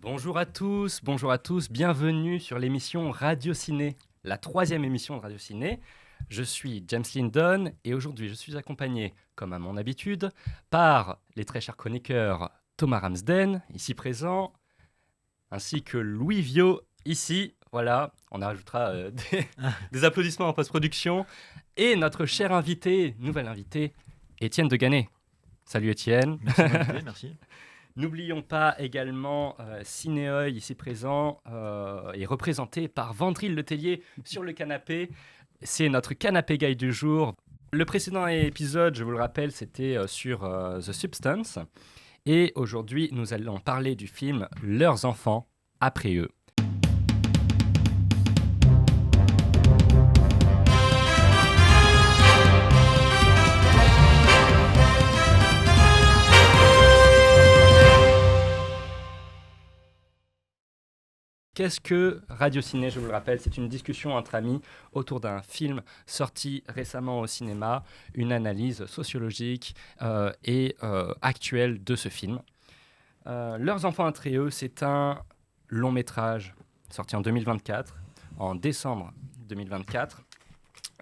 Bonjour à tous, bienvenue sur l'émission Radio Ciné, la 3e émission de Radio Ciné. Je suis James Lindon et aujourd'hui je suis accompagné, comme à mon habitude, par les très chers chroniqueurs Thomas Ramsden, ici présent, ainsi que Louis Viau, ici. Voilà, on ajoutera des applaudissements en post-production. Et notre cher invité, nouvel invité, Étienne Deganet. Salut Étienne. Merci de m'inviter, merci. N'oublions pas également Cinéoeil, ici présent, et représenté par Vandril Letellier sur le canapé. C'est notre canapé guide du jour. Le précédent épisode, je vous le rappelle, c'était sur The Substance. Et aujourd'hui, nous allons parler du film Leurs enfants après eux. Qu'est-ce que Radio Ciné, je vous le rappelle, c'est une discussion entre amis autour d'un film sorti récemment au cinéma, une analyse sociologique et actuelle de ce film. Leurs enfants après eux, c'est un long métrage sorti en 2024, en décembre 2024,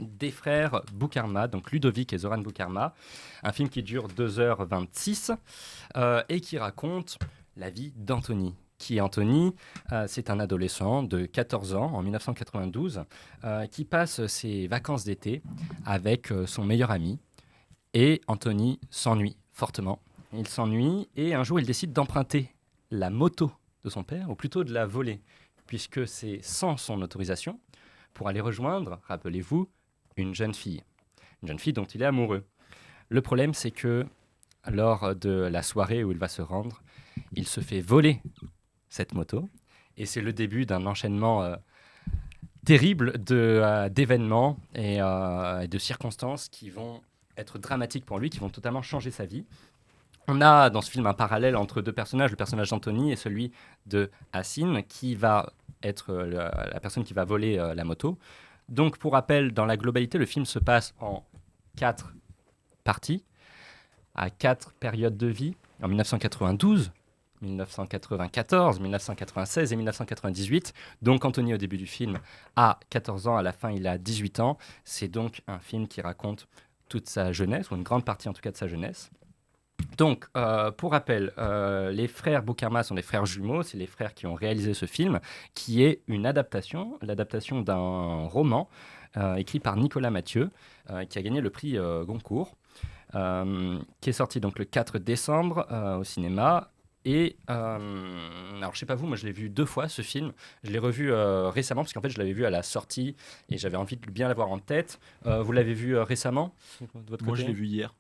des frères Boukarma, donc Ludovic et Zoran Boukarma, un film qui dure 2h26 et qui raconte la vie d'Anthony. Qui est Anthony, c'est un adolescent de 14 ans, en 1992, qui passe ses vacances d'été avec son meilleur ami. Et Anthony s'ennuie fortement. Il s'ennuie et un jour, il décide d'emprunter la moto de son père, ou plutôt de la voler, puisque c'est sans son autorisation, pour aller rejoindre, rappelez-vous, une jeune fille dont il est amoureux. Le problème, c'est que lors de la soirée où il va se rendre, il se fait voler cette moto, et c'est le début d'un enchaînement terrible d'événements et de circonstances qui vont être dramatiques pour lui, qui vont totalement changer sa vie. On a dans ce film un parallèle entre deux personnages, le personnage d'Anthony et celui de Hassine, qui va être la personne qui va voler la moto. Donc, pour rappel, dans la globalité, le film se passe en 4 parties, à 4 périodes de vie, en 1992, 1994, 1996 et 1998. Donc Anthony, au début du film, a 14 ans, à la fin, il a 18 ans. C'est donc un film qui raconte toute sa jeunesse, ou une grande partie en tout cas de sa jeunesse. Donc, pour rappel, les frères Boukarma sont des frères jumeaux, c'est les frères qui ont réalisé ce film, qui est l'adaptation d'un roman écrit par Nicolas Mathieu, qui a gagné le prix Goncourt, qui est sorti donc le 4 décembre au cinéma. Et alors je sais pas vous, moi je l'ai vu 2 fois ce film. Je l'ai revu récemment parce qu'en fait je l'avais vu à la sortie et j'avais envie de bien l'avoir en tête. Vous l'avez vu récemment de votre Moi, côté? je l'ai vu hier.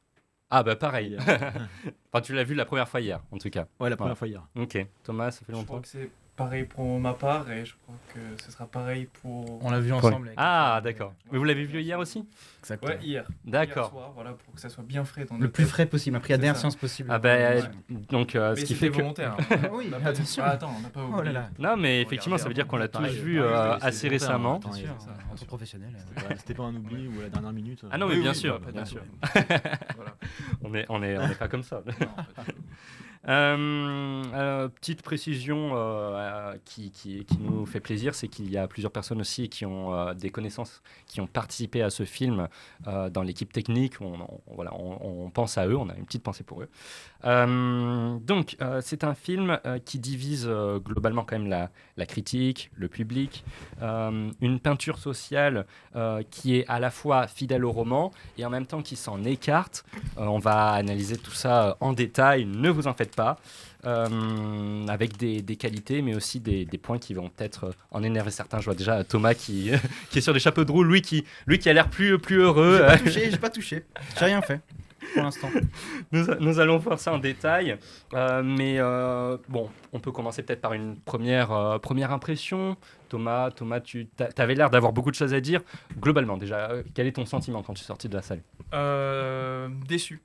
Ah bah pareil. Enfin, tu l'as vu la première fois hier en tout cas. Ouais, la première fois hier. Ok. Thomas, ça fait Je longtemps. crois que c'est pareil pour ma part et je crois que ce sera pareil pour... On l'a vu ensemble. Avec Ah d'accord. Mais vous l'avez vu hier aussi? Exactement. Ouais, hier. D'accord. Hier soir, voilà, pour que ça soit bien frais dans Le notre plus tête. frais possible, après il y a C'est des ça. insciences possibles. Ah bah Ouais. donc Mais ce qui c'était fait que volontaire. Oui, On n'a pas attention. Ah, attends, on n'a pas oublié. Oh là là. non mais Regardez effectivement ça veut dire qu'on l'a tous pareil, vu pareil, c'est assez volontaire, récemment. Attends, Bien sûr, ça. ça. Entre professionnels. Ouais, c'était pas un oubli ou à la dernière minute. Ah non mais Oui, bien oui, sûr, bah, bien pas sûr. du tout. Voilà. On est pas comme ça. Non, pas du tout. Petite précision qui nous fait plaisir, c'est qu'il y a plusieurs personnes aussi qui ont des connaissances, qui ont participé à ce film dans l'équipe technique. On pense à eux, on a une petite pensée pour eux. Donc, c'est un film qui divise globalement quand même la critique, le public, une peinture sociale qui est à la fois fidèle au roman et en même temps qui s'en écarte. On va analyser tout ça en détail, ne vous en faites pas, avec des qualités mais aussi des points qui vont peut-être en énerver certains. Je vois déjà Thomas qui est sur des chapeaux de roue, lui qui a l'air plus heureux. J'ai pas touché. J'ai rien fait pour l'instant. Nous allons voir ça en détail, mais bon, on peut commencer peut-être par une première impression. Thomas, tu avais l'air d'avoir beaucoup de choses à dire. Globalement, déjà, quel est ton sentiment quand tu es sorti de la salle? Déçu.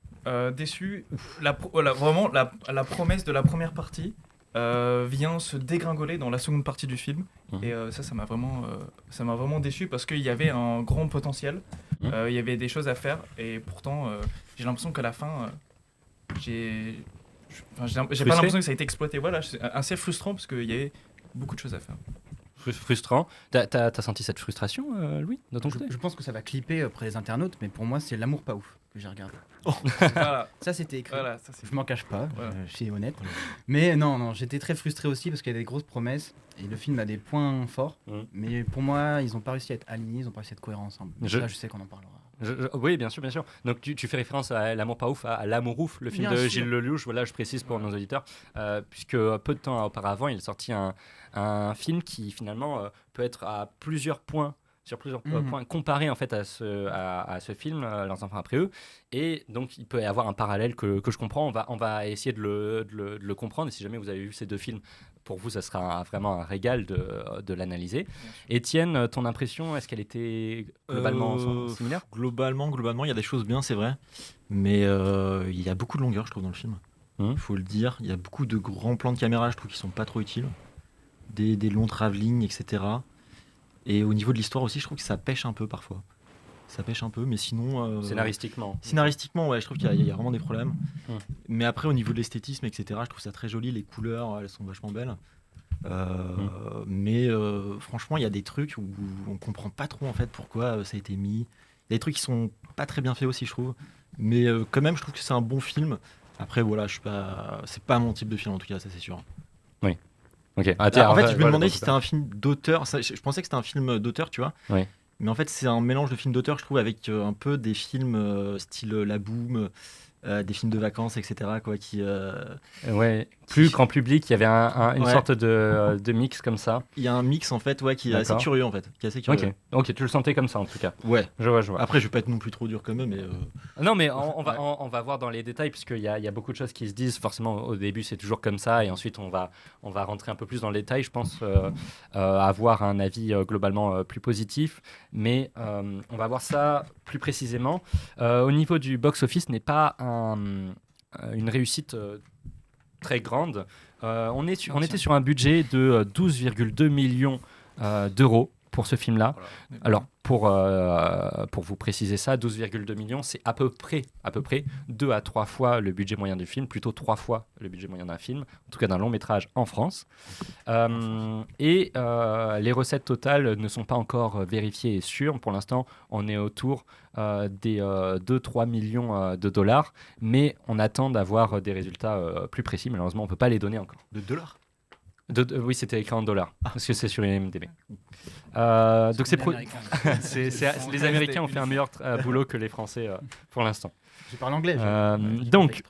Déçu. Vraiment, la promesse de la première partie vient se dégringoler dans la seconde partie du film. Et ça m'a vraiment déçu parce qu'il y avait un grand potentiel. Il y avait des choses à faire et pourtant, j'ai l'impression qu'à la fin, j'ai pas l'impression que ça a été exploité. Voilà, c'est assez frustrant parce qu'il y avait beaucoup de choses à faire. Frustrant. T'as senti cette frustration, Louis, de ton côté? Je pense que ça va clipper auprès des internautes, mais pour moi, c'est L'amour pas ouf que j'ai regardé. Voilà. Ça, c'était écrit. Voilà, ça, c'est... Je m'en cache pas, Voilà. je suis honnête. Mais non, j'étais très frustré aussi parce qu'il y a des grosses promesses et le film a des points forts. Mais pour moi, ils n'ont pas réussi à être alignés, ils n'ont pas réussi à être cohérents ensemble. Là, je sais qu'on en parlera. Oui, bien sûr, bien sûr. Donc tu fais référence à L'amour pas ouf, à L'amour ouf, le film Bien de sûr. Gilles Lelouch. Voilà, je précise pour nos auditeurs, puisque peu de temps auparavant, il est sorti un film qui finalement peut être à plusieurs points. Sur plusieurs points comparé en fait à ce film, Leurs enfants après eux, et donc il peut y avoir un parallèle que je comprends. On va essayer de le comprendre, et si jamais vous avez vu ces deux films, pour vous ça sera vraiment un régal de l'analyser. Étienne, ton impression, est-ce qu'elle était globalement similaire? Globalement, il y a des choses bien, c'est vrai, mais il y a beaucoup de longueur, je trouve, dans le film. Il faut le dire, il y a beaucoup de grands plans de caméra, je trouve, qui sont pas trop utiles, des longs travelling, etc. Et au niveau de l'histoire aussi, je trouve que ça pêche un peu parfois. Ça pêche un peu, mais sinon... Scénaristiquement, ouais, je trouve qu'il y a vraiment des problèmes. Mais après, au niveau de l'esthétisme, etc., je trouve ça très joli. Les couleurs, elles sont vachement belles. Mais franchement, il y a des trucs où on comprend pas trop en fait pourquoi ça a été mis. Il y a des trucs qui sont pas très bien faits aussi, je trouve. Mais quand même, je trouve que c'est un bon film. Après, voilà, c'est pas mon type de film en tout cas, ça c'est sûr. Oui. Ok. En fait, je me demandais si c'était un film d'auteur. Je pensais que c'était un film d'auteur, tu vois. Oui. Mais en fait, c'est un mélange de films d'auteur, je trouve, avec un peu des films style La Boum, des films de vacances, etc. Quoi, Ouais. Plus grand public, il y avait une Ouais. sorte de mix comme ça. Il y a un mix en fait, ouais, qui est assez D'accord. curieux en fait, qui est assez curieux. Ok, tu le sentais comme ça en tout cas. Ouais. Je vois. Après, je vais pas être non plus trop dur comme eux, mais Non, mais on va voir dans les détails, puisqu'il y a beaucoup de choses qui se disent. Forcément, au début, c'est toujours comme ça, et ensuite, on va rentrer un peu plus dans le détail. Je pense avoir un avis globalement plus positif, mais on va voir ça plus précisément. Au niveau du box-office, n'est pas une réussite très grande. On était sur un budget de 12,2 millions d'euros pour ce film-là. Voilà. Alors, pour vous préciser ça, 12,2 millions, c'est à peu près 2 à 3 fois le budget moyen du film, plutôt 3 fois le budget moyen d'un film, en tout cas d'un long métrage en France. Et les recettes totales ne sont pas encore vérifiées et sûres. Pour l'instant, on est autour des 2-3 millions de dollars, mais on attend d'avoir des résultats plus précis. Malheureusement, on ne peut pas les donner encore. de dollars. Oui, c'était écrit en dollars, parce que c'est sur IMDb. Donc les Américains ont fait un meilleur boulot que les Français pour l'instant. Je parle anglais. Donc,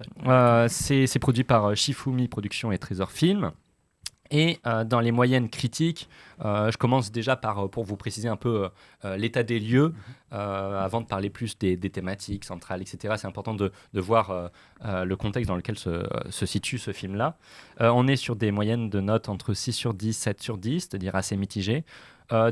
c'est produit par Shifumi Productions et Trésor Film. Et dans les moyennes critiques, je commence déjà pour vous préciser un peu l'état des lieux, avant de parler plus des thématiques centrales, etc. C'est important de voir le contexte dans lequel se situe ce film-là. On est sur des moyennes de notes entre 6 sur 10, 7 sur 10, c'est-à-dire assez mitigées.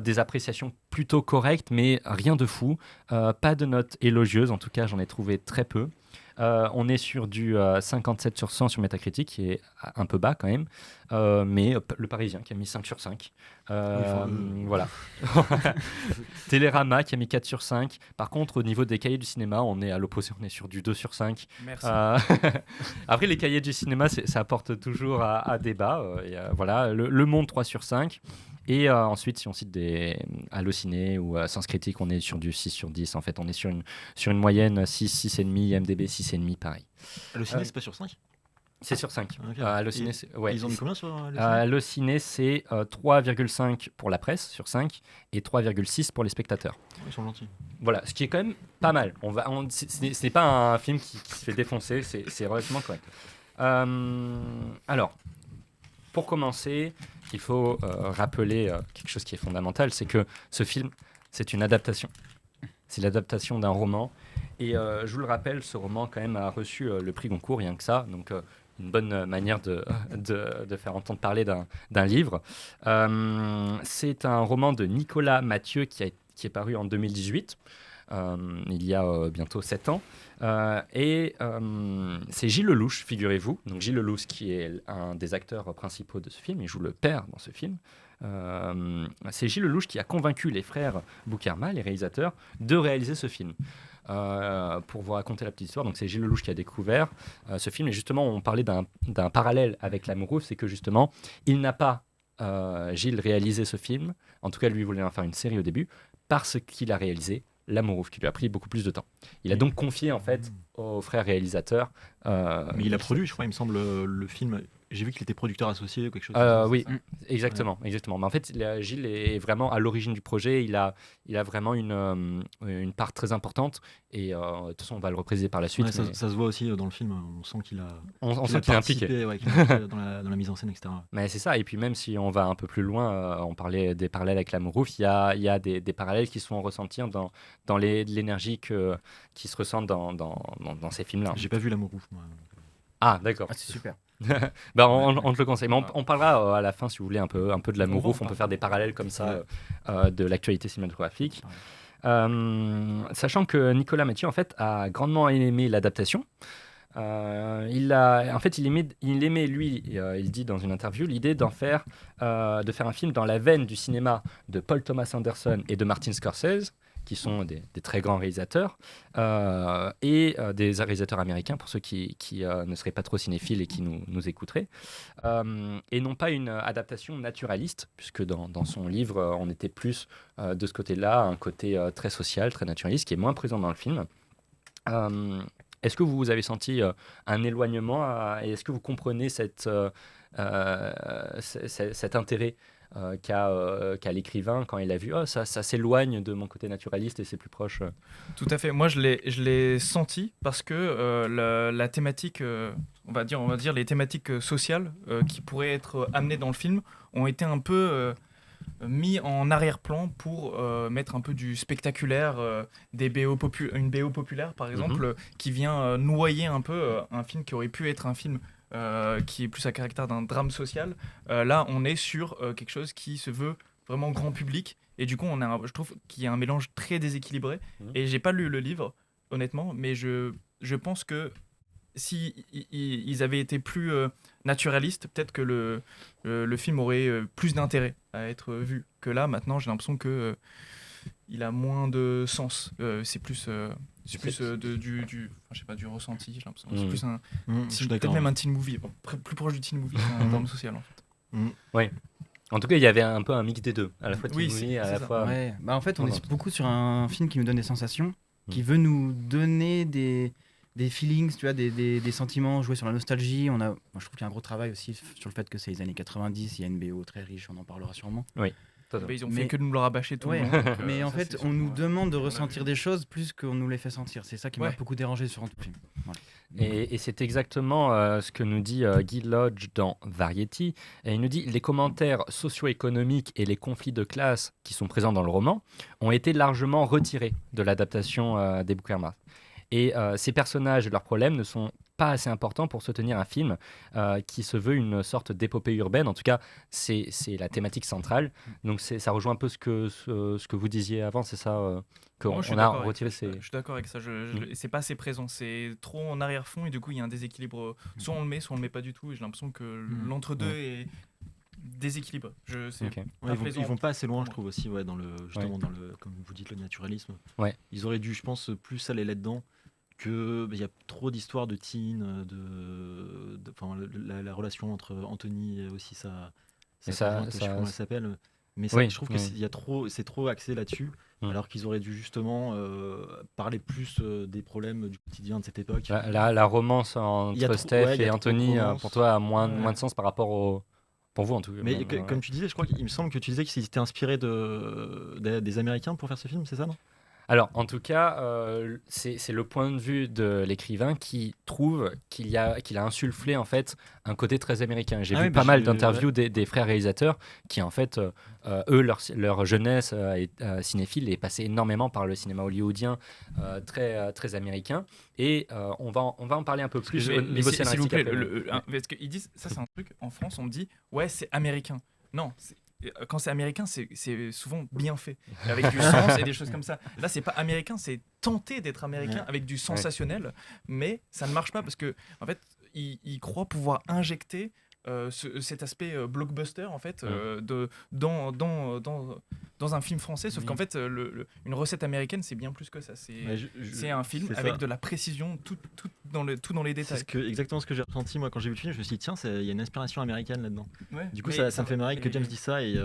Des appréciations plutôt correctes, mais rien de fou. Pas de notes élogieuses, en tout cas j'en ai trouvé très peu. On est sur du 57 sur 100 sur Metacritic, qui est un peu bas quand même, mais le Parisien qui a mis 5 sur 5. Voilà. Télérama qui a mis 4 sur 5. Par contre, au niveau des cahiers du cinéma, on est à l'opposé, on est sur du 2 sur 5. Merci. Après, les cahiers du cinéma, ça apporte toujours à débat. Voilà, le Monde 3 sur 5. Et ensuite, si on cite des Allociné ou Sens Critique, on est sur du 6 sur 10. En fait, on est sur une moyenne 6, 6,5, MDB 6,5, pareil. Allociné, c'est pas sur 5 ? C'est sur 5. Ok. Allociné, Ils ont mis combien sur Allociné ? Allociné, c'est 3,5 pour la presse sur 5 et 3,6 pour les spectateurs. Ils sont gentils. Voilà, ce qui est quand même pas mal. Ce n'est pas un film qui se fait défoncer, c'est relativement correct. Alors, pour commencer, il faut rappeler quelque chose qui est fondamental, c'est que ce film, c'est une adaptation. C'est l'adaptation d'un roman. Et je vous le rappelle, ce roman quand même a reçu le prix Goncourt, rien que ça. Donc une bonne manière de faire entendre parler d'un livre. C'est un roman de Nicolas Mathieu qui est paru en 2018. il y a bientôt 7 ans. Et c'est Gilles Lelouch, figurez-vous. Donc Gilles Lelouch, qui est un des acteurs principaux de ce film, il joue le père dans ce film. C'est Gilles Lelouch qui a convaincu les frères Boukhara, les réalisateurs, de réaliser ce film. Pour vous raconter la petite histoire, donc c'est Gilles Lelouch qui a découvert ce film, et justement on parlait d'un parallèle avec L'Amour ouf, c'est que justement il n'a pas Gilles réalisé ce film, en tout cas lui voulait en faire une série au début, parce qu'il a réalisé L'Amour ouf, qui lui a pris beaucoup plus de temps. Il a donc confié en fait aux frères réalisateurs. Mais il a produit, je crois, il me semble, le film. J'ai vu qu'il était producteur associé ou quelque chose. Oui, exactement. Mais en fait, Gilles est vraiment à l'origine du projet. Il a vraiment une part très importante. Et de toute façon, on va le repréciser par la suite. Ça se voit aussi dans le film. On sent qu'il a. On sent qu'il est impliqué. Qu'il est impliqué dans la mise en scène, etc. Mais c'est ça. Et puis même si on va un peu plus loin, on parlait des parallèles avec L'Amour ouf. Il y a des parallèles qui sont ressentis dans l'énergie qui se ressentent dans ces films-là. J'ai pas vu L'Amour ouf, moi. Ah, d'accord. Ah, c'est super. On te le conseille. Mais on parlera à la fin, si vous voulez, un peu de L'Amour ouf. On peut faire des parallèles comme ça de l'actualité cinématographique. Sachant que Nicolas Mathieu, en fait, a grandement aimé l'adaptation. Il aimait, lui, il dit dans une interview, l'idée de faire un film dans la veine du cinéma de Paul Thomas Anderson et de Martin Scorsese, qui sont des très grands réalisateurs, et des réalisateurs américains, pour ceux qui ne seraient pas trop cinéphiles et qui nous écouteraient, et non pas une adaptation naturaliste, puisque dans son livre, on était plus de ce côté-là, un côté très social, très naturaliste, qui est moins présent dans le film. Est-ce que vous avez senti un éloignement et est-ce que vous comprenez cet intérêt qu'a l'écrivain quand il a vu ça s'éloigne de mon côté naturaliste et c'est plus proche. Tout à fait. Moi, je l'ai senti parce que la thématique, on va dire les thématiques sociales qui pourraient être amenées dans le film ont été un peu mis en arrière-plan pour mettre un peu du spectaculaire, une BO populaire par exemple, qui vient noyer un peu un film qui aurait pu être un film qui est plus à caractère d'un drame social. Là, on est sur quelque chose qui se veut vraiment grand public. Et du coup, je trouve qu'il y a un mélange très déséquilibré. Et j'ai pas lu le livre, honnêtement, mais je pense que si ils avaient été plus naturalistes, peut-être que le film aurait plus d'intérêt à être vu. Que là, maintenant, j'ai l'impression que il a moins de sens. C'est plus du je sais pas, du ressenti, j'ai l'impression. C'est plus peut-être même un teen movie, plus proche du teen movie qu'un drame social en fait. Oui. En tout cas, il y avait un peu un mix des deux, à la fois teen movie, à la fois. Ouais. En fait, on est beaucoup sur un film qui nous donne des sensations, qui veut nous donner des feelings, tu vois, des sentiments, jouer sur la nostalgie. Moi, je trouve qu'il y a un gros travail aussi sur le fait que c'est les années 90, il y a une BO très riche, on en parlera sûrement. Oui. Ils ont fait que de nous le rabâcher tout le long. Mais en fait, on nous demande de ressentir des choses plus qu'on nous les fait sentir. C'est ça qui m'a beaucoup dérangé sur un tout film. Voilà. Et c'est exactement ce que nous dit Guy Lodge dans Variety. Et il nous dit « Les commentaires socio-économiques et les conflits de classe qui sont présents dans le roman ont été largement retirés de l'adaptation des Boukhara. Et ces personnages et leurs problèmes ne sont pas assez importants pour soutenir un film qui se veut une sorte d'épopée urbaine. En tout cas, c'est la thématique centrale. Donc ça rejoint un peu ce que vous disiez avant, c'est ça qu'on a retiré ces... Je suis d'accord avec ça. C'est pas assez présent. C'est trop en arrière-fond et du coup, il y a un déséquilibre. Soit on le met pas du tout. Et j'ai l'impression que l'entre-deux est déséquilibré. Ils vont pas assez loin, je trouve aussi, dans comme vous dites, le naturalisme. Ils auraient dû, je pense, plus aller là-dedans. Il y a trop d'histoires de teen, la relation entre Anthony et aussi je sais pas comment elle s'appelle, mais je trouve que c'est trop axé là-dessus, alors qu'ils auraient dû justement parler plus des problèmes du quotidien de cette époque. La romance entre Steph et Anthony, pour toi, a moins de sens par rapport pour vous en tout cas. Mais comme tu disais, je crois qu'il me semble que tu disais qu'ils étaient inspirés des Américains pour faire ce film, c'est ça, non ? Alors, en tout cas, c'est le point de vue de l'écrivain qui trouve qu'il a insufflé en fait un côté très américain. J'ai vu pas mal d'interviews des frères réalisateurs qui, en fait, eux, leur jeunesse cinéphile est passée énormément par le cinéma hollywoodien très, très américain. Et on va en parler un peu plus au niveau scénaristique. S'il vous plaît, parce qu'ils disent, ça c'est un truc, en France, on me dit, ouais, c'est américain. Non, quand c'est américain, c'est souvent bien fait, avec du sens et des choses comme ça. Là, c'est pas américain, c'est tenter d'être américain avec du sensationnel, mais ça ne marche pas parce que en fait, ils croient pouvoir injecter cet aspect blockbuster en fait dans un film français, sauf qu'en fait une recette américaine c'est bien plus que ça, c'est un film avec de la précision, tout dans les détails. C'est exactement ce que j'ai ressenti moi quand j'ai vu le film. Je me suis dit tiens, il y a une inspiration américaine là-dedans. Du coup ça me fait marrer que James dise ça et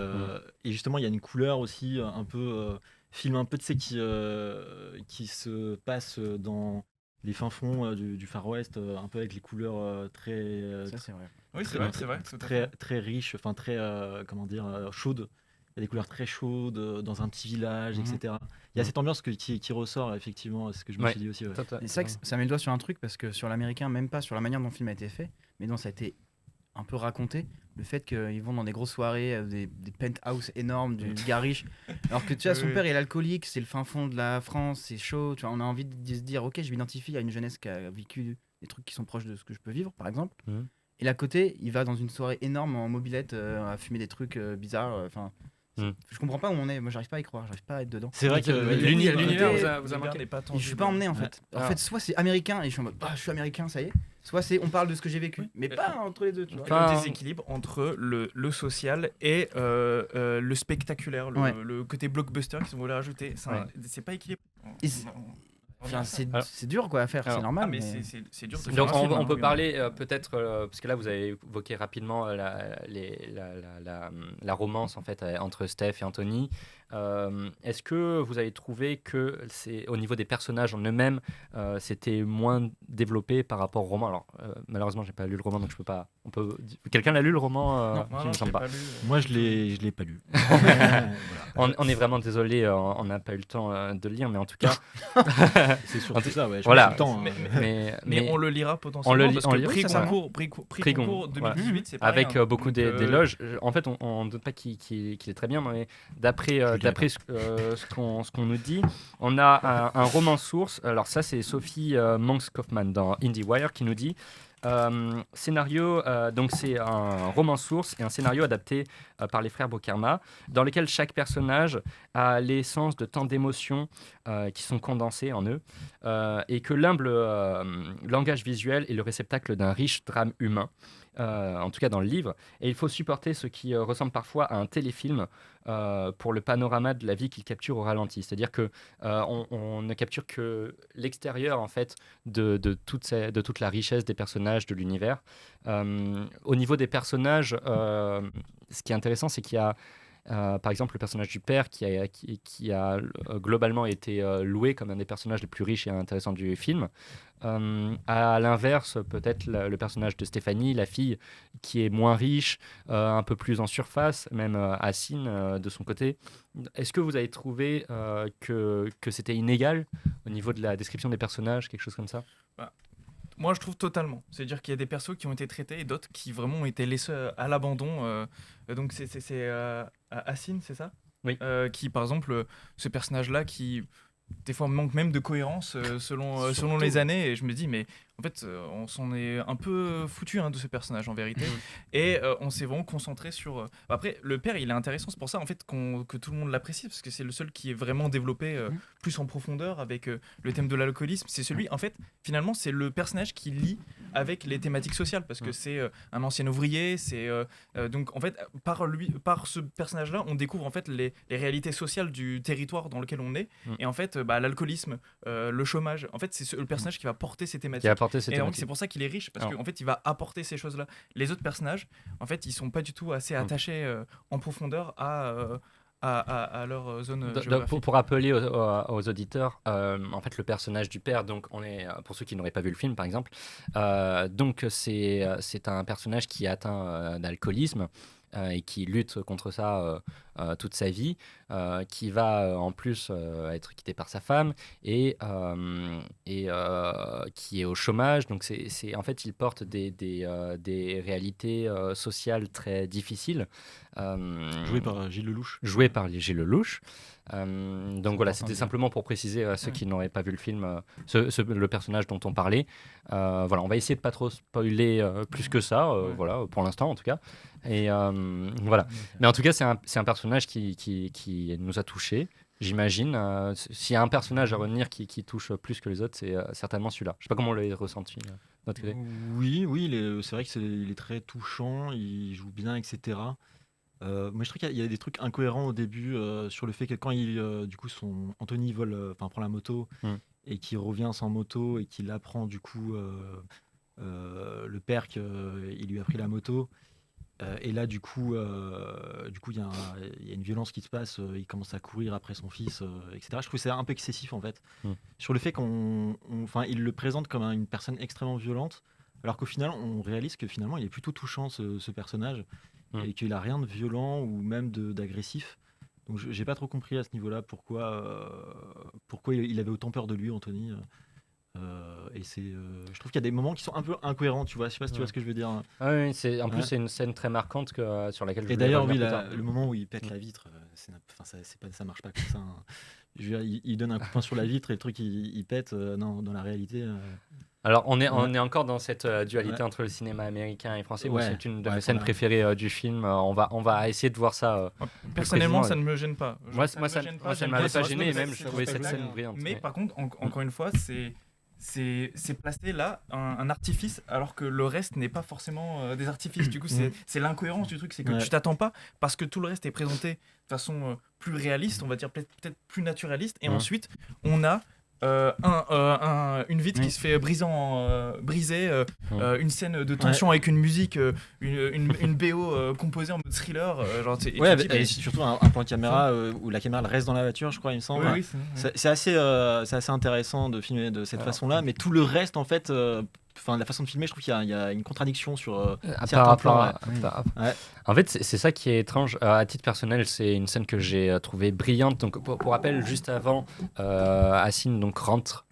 justement il y a une couleur aussi un peu film un peu de qui se passe dans les fins fonds du Far West, un peu avec les couleurs très Ça, c'est vrai. Oui, c'est vrai, très riches, enfin très chaudes. Il y a des couleurs très chaudes dans un petit village, etc. Il y a cette ambiance qui ressort effectivement, c'est ce que je me suis dit aussi. Et c'est vrai que ça met le doigt sur un truc parce que sur l'américain, même pas sur la manière dont le film a été fait, mais dont ça a été un peu raconté, le fait qu'ils vont dans des grosses soirées, des penthouses énormes, du gars riche, alors que tu vois, son père est l'alcoolique, c'est le fin fond de la France, c'est chaud, tu vois, on a envie de se dire ok, je m'identifie à une jeunesse qui a vécu des trucs qui sont proches de ce que je peux vivre par exemple. Et à côté, il va dans une soirée énorme en mobilette à fumer des trucs bizarres. Je comprends pas où on est. Moi, j'arrive pas à y croire. J'arrive pas à être dedans. C'est vrai que l'univers vous a marqué. Je suis pas emmené en fait. En fait, soit c'est américain et je suis en mode je suis américain, ça y est. Soit c'est on parle de ce que j'ai vécu, mais pas entre les deux. Tu vois. Le déséquilibre entre le social et le spectaculaire, le côté blockbuster qu'ils voulaient rajouter. C'est pas équilibré. C'est dur quoi à faire, c'est normal. Mais c'est dur. Donc on peut parler peut-être parce que là vous avez évoqué rapidement la romance en fait entre Steph et Anthony. Est-ce que vous avez trouvé que c'est au niveau des personnages en eux-mêmes c'était moins développé par rapport au roman? Alors malheureusement j'ai pas lu le roman donc je peux pas. Quelqu'un l'a lu le roman? Non, je ne pas. Moi je l'ai pas lu. On est vraiment désolé, on n'a pas eu le temps de le lire, mais en tout cas. C'est surtout ça, ouais. Voilà. Le temps, mais on le lira potentiellement parce que prix concours 2018, c'est pareil. Avec beaucoup d'éloges. En fait, on ne doute pas qu'il est très bien, mais d'après ce qu'on nous dit, on a un roman source. Alors ça, c'est Sophie Monks-Kaufman dans IndieWire qui nous dit scénario, donc c'est un roman source et un scénario adapté par les frères Bokarma, dans lequel chaque personnage a l'essence de tant d'émotions qui sont condensées en eux, et que l'humble langage visuel est le réceptacle d'un riche drame humain. En tout cas dans le livre, et il faut supporter ce qui ressemble parfois à un téléfilm pour le panorama de la vie qu'il capture au ralenti. C'est-à-dire que on ne capture que l'extérieur en fait de toute la richesse des personnages, de l'univers. Au niveau des personnages, ce qui est intéressant, c'est qu'il y a par exemple le personnage du père qui a globalement été loué comme un des personnages les plus riches et intéressants du film. À l'inverse, peut-être le personnage de Stéphanie, la fille, qui est moins riche, un peu plus en surface, même Assine de son côté. Est-ce que vous avez trouvé que c'était inégal au niveau de la description des personnages, quelque chose comme ça? Moi, je trouve totalement. C'est-à-dire qu'il y a des persos qui ont été traités et d'autres qui vraiment ont été laissés à l'abandon. Donc, c'est Assine, c'est ça? Oui. Qui, par exemple, ce personnage-là, qui des fois manque même de cohérence selon les années. Et je me dis, mais en fait, on s'en est un peu foutu de ce personnage en vérité. Et on s'est vraiment concentré sur. Après, le père, il est intéressant. C'est pour ça en fait que tout le monde l'apprécie parce que c'est le seul qui est vraiment développé plus en profondeur avec le thème de l'alcoolisme. C'est celui, en fait, finalement, c'est le personnage qui lie avec les thématiques sociales parce que c'est un ancien ouvrier. C'est donc en fait par ce personnage-là, on découvre en fait les réalités sociales du territoire dans lequel on est. Et en fait, l'alcoolisme, le chômage. En fait, c'est le personnage qui va porter ces thématiques. Et donc c'est pour ça qu'il est riche parce qu'en fait il va apporter ces choses-là. Les autres personnages, en fait, ils sont pas du tout assez attachés en profondeur à leur zone géographique. Pour rappeler aux auditeurs, en fait le personnage du père, donc on est pour ceux qui n'auraient pas vu le film par exemple, donc c'est un personnage qui est atteint d'alcoolisme. Et qui lutte contre ça toute sa vie, qui va en plus être quitté par sa femme et qui est au chômage. Donc en fait, il porte des réalités sociales très difficiles. Joué par Gilles Lelouch. Donc voilà, c'était simplement pour préciser à ceux qui n'auraient pas vu le film, le personnage dont on parlait. Voilà, on va essayer de pas trop spoiler plus que ça, voilà, pour l'instant en tout cas. Et Voilà. Mais en tout cas, c'est un personnage qui nous a touchés. J'imagine. S'il y a un personnage à retenir qui touche plus que les autres, c'est certainement celui-là. Je sais pas comment on l'a ressenti. Notre côté. Oui, c'est vrai qu'il est très touchant, il joue bien, etc. Moi, je trouve qu'il y a des trucs incohérents au début sur le fait que quand du coup, Anthony prend la moto et qu'il revient sans moto et qu'il apprend du coup le père qu'il lui a pris la moto. Et là, du coup, il y a une violence qui se passe. Il commence à courir après son fils, etc. Je trouve que c'est un peu excessif en fait. Sur le fait il le présente comme une personne extrêmement violente, alors qu'au final, on réalise que finalement, il est plutôt touchant ce personnage et qu'il a rien de violent ou même d'agressif. Donc, j'ai pas trop compris à ce niveau-là pourquoi il avait autant peur de lui, Anthony. Je trouve qu'il y a des moments qui sont un peu incohérents, tu vois. Je sais pas si tu vois ce que je veux dire. Oui, plus c'est une scène très marquante sur laquelle je Et voulais d'ailleurs, revenir le moment où il pète la vitre, ça marche pas comme ça. Je veux dire, il donne un coup de poing sur la vitre et le truc il pète. Non, dans la réalité. Alors on est encore dans cette dualité entre le cinéma américain et français. Moi, c'est une de mes scènes préférées du film. On va essayer de voir ça. Personnellement, ça ne me gêne pas. Moi, ça ne m'avait pas gêné et même je trouvais cette scène brillante. Mais par contre, encore une fois, c'est placé là un artifice alors que le reste n'est pas forcément des artifices. Du coup, c'est l'incohérence du truc, c'est que tu t'attends pas parce que tout le reste est présenté de façon plus réaliste, on va dire peut-être plus naturaliste. Et ensuite, on a une vitre qui se fait briser, une scène de tension avec une musique, une BO composée en mode thriller. Et surtout un plan de caméra où la caméra reste dans la voiture, je crois, il me semble. Oui, c'est assez intéressant de filmer de cette façon-là, mais tout le reste, en fait, la façon de filmer, je trouve qu'il y a une contradiction sur certains plans. En fait, c'est ça qui est étrange. À titre personnel, c'est une scène que j'ai trouvée brillante. Donc, pour rappel, juste avant, Hassine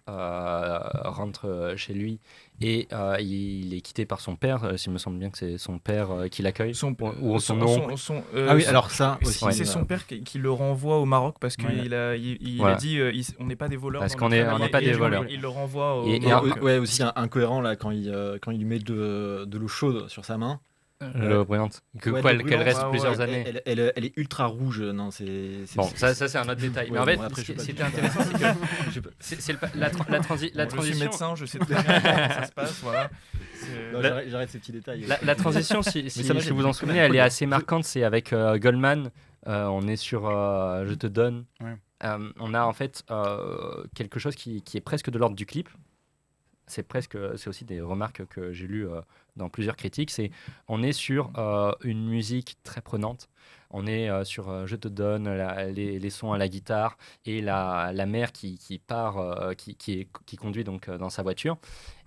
rentre chez lui et il est quitté par son père. S'il me semble bien que c'est son père qui l'accueille. Ou son oncle. Ah oui, alors ça aussi. C'est son père qui le renvoie au Maroc parce qu'il a dit on n'est pas des voleurs. Parce qu'on n'est pas des voleurs. Il le renvoie au Maroc. Aussi incohérent là quand il lui met de l'eau chaude sur sa main. L'eau brûlante. Qu'elle reste plusieurs années. Elle est ultra rouge. Non, bon, ça c'est un autre détail. Mais en fait, ce qui était intéressant, c'est que la transition. Je suis médecin, je sais très bien comment ça se passe. Voilà. J'arrête ces petits détails. La transition, si vous en souvenez, elle est assez marquante. C'est avec Goldman. On est sur Je te donne. On a en fait quelque chose qui est presque de l'ordre du clip. C'est aussi des remarques que j'ai lues dans plusieurs critiques. On est sur une musique très prenante. On est sur Je te donne, les sons à la guitare et la mère qui part, qui conduit donc dans sa voiture.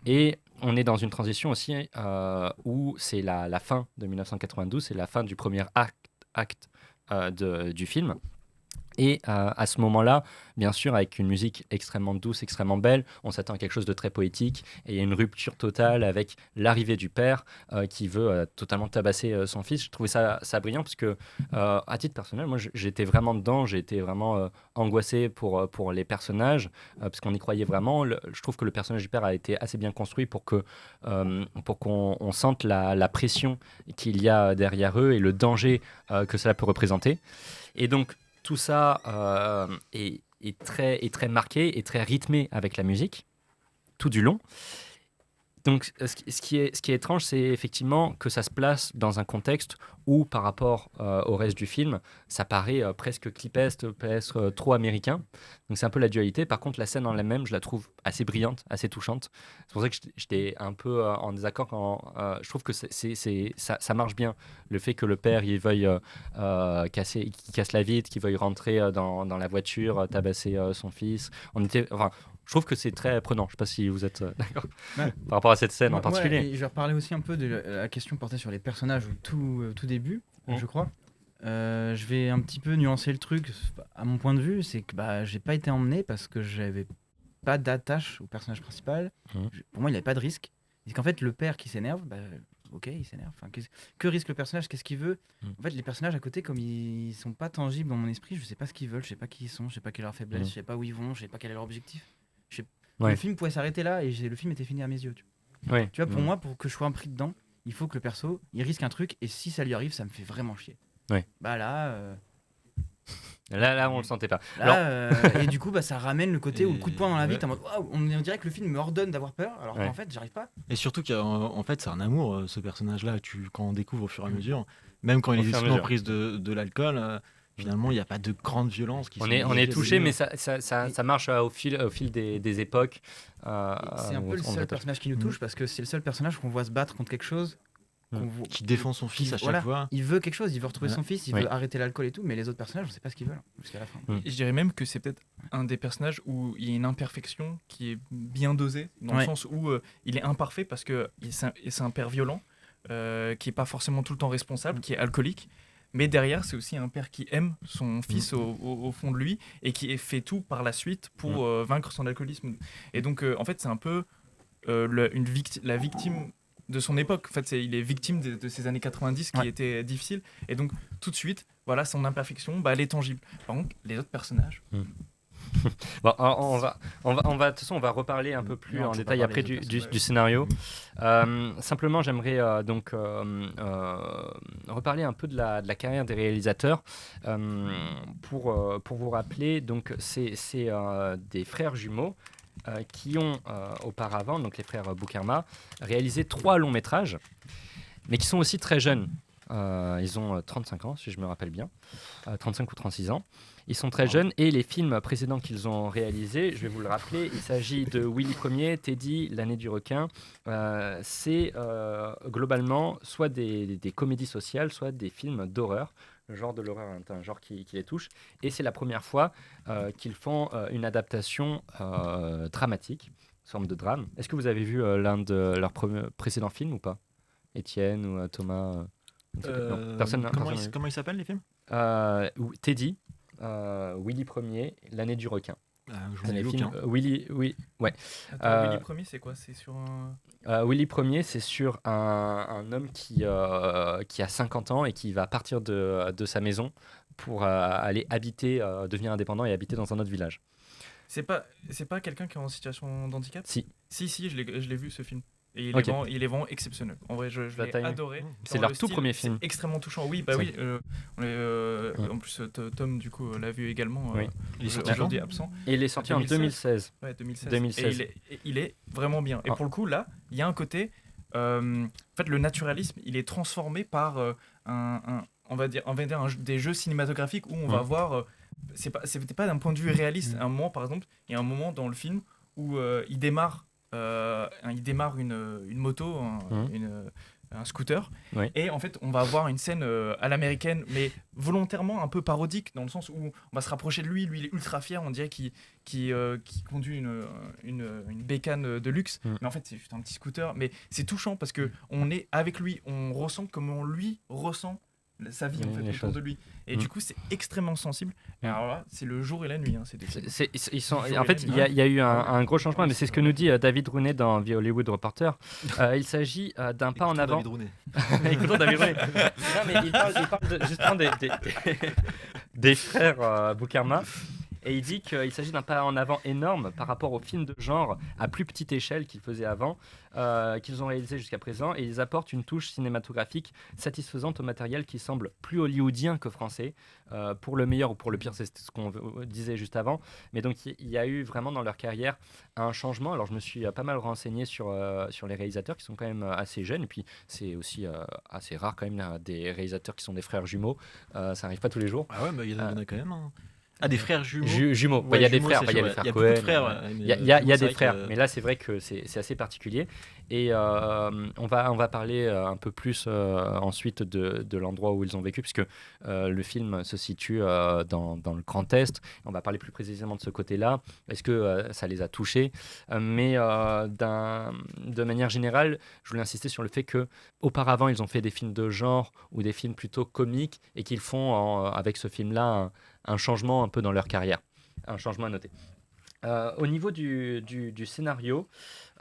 Et on est dans une transition aussi où c'est la fin de 1992, c'est la fin du premier acte du film. Et à ce moment-là, bien sûr, avec une musique extrêmement douce, extrêmement belle, on s'attend à quelque chose de très poétique. Et il y a une rupture totale avec l'arrivée du père qui veut totalement tabasser son fils. Je trouvais ça brillant parce que, à titre personnel, moi, j'étais vraiment dedans. J'ai été vraiment angoissé pour les personnages parce qu'on y croyait vraiment. Je trouve que le personnage du père a été assez bien construit pour qu'on sente la pression qu'il y a derrière eux et le danger que cela peut représenter. Et donc, tout ça est très marqué et très rythmé avec la musique, tout du long. Donc, ce qui est étrange, c'est effectivement que ça se place dans un contexte où, par rapport au reste du film, ça paraît presque clipesque, presque trop américain. Donc, c'est un peu la dualité. Par contre, la scène en elle-même, je la trouve assez brillante, assez touchante. C'est pour ça que j'étais un peu en désaccord quand je trouve que ça marche bien. Le fait que le père, il veuille qu'il casse la vitre, qu'il veuille rentrer dans la voiture, tabasser son fils. Je trouve que c'est très prenant. Je ne sais pas si vous êtes d'accord par rapport à cette scène en particulier. Et je vais reparler aussi un peu de la question portée sur les personnages au tout début, je crois. Je vais un petit peu nuancer le truc. À mon point de vue, c'est que j'ai pas été emmené parce que j'avais pas d'attache au personnage principal. Pour moi, il n'y avait pas de risque. C'est qu'en fait, le père qui s'énerve, ok, il s'énerve. Enfin, que risque le personnage? Qu'est-ce qu'il veut? En fait, les personnages à côté, comme ils sont pas tangibles dans mon esprit, je sais pas ce qu'ils veulent, je sais pas qui ils sont, je sais pas quelle est leur faiblesse, je sais pas où ils vont, je sais pas quel est leur objectif. Le film pouvait s'arrêter là et le film était fini à mes yeux. Tu vois, pour moi, pour que je sois pris dedans, il faut que le perso, il risque un truc, et si ça lui arrive, ça me fait vraiment chier. Ouais. Bah là, Là, on le sentait pas. et du coup, ça ramène le côté au coup de poing dans la vie. T'es en mode, waouh, on dirait que le film me ordonne d'avoir peur, alors qu'en fait, j'arrive pas. Et surtout qu'en fait, c'est un amour, ce personnage-là. Quand on découvre au fur et à mesure, même quand il est sous l'emprise de l'alcool, finalement, il n'y a pas de grande violence. On est touché, mais ça marche au fil des époques. C'est un peu le seul personnage qui nous touche, parce que c'est le seul personnage qu'on voit se battre contre quelque chose. Qui défend son fils à chaque fois. Il veut quelque chose, il veut retrouver son fils, il veut arrêter l'alcool et tout, mais les autres personnages, on sait pas ce qu'ils veulent jusqu'à la fin. Je dirais même que c'est peut-être un des personnages où il y a une imperfection qui est bien dosée, dans le sens où il est imparfait parce que c'est un père violent, qui est pas forcément tout le temps responsable, qui est alcoolique. Mais derrière, c'est aussi un père qui aime son fils au fond de lui et qui fait tout par la suite pour vaincre son alcoolisme. Et donc, en fait, c'est un peu la victime de son époque. En fait, il est victime de ces années 90 qui étaient difficiles. Et donc, tout de suite, voilà, son imperfection, elle est tangible. Par contre, les autres personnages... Bon, on va de toute façon, on va reparler un peu plus en détail après du scénario. Simplement, j'aimerais reparler un peu de la carrière des réalisateurs pour vous rappeler. Donc, c'est des frères jumeaux qui ont auparavant, donc les frères Boukerma, réalisé 3 longs métrages, mais qui sont aussi très jeunes. Ils ont 35 ans, si je me rappelle bien, 35 ou 36 ans. Ils sont très jeunes et les films précédents qu'ils ont réalisés, je vais vous le rappeler, il s'agit de Willy Ier, Teddy, L'année du requin. C'est globalement soit des comédies sociales, soit des films d'horreur. Le genre de l'horreur est un genre qui les touche. Et c'est la première fois qu'ils font une adaptation dramatique, sous forme de drame. Est-ce que vous avez vu l'un de leurs précédents films ou pas ? Étienne ou Thomas non, personne. Comment ils s'appellent les films ? Teddy, Willy Ier, L'année du requin. Willy Ier, c'est quoi ? C'est sur un... Willy Ier, c'est sur un homme qui a 50 ans et qui va partir de sa maison pour aller habiter, devenir indépendant et habiter dans un autre village. C'est pas quelqu'un qui est en situation d'handicap ? Si, je l'ai vu ce film. Et il est vraiment exceptionnel. En vrai, je l'ai adoré. C'est leur tout premier film. C'est extrêmement touchant. Oui, oui. En plus, Tom, du coup, l'a vu également. Il est sorti aujourd'hui absent. Et il est sorti en 2016. Ouais, 2016. Et il est vraiment bien. Et pour le coup, là, il y a un côté... en fait, le naturalisme, il est transformé par on va dire des jeux cinématographiques où on va voir... c'était pas d'un point de vue réaliste. À un moment, par exemple, il y a un moment dans le film où il démarre une moto, un scooter, et en fait on va avoir une scène à l'américaine, mais volontairement un peu parodique, dans le sens où on va se rapprocher de lui il est ultra fier, on dirait qu'il conduit une bécane de luxe, mais en fait c'est juste un petit scooter, mais c'est touchant parce que on est avec lui, on ressent comment lui ressent sa vie autour de lui, et du coup c'est extrêmement sensible. Et alors là, c'est le jour et la nuit. En fait, il y a eu un gros changement, mais c'est ce que nous dit David Rounet dans The Hollywood Reporter. Il s'agit d'un pas en avant. Écoutons David Rounet. Non, mais il parle justement des frères Boukerma. Et il dit qu'il s'agit d'un pas en avant énorme par rapport aux films de genre à plus petite échelle qu'ils faisaient avant, qu'ils ont réalisé jusqu'à présent, et ils apportent une touche cinématographique satisfaisante au matériel qui semble plus hollywoodien que français, pour le meilleur ou pour le pire, c'est ce qu'on disait juste avant. Mais donc il y a eu vraiment dans leur carrière un changement. Alors je me suis pas mal renseigné sur les réalisateurs qui sont quand même assez jeunes, et puis c'est aussi assez rare quand même des réalisateurs qui sont des frères jumeaux, ça n'arrive pas tous les jours. Ah ouais, il y en a quand même. Ah, des frères jumeaux. Jumeaux. Il y a des frères, il y a des frères Cohen. Il y a des frères, mais là c'est vrai que c'est assez particulier. Et on va parler un peu plus ensuite de l'endroit où ils ont vécu, puisque le film se situe dans le Grand Est. On va parler plus précisément de ce côté-là. Est-ce que ça les a touchés ? Mais de manière générale, je voulais insister sur le fait que auparavant ils ont fait des films de genre ou des films plutôt comiques, et qu'ils font avec ce film-là un changement un peu dans leur carrière, un changement à noter. Au niveau du scénario,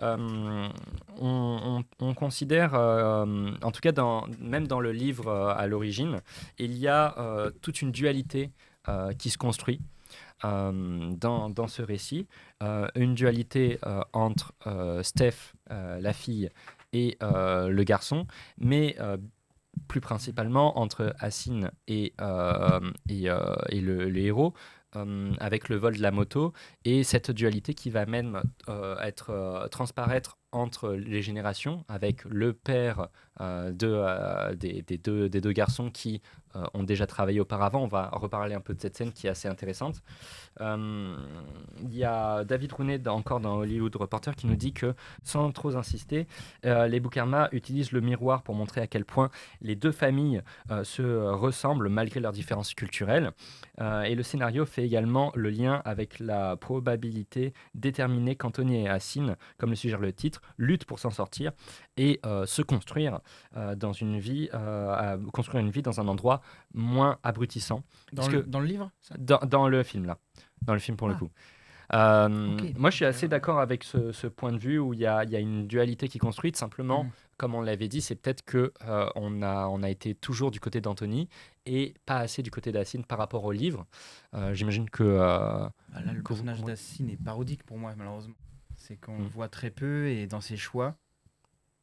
on considère, en tout cas même dans le livre à l'origine, il y a toute une dualité qui se construit dans ce récit, une dualité entre Steph, la fille, et le garçon, mais plus principalement entre Hassan et le héros, avec le vol de la moto, et cette dualité qui va même transparaître entre les générations, avec le père des deux garçons qui ont déjà travaillé auparavant. On va reparler un peu de cette scène qui est assez intéressante. Il y a David Rounet, encore dans Hollywood Reporter, qui nous dit que, sans trop insister, les Boukhara utilisent le miroir pour montrer à quel point les deux familles se ressemblent malgré leurs différences culturelles. Et le scénario fait également le lien avec la probabilité déterminée qu'Anthony et Hassan, comme le suggère le titre, luttent pour s'en sortir et se construire construire une vie dans un endroit moins abrutissant. Dans le livre ça Dans le film, là. Dans le film, pour le coup. Ok. Moi, je suis assez d'accord avec ce point de vue où il y a une dualité qui est construite. Simplement, comme on l'avait dit, c'est peut-être que on a été toujours du côté d'Anthony et pas assez du côté d'Hassan par rapport au livre. J'imagine que... Là, le personnage d'Hassan est parodique pour moi, malheureusement. C'est qu'on le voit très peu, et dans ses choix,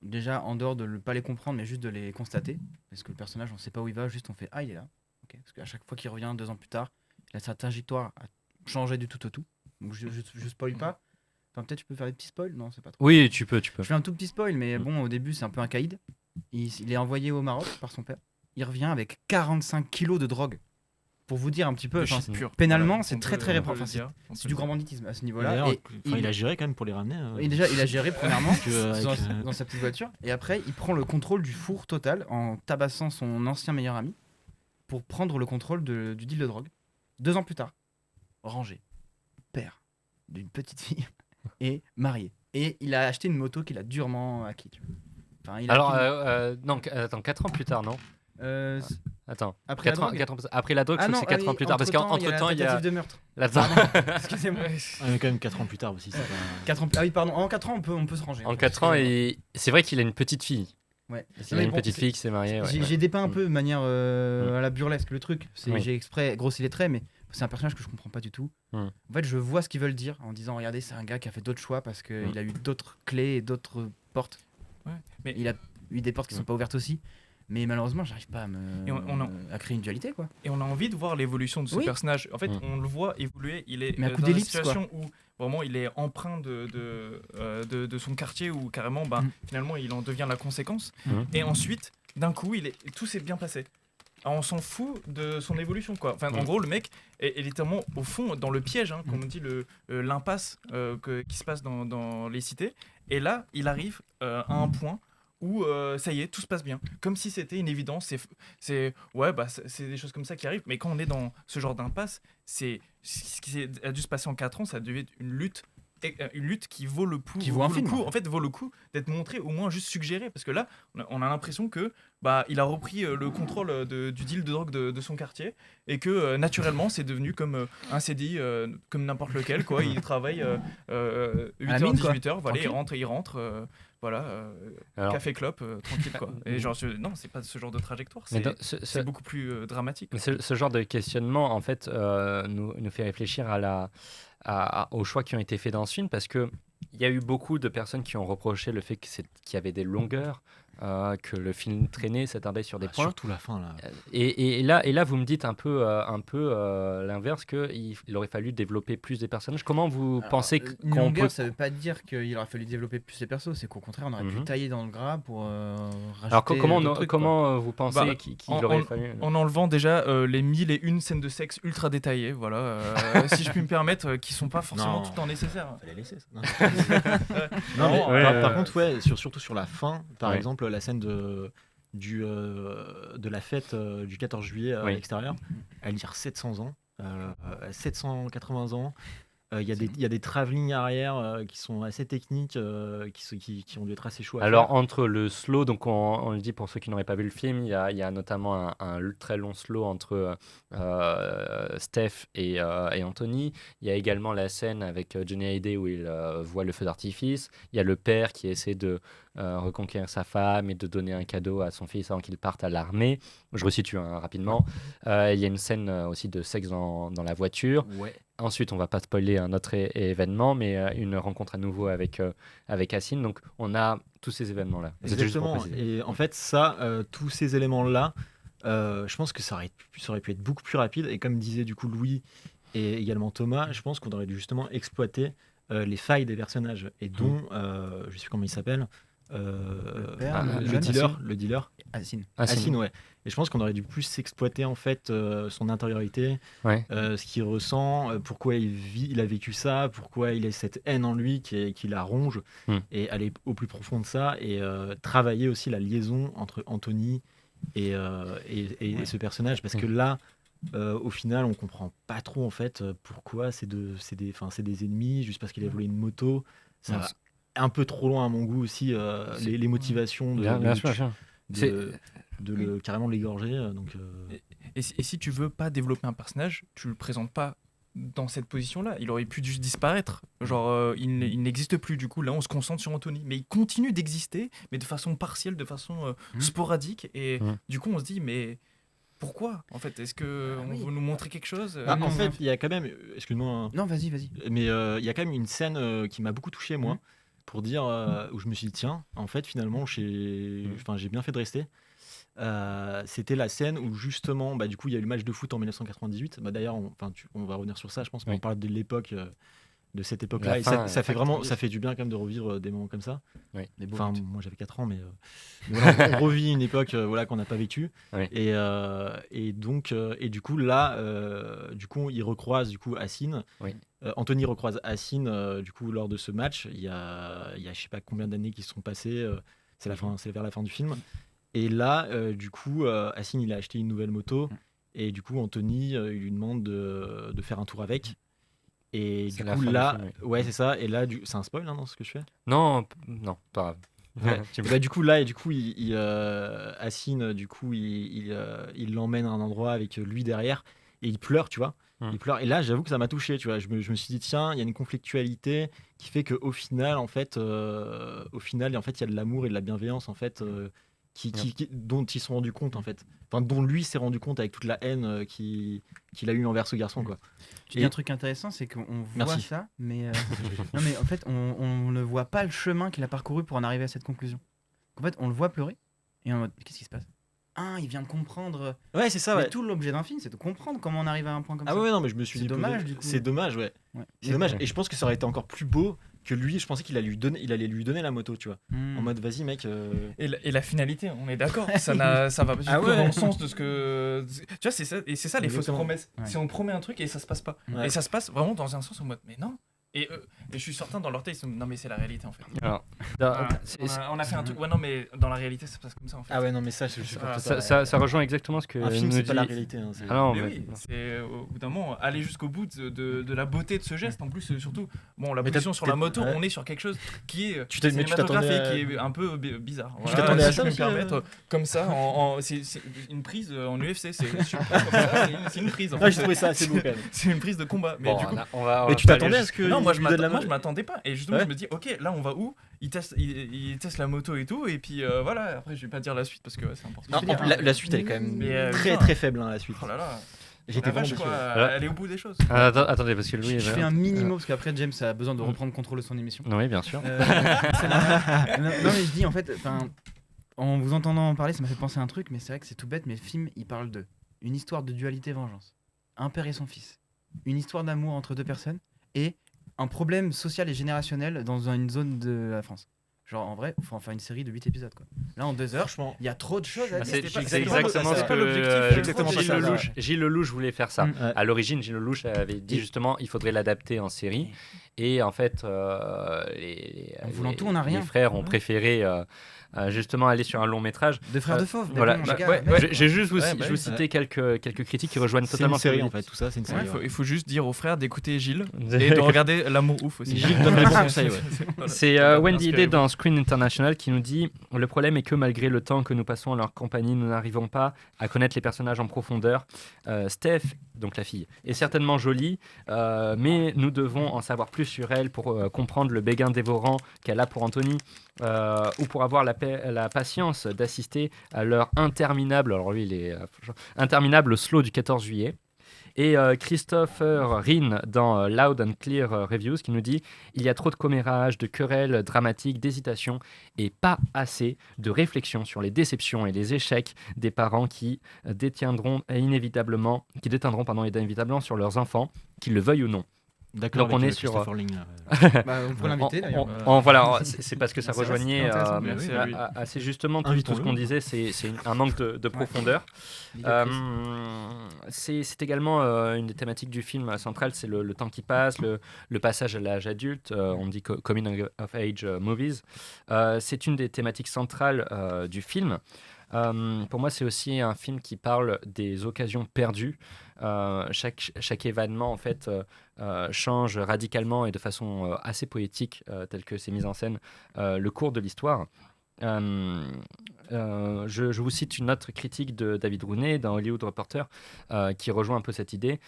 déjà, en dehors de ne pas les comprendre, mais juste de les constater, parce que le personnage, on ne sait pas où il va, juste on fait « Ah, il est là ». Okay. Parce qu'à chaque fois qu'il revient 2 ans plus tard, sa trajectoire a changé du tout au tout. Donc je spoil pas. Enfin, peut-être tu peux faire des petits spoils. Non, c'est pas trop. Oui, tu peux. Je fais un tout petit spoil, mais bon, au début, c'est un peu un caïd. Il est envoyé au Maroc par son père. Il revient avec 45 kilos de drogue. Pour vous dire un petit peu, pénalement, voilà, c'est très répréhensible. C'est du grand banditisme à ce niveau-là. Et il a géré quand même pour les ramener. Et déjà, il a géré premièrement dans sa petite voiture. Et après, il prend le contrôle du four total en tabassant son ancien meilleur ami pour prendre le contrôle du deal de drogue. 2 ans plus tard, rangé, père d'une petite fille et marié. Et il a acheté une moto qu'il a durement acquis. Enfin, attends, 4 ans plus tard, non Attends, après la drogue, je trouve que c'est 4 ans plus tard, parce qu'entre-temps, il y a... tentative de meurtre. Excusez-moi. Quand même 4 ans plus tard aussi. 4 ans... Ah oui, pardon, en 4 ans, on peut se ranger. En 4 ans, c'est vrai qu'il a une petite fille. Ouais. Il a une petite fille qui s'est mariée. J'ai dépeint un peu de manière à la burlesque le truc. J'ai exprès grossi les traits, mais c'est un personnage que je comprends pas du tout. En fait, je vois ce qu'ils veulent dire en disant regardez, c'est un gars qui a fait d'autres choix parce qu'il a eu d'autres clés et d'autres portes. Ouais, mais il a eu des portes qui sont pas ouvertes aussi. Mais malheureusement, j'arrive pas à créer une dualité, quoi. Et on a envie de voir l'évolution de ce personnage. En fait, on le voit évoluer. Il est dans une situation où vraiment il est empreint de son quartier, où carrément, finalement, il en devient la conséquence. Et ensuite, d'un coup, tout s'est bien passé. Alors, on s'en fout de son évolution, quoi. Enfin, en gros, le mec est littéralement au fond dans le piège, comme on dit, l'impasse qui se passe dans les cités. Et là, il arrive à un point où ça y est, tout se passe bien. Comme si c'était une évidence. C'est des choses comme ça qui arrivent. Mais quand on est dans ce genre d'impasse, ce qui a dû se passer en 4 ans, ça devait être une lutte qui vaut le coup. Qui vaut un film. En fait, vaut le coup d'être montré, au moins juste suggéré. Parce que là, on a l'impression que il a repris le contrôle du deal de drogue de son quartier. Et que naturellement, c'est devenu comme un CDI, comme n'importe lequel, quoi. Il travaille 8h, 18h. Voilà, il rentre. Café clope, tranquille, quoi. Et genre, non, c'est pas ce genre de trajectoire, c'est beaucoup plus dramatique. Ce genre de questionnement, en fait, nous fait réfléchir aux choix qui ont été faits dans ce film, parce que il y a eu beaucoup de personnes qui ont reproché le fait qu'il y avait des longueurs, que le film traînait, s'attardait sur des points. Surtout la fin, là. Et là, vous me dites un peu l'inverse, qu'il aurait fallu développer plus des personnages. Comment vous pensez qu'on longueur, ça veut pas dire qu'il aurait fallu développer plus les persos, c'est qu'au contraire, on aurait pu tailler dans le gras pour rajouter. Alors, comment vous pensez qu'il aurait fallu en enlevant déjà les 1001 scènes de sexe ultra détaillées, voilà, si je puis me permettre, qui sont pas forcément tout le temps nécessaires. Fallait laisser ça. Par contre, surtout sur la fin, par exemple, la scène de la fête du 14 juillet à l'extérieur, elle dure 700 ans, 780 ans. Il y a des travelling arrière qui sont assez techniques, qui ont dû être assez chauds à Alors, faire. entre le slow, donc on le dit pour ceux qui n'auraient pas vu le film, il y a notamment un très long slow entre Steph et Anthony. Il y a également la scène avec Johnny Hallyday où il voit le feu d'artifice. Il y a le père qui essaie de reconquérir sa femme et de donner un cadeau à son fils avant qu'il parte à l'armée. Je resitue rapidement. Il y a une scène aussi de sexe dans la voiture. Ouais. Ensuite, on va pas spoiler un autre événement, mais une rencontre à nouveau avec Assine. Donc, on a tous ces événements-là. C'était juste pour Exactement. préciser. Et en fait, ça, tous ces éléments-là, je pense que ça aurait pu être beaucoup plus rapide. Et comme disait du coup Louis et également Thomas, je pense qu'on aurait dû justement exploiter les failles des personnages. Et dont, je sais plus comment il s'appelle, père, le le dealer. Assine. Assine, ouais. Et je pense qu'on aurait dû plus exploiter en fait son intériorité, Ouais. ce qu'il ressent, pourquoi il a vécu ça, pourquoi il a cette haine en lui qui la ronge, et aller au plus profond de ça et travailler aussi la liaison entre Anthony et ce personnage, parce que là, au final, on comprend pas trop en fait pourquoi c'est des ennemis juste parce qu'il a volé une moto. Ça va un peu trop loin à mon goût aussi, les motivations Bien sûr, bien sûr. carrément de l'égorger. Donc, Et si tu veux pas développer un personnage, tu le présentes pas dans cette position-là. Il aurait pu juste disparaître. Genre, il n'existe plus. Du coup, là, on se concentre sur Anthony. Mais il continue d'exister, mais de façon partielle, de façon sporadique. Et du coup, on se dit, mais pourquoi en fait? Est-ce qu'on veut nous montrer quelque chose? en fait, il y a quand même, excuse-moi, Non, vas-y. mais il y a quand même une scène qui m'a beaucoup touché, moi, pour dire où je me suis dit, tiens, en fait, finalement, j'ai bien fait de rester. C'était la scène où justement, du coup, il y a eu le match de foot en 1998. D'ailleurs, on va revenir sur ça, je pense, mais on parle de l'époque, de cette époque-là. Et ça fait vraiment, ça fait du bien quand même de revivre des moments comme ça. Oui. Enfin, moi j'avais 4 ans, mais voilà, on revit une époque qu'on n'a pas vécue. Oui. Et donc, du coup, là, il recroise du coup Assine. Oui. Anthony recroise Assine du coup lors de ce match. Il y a je sais pas combien d'années qui se sont passées. C'est vers la fin du film. Et là, du coup, Assine il a acheté une nouvelle moto. Et du coup, Anthony il lui demande de faire un tour avec. Et C'est du la coup, fin du là, film, ouais, c'est ça. Et là, c'est un spoil dans ce que je fais. Non, pas grave. Ouais. Du coup, Assine, du coup, il l'emmène à un endroit avec lui derrière et il pleure, tu vois. Il pleure. Et là, j'avoue que ça m'a touché, tu vois. Je me suis dit, tiens, il y a une conflictualité qui fait qu'au final, en fait, il y a de l'amour et de la bienveillance, en fait, dont ils se sont rendus compte, en fait. Enfin, dont lui s'est rendu compte avec toute la haine qu'il a eu envers ce garçon, quoi. Tu dis un truc intéressant, c'est qu'on voit Merci. ça, mais non, mais en fait, on ne voit pas le chemin qu'il a parcouru pour en arriver à cette conclusion. En fait, on le voit pleurer et en mode, qu'est-ce qui se passe? Il vient de comprendre. Ouais, c'est ça. Mais Ouais. tout l'objet d'un film, c'est de comprendre comment on arrive à un point comme ça. Ah ouais, non, mais je me suis C'est dit, dommage, du coup. c'est dommage, ouais. C'est dommage. Et je pense que ça aurait été encore plus beau que lui. Je pensais qu'il allait lui donner la moto, tu vois. En mode, vas-y, mec. Et la finalité, on est d'accord, ça va pas du tout dans le sens de ce que. Tu vois, c'est ça, et c'est ça les fausses Exactement. promesses. Ouais. Si on promet un truc et ça se passe pas. Ouais. Et ça se passe vraiment dans un sens en mode, mais non. Et je suis certain dans leur tête, ils sont non, mais c'est la réalité en fait. Alors, On a fait un truc, ouais, non, mais dans la réalité, ça se passe comme ça en fait. Ah ouais, non, mais ça, je supporte pas. ça rejoint exactement ce que Un film, nous c'est dit. pas la réalité. Hein, Ah non, Mais mais- oui, c'est au bout d'un moment aller jusqu'au bout de la beauté de ce geste. En plus, surtout, bon, la Mais position sur la moto, ouais. on est sur quelque chose qui est Mais tu t'attendais cinématographique, qui est un peu bizarre. Tu t'attendais à si ça je peux me aussi, permettre, comme ça, c'est une prise en UFC, je sais pas, comme ça, c'est une prise. En Ah, fait. j'ai trouvé ça assez beau quand même. C'est une prise de combat. Mais Bon, du coup, on va Mais tu pas t'attendais aller à ce que. non, moi je lui donne la main m'attendais pas. Et justement, Ouais. je me dis, ok, là on va où? Il teste la moto et tout, et puis voilà. Après, je vais pas dire la suite parce que c'est important. Non, la suite, elle est quand même Mais, très putain. très faible, la suite. Oh là là. J'étais La vraiment vache, déçu. quoi, aller au bout des choses. Attendez, parce que Louis. Je fais un minimum parce qu'après James a besoin de reprendre contrôle de son émission. Oui, bien sûr. Non, mais je dis en fait, en vous entendant en parler, ça m'a fait penser à un truc, mais c'est vrai que c'est tout bête, mais le film, il parle de une histoire de dualité-vengeance, un père et son fils, une histoire d'amour entre deux personnes et un problème social et générationnel dans une zone de la France. Genre en vrai, il faut en faire une série de 8 épisodes quoi. Là en 2 heures, Franchement. il y a trop de choses à Ah, dire. c'est exactement ce pas que l'objectif, euh, c'est exactement Gilles ça. Lelouch- Gilles Lelouch voulait faire ça. Mm. Ouais. À l'origine, Gilles Lelouch avait dit justement il faudrait l'adapter en série. Et en fait, En voulant tout, on n'a rien. les frères ont préféré justement aller sur un long métrage. Deux frères de fauve. Voilà. J'ai juste vous citer quelques critiques qui rejoignent totalement. C'est une série en fait, tout ça, c'est une série. Il faut juste dire aux frères d'écouter Gilles et de regarder L'amour ouf aussi. Gilles donne des bons conseils. C'est Wendy Day dans Screen International qui nous dit « Le problème est que malgré le temps que nous passons à leur compagnie, nous n'arrivons pas à connaître les personnages en profondeur. Steph, donc la fille, est certainement jolie, mais nous devons en savoir plus sur elle pour comprendre le béguin dévorant qu'elle a pour Anthony, ou pour avoir la patience d'assister à leur interminable, alors lui il est interminable slow du 14 juillet. Et Christopher Rhin dans Loud and Clear Reviews qui nous dit « Il y a trop de commérages, de querelles dramatiques, d'hésitations et pas assez de réflexion sur les déceptions et les échecs des parents qui déteindront inévitablement sur leurs enfants, qu'ils le veuillent ou non. » D'accord. Donc on est sur. On peut l'inviter d'ailleurs. Voilà, c'est parce que ça rejoignait assez justement tout ce qu'on disait. C'est un manque de profondeur. C'est également une des thématiques du film centrale, c'est le temps qui passe, le passage à l'âge adulte. On dit coming of age movies. C'est une des thématiques centrales du film. Pour moi, c'est aussi un film qui parle des occasions perdues. Chaque événement, en fait, change radicalement et de façon assez poétique, tel que c'est mis en scène, le cours de l'histoire. Je vous cite une autre critique de David Rounet dans Hollywood Reporter qui rejoint un peu cette idée.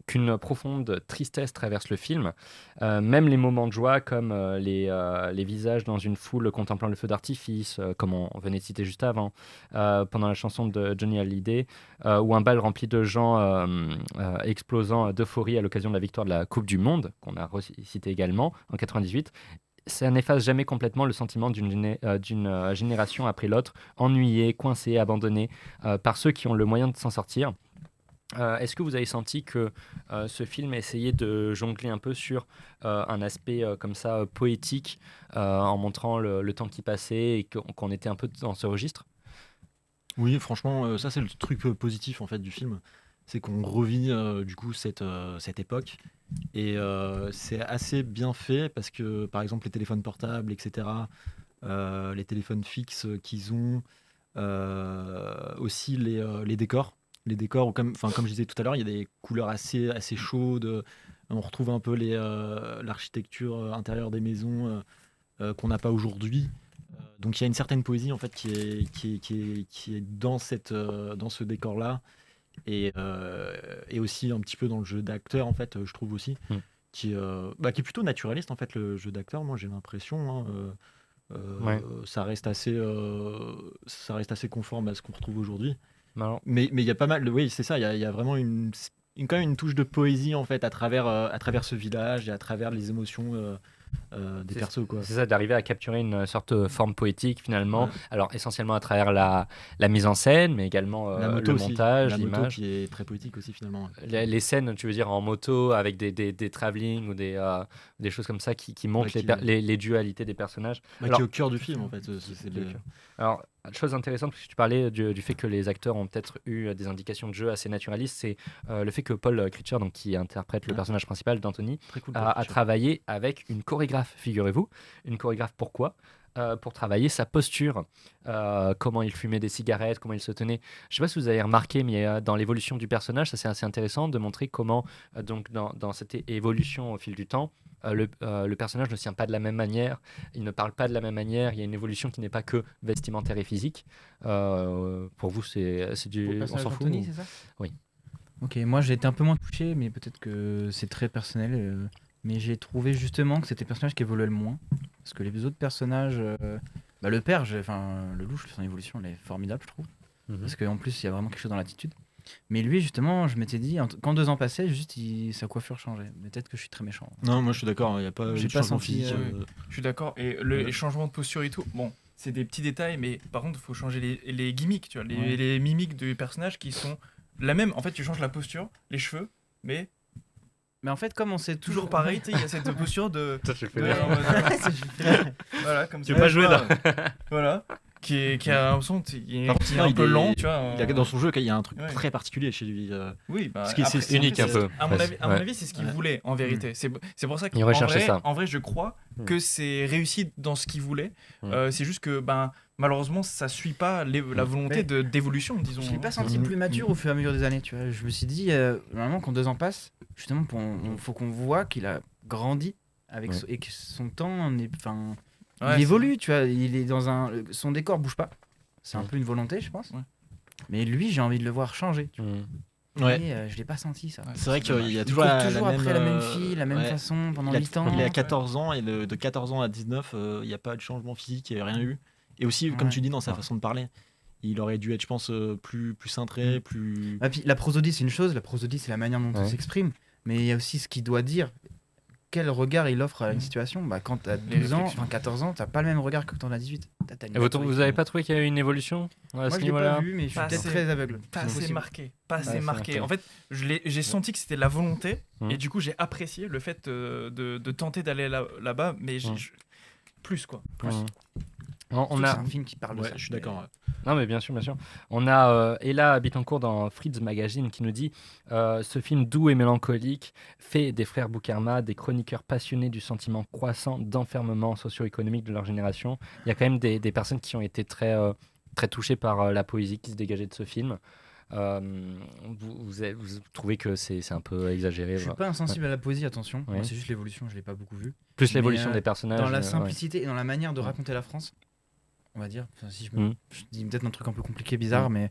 Qu'une profonde tristesse traverse le film. Même les moments de joie comme les visages dans une foule contemplant le feu d'artifice, comme on venait de citer juste avant, pendant la chanson de Johnny Hallyday, ou un bal rempli de gens explosant d'euphorie à l'occasion de la victoire de la Coupe du Monde, qu'on a cité également en 98. Ça n'efface jamais complètement le sentiment d'une génération après l'autre, ennuyée, coincée, abandonnée par ceux qui ont le moyen de s'en sortir. Est-ce que vous avez senti que ce film essayait de jongler un peu sur un aspect comme ça poétique en montrant le temps qui passait et qu'on était un peu dans ce registre ? Oui, franchement, ça c'est le truc positif en fait du film, c'est qu'on revit du coup cette époque et c'est assez bien fait parce que par exemple les téléphones portables, etc., les téléphones fixes qu'ils ont, aussi les décors. Les décors, comme je disais tout à l'heure, il y a des couleurs assez chaudes. On retrouve un peu l'architecture intérieure des maisons qu'on n'a pas aujourd'hui. Donc il y a une certaine poésie en fait qui est dans ce décor-là et aussi un petit peu dans le jeu d'acteur en fait, je trouve aussi, qui est plutôt naturaliste en fait le jeu d'acteur. Moi j'ai l'impression. Ça reste assez conforme à ce qu'on retrouve aujourd'hui. Mais il y a pas mal, oui c'est ça, il y a vraiment quand même une touche de poésie en fait à travers ce village et à travers les émotions des persos quoi. C'est ça, d'arriver à capturer une sorte de forme poétique finalement, alors essentiellement à travers la mise en scène, mais également le montage, l'image. La moto qui est très poétique aussi finalement. Les scènes, tu veux dire en moto avec des travelling ou des choses comme ça qui montrent les dualités des personnages. Qui est au cœur du film en fait. Alors, chose intéressante, parce que tu parlais du fait que les acteurs ont peut-être eu des indications de jeu assez naturalistes, c'est le fait que Paul Critcher, donc, qui interprète le personnage principal d'Anthony, a travaillé avec une chorégraphe, figurez-vous. Une chorégraphe, pourquoi ? Pour travailler sa posture, comment il fumait des cigarettes, comment il se tenait. Je ne sais pas si vous avez remarqué, mais dans l'évolution du personnage, ça c'est assez intéressant de montrer comment, donc, dans cette évolution au fil du temps, le personnage ne se tient pas de la même manière, il ne parle pas de la même manière, il y a une évolution qui n'est pas que vestimentaire et physique. Pour vous, c'est du... On s'en fout Anthony, c'est ça ? Oui. Ok, moi j'ai été un peu moins touché, mais peut-être que c'est très personnel. Mais j'ai trouvé justement que c'était le personnage qui évoluait le moins. Parce que les autres personnages... le père, le louche, son évolution, elle est formidable, je trouve. Parce qu'en plus, il y a vraiment quelque chose dans l'attitude. Mais lui, justement, je m'étais dit, quand 2 ans passaient, juste sa coiffure changeait. Mais peut-être que je suis très méchant. Non, moi je suis d'accord, il n'y a pas de changement physique. Je suis d'accord. Et les changements de posture et tout, bon, c'est des petits détails, mais par contre, il faut changer les gimmicks, tu vois, les mimiques du personnage qui sont la même. En fait, tu changes la posture, les cheveux, mais en fait, comme on sait toujours pareil, il y a cette posture de. Toi, tu le fais bien. Voilà, comme tu veux pas jouer là. Voilà. qui a l'impression qu'il est un il peu est- lent, tu vois. Dans son jeu, il y a un truc Ouais. très particulier chez lui. Oui, bah, Ce qui est- après, c'est unique un peu. À mon presque. avis, c'est ce qu'il Ouais. voulait en vérité. C'est pour ça Il qu'en recherchait vrai, ça. en vrai, je crois que c'est réussi dans ce qu'il voulait. Mm. C'est juste que malheureusement, ça suit pas la volonté d'évolution, disons. Je l'ai pas hein. senti plus mature au fur et à mesure des années, tu vois. Je me suis dit, normalement, quand 2 ans passent, justement, faut qu'on voit qu'il a grandi avec Ouais. et que son temps, Ouais, il évolue, tu vois. Il est son décor bouge pas. C'est un Ouais. peu une volonté, je pense. Ouais. Mais lui, j'ai envie de le voir changer. Tu vois. Ouais. Et je l'ai pas senti ça. Ouais. C'est vrai qu'il y a Il toujours, court la toujours même, après la même fille, la même ouais. façon pendant Il a, 8 ans. il a 14 ans et de 14 ans à 19, il n'y a pas de changement physique, il n'y a rien eu. Et aussi, comme Ouais. tu dis, dans sa Ouais. façon de parler, il aurait dû être, je pense, plus cintré, plus. Ah, puis la prosodie, c'est une chose. La prosodie, c'est la manière dont on Ouais. s'exprime. Mais il y a aussi ce qu'il doit dire. Quel regard il offre à une situation. Quand t'as Les 12 ans, réflexions. 14 ans, t'as pas le même regard que quand t'en as 18. T'as une Et vous maturité. n'avez pas trouvé qu'il y a eu une évolution à Moi, ce je l'ai niveau-là pas vu, mais je suis Pas peut-être assez. très aveugle. Pas C'est assez possible. marqué, pas assez c'est marqué. marqué. En fait, j'ai senti que c'était la volonté, Mhm. et du coup, j'ai apprécié le fait de tenter d'aller là-bas, mais Mhm. plus quoi. Mhm. On Surtout que a... C'est un film qui parle de Ouais, ça. je suis d'accord. ouais. Non, mais bien sûr, bien sûr. On a Ella Bittencourt dans Fritz Magazine qui nous dit ce film doux et mélancolique fait des frères Boukarma des chroniqueurs passionnés du sentiment croissant d'enfermement socio-économique de leur génération. Il y a quand même des personnes qui ont été très touchées par la poésie qui se dégageait de ce film. Vous trouvez que c'est un peu exagéré Je suis voilà. pas insensible à la poésie, attention. Ouais. Moi, c'est juste l'évolution, je l'ai pas beaucoup vu. Plus Mais, l'évolution des personnages. Dans la ouais. simplicité et dans la manière de Ouais. raconter la France, on va dire. Enfin, si Mhm. je dis peut-être un truc un peu compliqué, bizarre, mais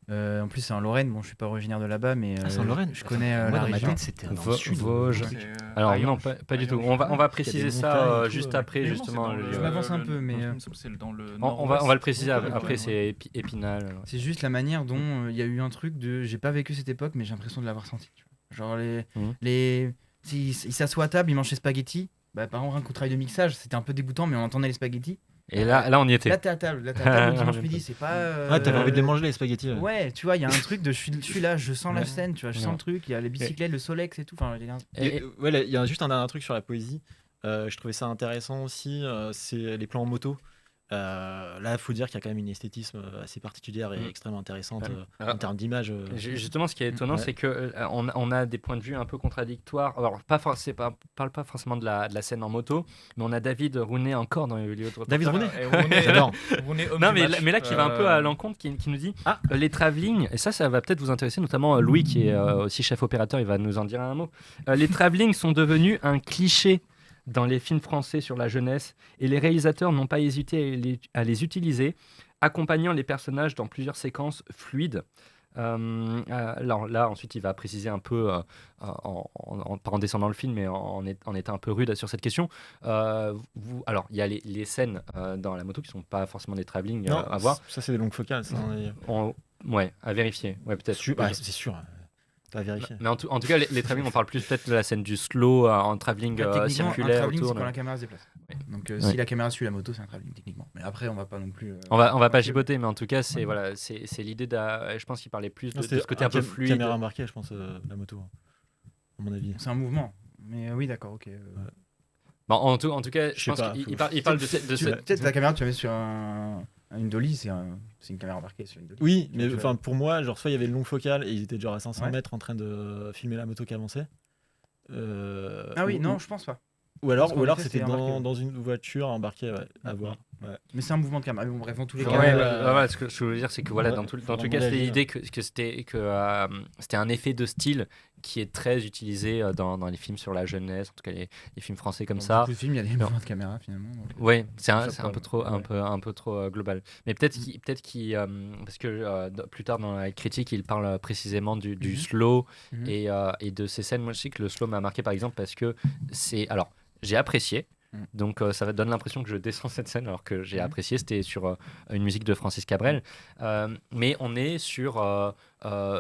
en plus c'est en Lorraine. Bon, je suis pas originaire de là-bas, mais Ah, c'est en Lorraine. je connais Moi, la dans ma région. tête, c'était dans le Vo- sud. Vosges. Alors Ailleurs, non, pas du tout. ailleurs, On va Il y a préciser des ça montagnes et tout, juste ouais. après, justement. Je m'avance un peu, mais, c'est dans le On va le préciser nord-ouest. après, Ouais. c'est Épinal. Ouais. C'est juste la manière dont il y a eu un truc de. J'ai pas vécu cette époque, mais j'ai l'impression de l'avoir senti. Tu vois. Genre Mhm. il s'assoit à table, il mange ses spaghettis. Par exemple, un coup de travail de mixage, c'était un peu dégoûtant, mais on entendait les spaghettis. Et là, on y était. Là, t'es à table, le dimanche midi, c'est pas. Ouais, t'avais envie de les manger, les spaghettis. ouais. Ouais, tu vois, il y a un truc de je suis là, je sens la Ouais. scène, tu vois, je sens Ouais. le truc, il y a les bicyclettes, le Solex et tout. Enfin, il y a un- Et- Ouais, là, il y a juste un dernier truc sur la poésie. Je trouvais ça intéressant aussi. C'est les plans en moto. Là, il faut dire qu'il y a quand même une esthétisme assez particulière et Mm. extrêmement intéressante Ah. en termes d'image. Justement, ce qui est étonnant, Ouais. c'est que on a des points de vue un peu contradictoires. Alors, parle pas forcément de la scène en moto, mais on a David Rounet encore dans les vidéos de David Rounet Et Rooney- J'adore. Rooney, homme Non, du mais, match. mais là, qui va un peu à Euh, l'encontre, qui nous dit les travelling, et ça va peut-être vous intéresser, notamment Louis, qui est aussi chef opérateur, il va nous en dire un mot. Les travelling sont devenus un cliché dans les films français sur la jeunesse, et les réalisateurs n'ont pas hésité à les utiliser, accompagnant les personnages dans plusieurs séquences fluides. Alors là, ensuite, il va préciser un peu, pas en descendant le film, mais en étant un peu rude sur cette question. Alors, il y a les scènes dans la moto qui sont pas forcément des travelling Non, à voir. ça c'est des longues focales. Ça, Ouais, à vérifier. Ouais, peut-être. c'est sûr. T'as vérifié. Mais en tout cas, les travelling, on parle plus peut-être de la scène du slow en travelling Techniquement, circulaire un travelling, autour. c'est quand la caméra se déplace. Ouais. Donc, Ouais. si la caméra suit la moto, c'est un travelling techniquement. Mais après, on va pas non plus. On va pas giboter, mais en tout cas, c'est voilà, c'est l'idée. Je pense qu'il parlait plus de ce côté un peu fluide. Caméra embarquée, je pense, la moto, à mon avis. C'est un mouvement. Mais oui, d'accord, ok. Bon, en tout cas, je sais pense pas, qu'il parle de Peut-être la caméra, tu la mets sur une dolly, c'est une caméra embarquée sur une dolly. Oui, mais Tu enfin pour moi, genre soit il y avait une longue focale et ils étaient genre à 500 Ouais. mètres en train de filmer la moto qui avançait. Ah oui, non, je pense pas. Ou alors, Parce qu'en effet, c'était c'était embarqué, ouais. dans une voiture embarquée, ouais, à voir. Ouais. Mais c'est un mouvement de caméra. Mais bon, bref, dans tous les Ouais, cas. Ouais, ouais, voilà, ce que je veux dire, c'est que voilà, Ouais, dans tout à mon cas, c'était avis, l'idée que c'était un effet de style qui est très utilisé dans les films sur la jeunesse, en tout cas les films français comme Dans ça. beaucoup de films, il y a des mouvements de caméra finalement. donc. Ouais, c'est un Ça peu peut- trop, ouais. un peu trop global. Mais peut-être parce que plus tard dans la critique, il parle précisément du Mhm. slow Mhm. et de ces scènes. Moi, je sais que le slow m'a marqué par exemple parce que alors, j'ai apprécié. Mhm. Donc ça donne l'impression que je descends cette scène alors que j'ai Mhm. apprécié. C'était sur une musique de Francis Cabrel. Mais on est sur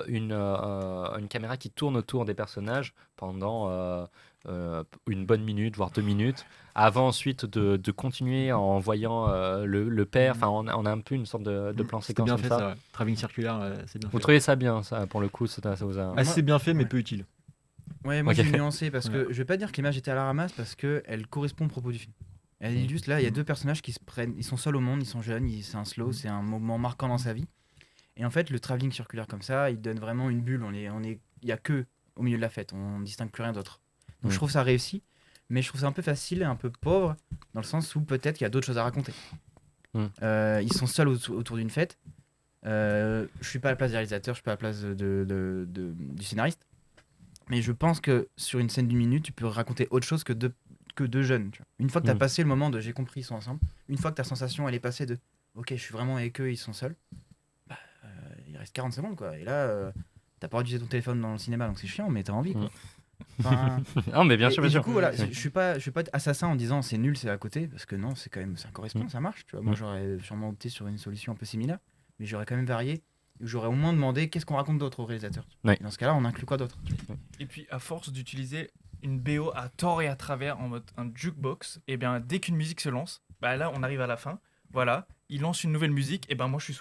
une caméra qui tourne autour des personnages pendant une bonne minute, voire 2 minutes, avant ensuite de continuer en voyant le père. Enfin, on a un peu une sorte de plan C'était séquence bien comme fait ça. ça, ouais. Travelling circulaire, c'est bien Vous fait. trouvez ça bien, ça, pour le coup, ça vous a... Assez bien fait, mais Ouais. peu utile. Ouais, moi Ok. j'ai nuancé parce Ouais. que je vais pas dire que l'image était à la ramasse parce qu'elle correspond au propos du film. Elle illustre là, il y a deux personnages qui se prennent, ils sont seuls au monde, ils sont jeunes, c'est un slow, c'est un moment marquant dans sa vie. Et en fait, le travelling circulaire comme ça, il donne vraiment une bulle. Il y a que au milieu de la fête, on distingue plus rien d'autre. Donc je trouve ça réussi, mais je trouve ça un peu facile et un peu pauvre dans le sens où peut-être qu'il y a d'autres choses à raconter. Ils sont seuls autour d'une fête. Je suis pas à la place des réalisateurs, je suis pas à la place du scénariste, mais je pense que sur une scène d'une minute, tu peux raconter autre chose que deux jeunes. Tu vois. Une fois que tu as passé le moment de j'ai compris, ils sont ensemble, une fois que ta sensation elle est passée de ok, je suis vraiment avec eux, ils sont seuls, il reste 40 secondes quoi. Et là, t'as pas utilisé ton téléphone dans le cinéma donc c'est chiant, mais t'as envie quoi. Enfin, non, mais bien sûr, bien sûr. Du coup, voilà, je suis pas assassin en disant c'est nul, c'est à côté, parce que non, c'est quand même, ça correspond, ça marche. Tu vois. Moi, j'aurais sûrement opté sur une solution un peu similaire, mais j'aurais quand même varié. J'aurais au moins demandé qu'est-ce qu'on raconte d'autre au réalisateur. Oui. Dans ce cas-là, on inclut quoi d'autre. Et puis, à force d'utiliser une BO à tort et à travers en mode un jukebox, et bien dès qu'une musique se lance, bah là, on arrive à la fin. Voilà, il lance une nouvelle musique, et ben moi, je suis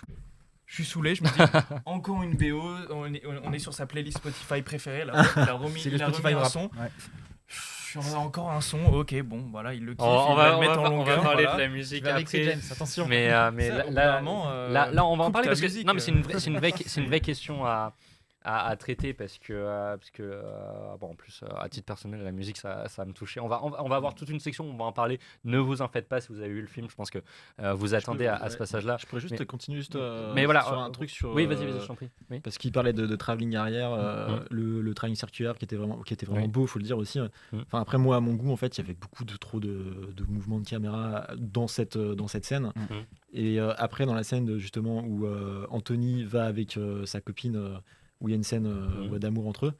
saoulé. Je me dis, encore une BO, on est sur sa playlist Spotify préférée, là, il a remis un son. Ouais. Encore un son, ok, bon, voilà, il le kiffe, il va le mettre en longueur. On va parler voilà. de la musique avec après. James, attention. Mais Ça, là, on va en parler parce que musique, non, mais c'est une vraie question à traiter parce que bon, en plus à titre personnel la musique ça me touchait. On va avoir toute une section, on va en parler. Ne vous en faites pas si vous avez vu le film, je pense que vous attendez à ce passage-là. Je pourrais juste continuer mais voilà, sur un truc sur oui, vas-y, je t'en prie. Oui. parce qu'il parlait de travelling arrière, le travelling circulaire qui était vraiment beau, faut le dire aussi. Enfin après moi à mon goût en fait, il y avait beaucoup trop de mouvements de caméra dans cette scène. Et après dans la scène justement où Anthony va avec sa copine où il y a une scène d'amour entre eux.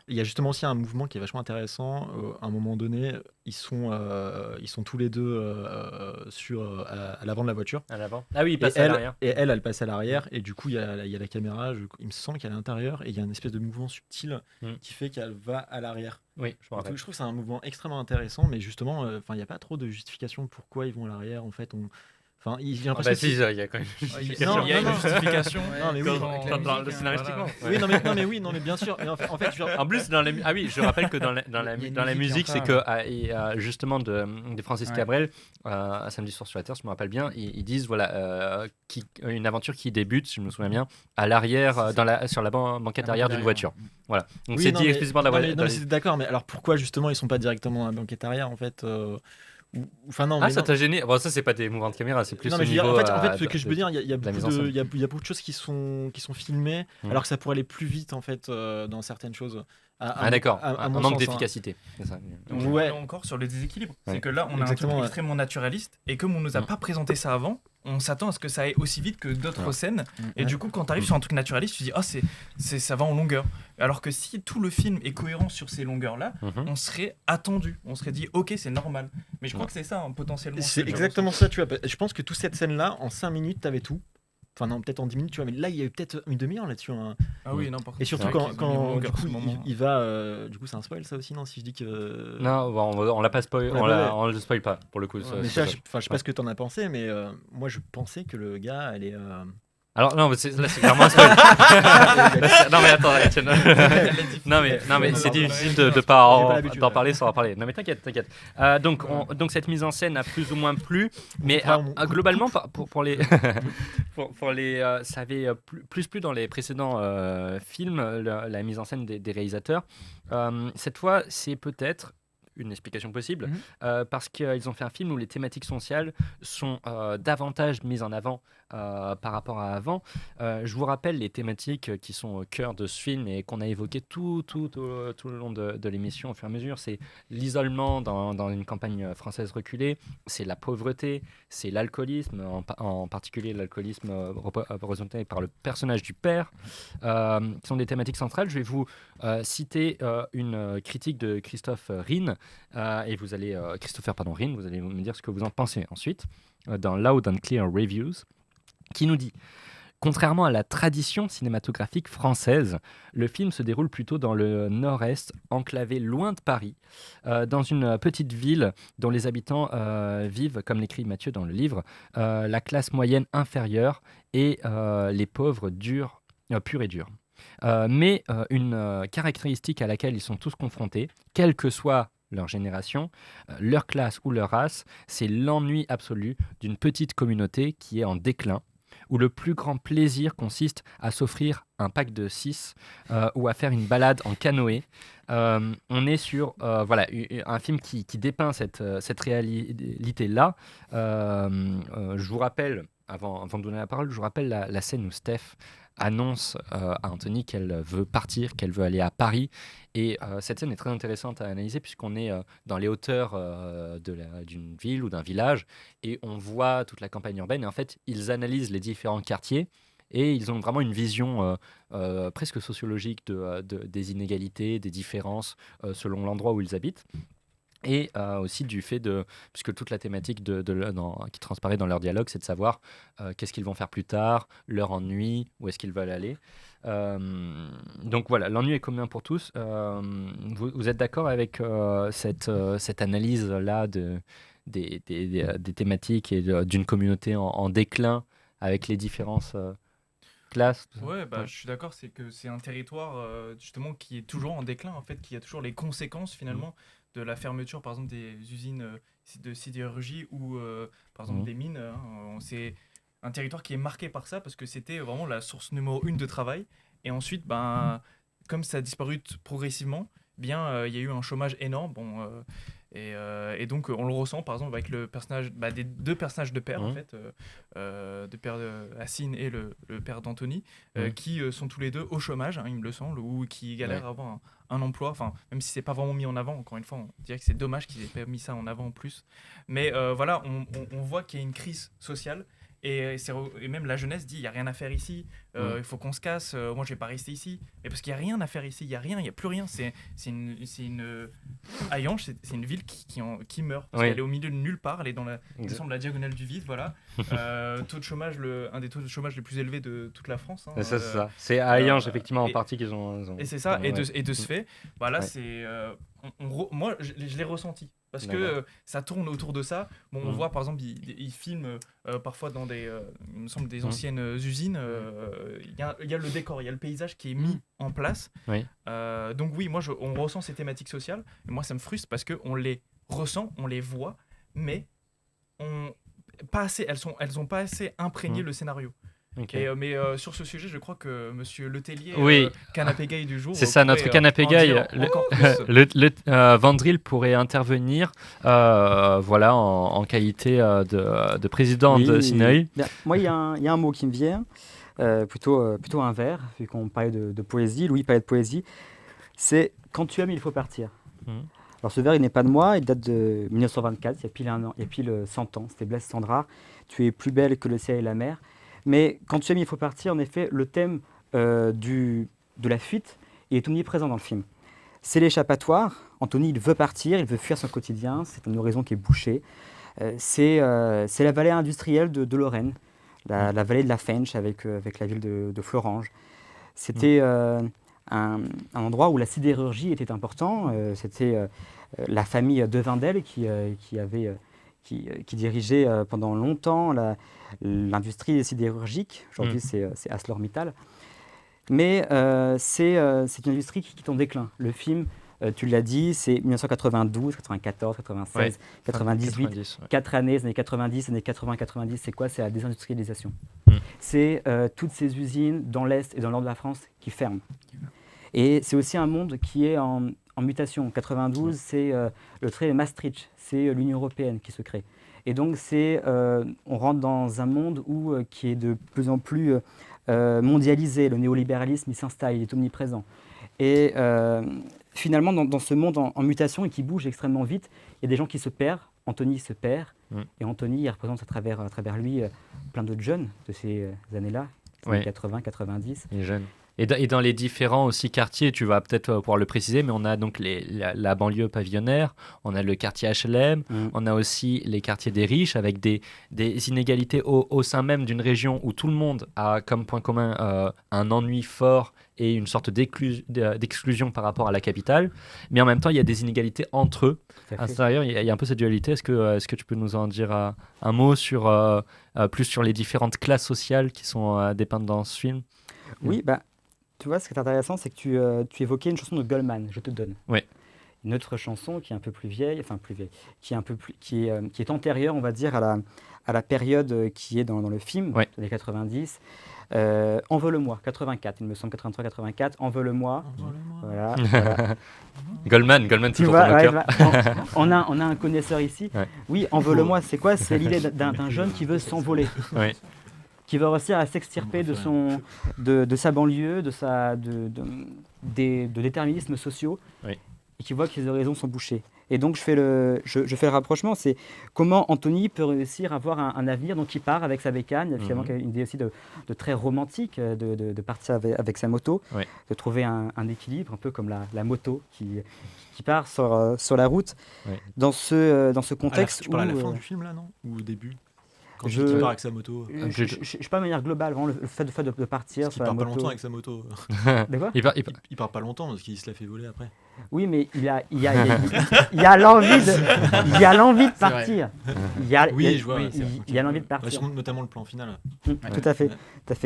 Il y a justement aussi un mouvement qui est vachement intéressant. À un moment donné, ils sont tous les deux à l'avant de la voiture. À l'avant. Ah oui, il passe à l'arrière. Et elle passe à l'arrière. Et du coup, il y a la caméra, il me semble qu'elle est à l'intérieur. Et il y a une espèce de mouvement subtil qui fait qu'elle va à l'arrière. Oui, je me rappelle. Je trouve que c'est un mouvement extrêmement intéressant. Mais justement, il n'y a pas trop de justification de pourquoi ils vont à l'arrière. En fait, Enfin, j'ai l'impression il y a quand même une justification. Il y a une justification. Non, mais oui. Scénaristiquement. Oui, non, mais bien sûr. Mais en fait, en plus, je rappelle que dans la musique, c'est que justement de Francis Cabrel, à Samedi soir sur la Terre, je me rappelle bien, ils disent voilà une aventure qui débute, je me souviens bien, à l'arrière, sur la banquette arrière d'une voiture. Voilà. Donc c'est dit explicitement de la voiture. Non, mais c'est d'accord. Mais alors pourquoi justement ils sont pas directement dans la banquette arrière en fait? Enfin, non, ça t'a gêné? Bon, ça c'est pas des mouvements de caméra, c'est plus non, mais niveau, en fait ce que je veux dire, il y a beaucoup de choses qui sont filmées alors que ça pourrait aller plus vite en fait dans certaines choses. D'accord, un manque d'efficacité. C'est ça. Donc, on est encore sur le déséquilibre. C'est que là on a un truc extrêmement naturaliste et comme on nous a pas présenté ça avant, on s'attend à ce que ça aille aussi vite que d'autres scènes et du coup quand tu arrives sur un truc naturaliste tu dis ça va en longueur, alors que si tout le film est cohérent sur ces longueurs là on serait attendu, on serait dit ok c'est normal, mais je crois que c'est ça potentiellement c'est exactement ça, tu vois. Je pense que toute cette scène là en 5 minutes t'avais tout. Enfin non, peut-être en 10 minutes, tu vois, mais là il y a eu peut-être une demi-heure là-dessus. Ah oui, n'importe. Et surtout quand du coup il va, du coup c'est un spoil ça aussi, non, si je dis que. Non, on l'a pas spoil, on le spoil pas pour le coup. Mais je sais pas ce que t'en as pensé, mais moi je pensais que le gars allait. Alors non, mais là c'est clairement un spoil. Non mais attends, Etienne. non mais c'est difficile de pas d'en parler sans en parler. Non mais t'inquiète. Donc cette mise en scène a plus ou moins plu, mais globalement pour les ça avait plus plu dans les précédents films, la mise en scène des réalisateurs. Cette fois, c'est peut-être une explication possible, parce qu'ils ont fait un film où les thématiques sociales sont davantage mises en avant par rapport à avant. Je vous rappelle les thématiques qui sont au cœur de ce film et qu'on a évoquées tout le long de l'émission au fur et à mesure. C'est l'isolement dans une campagne française reculée, c'est la pauvreté, c'est l'alcoolisme, en particulier l'alcoolisme représenté par le personnage du père, qui sont des thématiques centrales. Je vais vous citer une critique de Christopher Rin, et vous allez me dire ce que vous en pensez ensuite, dans Loud and Clear Reviews, qui nous dit: contrairement à la tradition cinématographique française, le film se déroule plutôt dans le nord-est, enclavé loin de Paris, dans une petite ville dont les habitants vivent, comme l'écrit Mathieu dans le livre, la classe moyenne inférieure et les pauvres purs et durs. Mais une caractéristique à laquelle ils sont tous confrontés, quel que soit leur génération, leur classe ou leur race, c'est l'ennui absolu d'une petite communauté qui est en déclin, où le plus grand plaisir consiste à s'offrir un pack de 6 ou à faire une balade en canoë. On est sur un film qui dépeint cette réalité-là. Je vous rappelle, avant de donner la parole, je vous rappelle la scène où Steph annonce à Anthony qu'elle veut partir, qu'elle veut aller à Paris. Et cette scène est très intéressante à analyser puisqu'on est dans les hauteurs d'une ville ou d'un village et on voit toute la campagne urbaine. Et en fait, ils analysent les différents quartiers et ils ont vraiment une vision presque sociologique des inégalités, des différences selon l'endroit où ils habitent. Et aussi du fait puisque toute la thématique qui transparaît dans leur dialogue, c'est de savoir qu'est-ce qu'ils vont faire plus tard, leur ennui, où est-ce qu'ils veulent aller. Donc voilà, l'ennui est commun pour tous. Vous êtes d'accord avec cette analyse-là des thématiques et d'une communauté en déclin avec les différences classes Ouais, je suis d'accord, c'est que c'est un territoire justement qui est toujours en déclin, en fait, qui a toujours les conséquences finalement de la fermeture, par exemple, des usines de sidérurgie ou par exemple des mines. C'est un territoire qui est marqué par ça parce que c'était vraiment la source numéro 1 de travail. Et ensuite, comme ça a disparu progressivement, il y a eu un chômage énorme. Et donc, on le ressent, par exemple, avec le personnage, des deux personnages de père, en fait, de père Hassine et le père d'Anthony, qui sont tous les deux au chômage, il me le semble, ou qui galèrent à avoir un emploi, même si c'est pas vraiment mis en avant, encore une fois, on dirait que c'est dommage qu'ils aient pas mis ça en avant en plus. Mais voilà, on voit qu'il y a une crise sociale. Et même la jeunesse dit il n'y a rien à faire ici, il faut qu'on se casse, moi je vais pas rester ici. Et parce qu'il n'y a rien à faire ici, il n'y a plus rien. C'est une Hayange, c'est une ville qui meurt. Parce qu'elle est au milieu de nulle part, elle est dans la diagonale du vide. Voilà. Taux de chômage, un des taux de chômage les plus élevés de toute la France. C'est ça. C'est à Hayange, effectivement, en partie qu'ils ont. Et c'est ça, et de ce fait, c'est. Moi, je l'ai ressenti. Parce que ça tourne autour de ça. On voit par exemple, ils filment parfois dans il me semble, des anciennes usines. Il y a le décor, il y a le paysage qui est mis en place. Donc oui, on ressent ces thématiques sociales. Et moi, ça me frustre parce qu'on les ressent, on les voit, mais elles ont pas assez imprégné le scénario. Okay. Mais sur ce sujet, je crois que Monsieur Letellier, Canapé Gay du jour, c'est ça, notre Canapé Gay, Vandril pourrait intervenir en qualité de président de Cinéi. Moi, il y a un mot qui me vient, plutôt un vers, vu qu'on parlait de poésie. Louis parlait de poésie. C'est « Quand tu aimes, il faut partir ». Alors ce vers, il n'est pas de moi, il date de 1924, il y a pile 1 an, il y a pile 100 ans. C'était Blaise Cendrars, « Tu es plus belle que le ciel et la mer ». Mais quand tu aimes, il faut partir, en effet, le thème de la fuite est omniprésent dans le film. C'est l'échappatoire. Anthony, il veut partir, il veut fuir son quotidien. C'est un horizon qui est bouché. C'est la vallée industrielle de Lorraine, la vallée de la Fensch avec la ville de Florange. C'était un endroit où la sidérurgie était important. C'était la famille Devindel qui dirigeait pendant longtemps l'industrie sidérurgique. Aujourd'hui, c'est ArcelorMittal. Mais c'est une industrie qui est en déclin. Le film, tu l'as dit, c'est 1992, 94, 96, 98, 4 années, les années 90, années 80, 90. C'est quoi? C'est la désindustrialisation. C'est toutes ces usines dans l'Est et dans le Nord de la France qui ferment. Et c'est aussi un monde qui est en mutation. En 92, c'est le traité de Maastricht, c'est l'Union européenne qui se crée. Et donc, on rentre dans un monde qui est de plus en plus mondialisé. Le néolibéralisme, il s'installe, il est omniprésent. Et finalement, dans ce monde en mutation et qui bouge extrêmement vite, il y a des gens qui se perdent. Anthony se perd. Et Anthony, il représente à travers lui plein d'autres jeunes de ces années-là, les années 80, 90. Les jeunes. Et dans les différents aussi quartiers, tu vas peut-être pouvoir le préciser, mais on a donc la banlieue pavillonnaire, on a le quartier HLM, on a aussi les quartiers des riches avec des inégalités au sein même d'une région où tout le monde a comme point commun un ennui fort et une sorte d'exclusion par rapport à la capitale. Mais en même temps, il y a des inégalités entre eux. À l'intérieur, il y a un peu cette dualité. Est-ce que tu peux nous en dire un mot plus sur les différentes classes sociales qui sont dépeintes dans ce film? Oui, tu vois, ce qui est intéressant, c'est que tu évoquais une chanson de Goldman, Je te donne. Oui. une autre chanson qui est un peu plus vieille, qui est antérieure, on va dire, à la période qui est dans le film, Ouais. des 90. Envole-moi, 84, il me semble, 83-84, Envole-moi. Voilà. Goldman, Tu toujours vois, dans le cœur. on a un connaisseur ici. Ouais. Oui, Envole-moi, c'est quoi? C'est l'idée d'un jeune qui veut s'envoler. Oui. Qui va réussir à s'extirper de sa banlieue, des déterminismes sociaux, Oui. et qui voit que les horizons sont bouchés. Et donc je fais le rapprochement, c'est comment Anthony peut réussir à avoir un avenir. Donc il part avec sa bécane, il y a finalement une idée aussi de très romantique, de partir avec sa moto, Oui. de trouver un équilibre, un peu comme la moto qui part sur la route. Oui. Dans ce contexte Tu parles à la où, fin du film là, non? Ou au début? Quand je- il part avec sa moto. je sais pas de manière globale, vraiment le fait de partir Parce qu'il sur la part pas moto. longtemps avec sa moto. De quoi? Il part pas longtemps parce qu'il se la fait voler après. Oui, mais il y a l'envie de partir. Il y a l'envie de partir. Notamment le plan final. Tout à fait.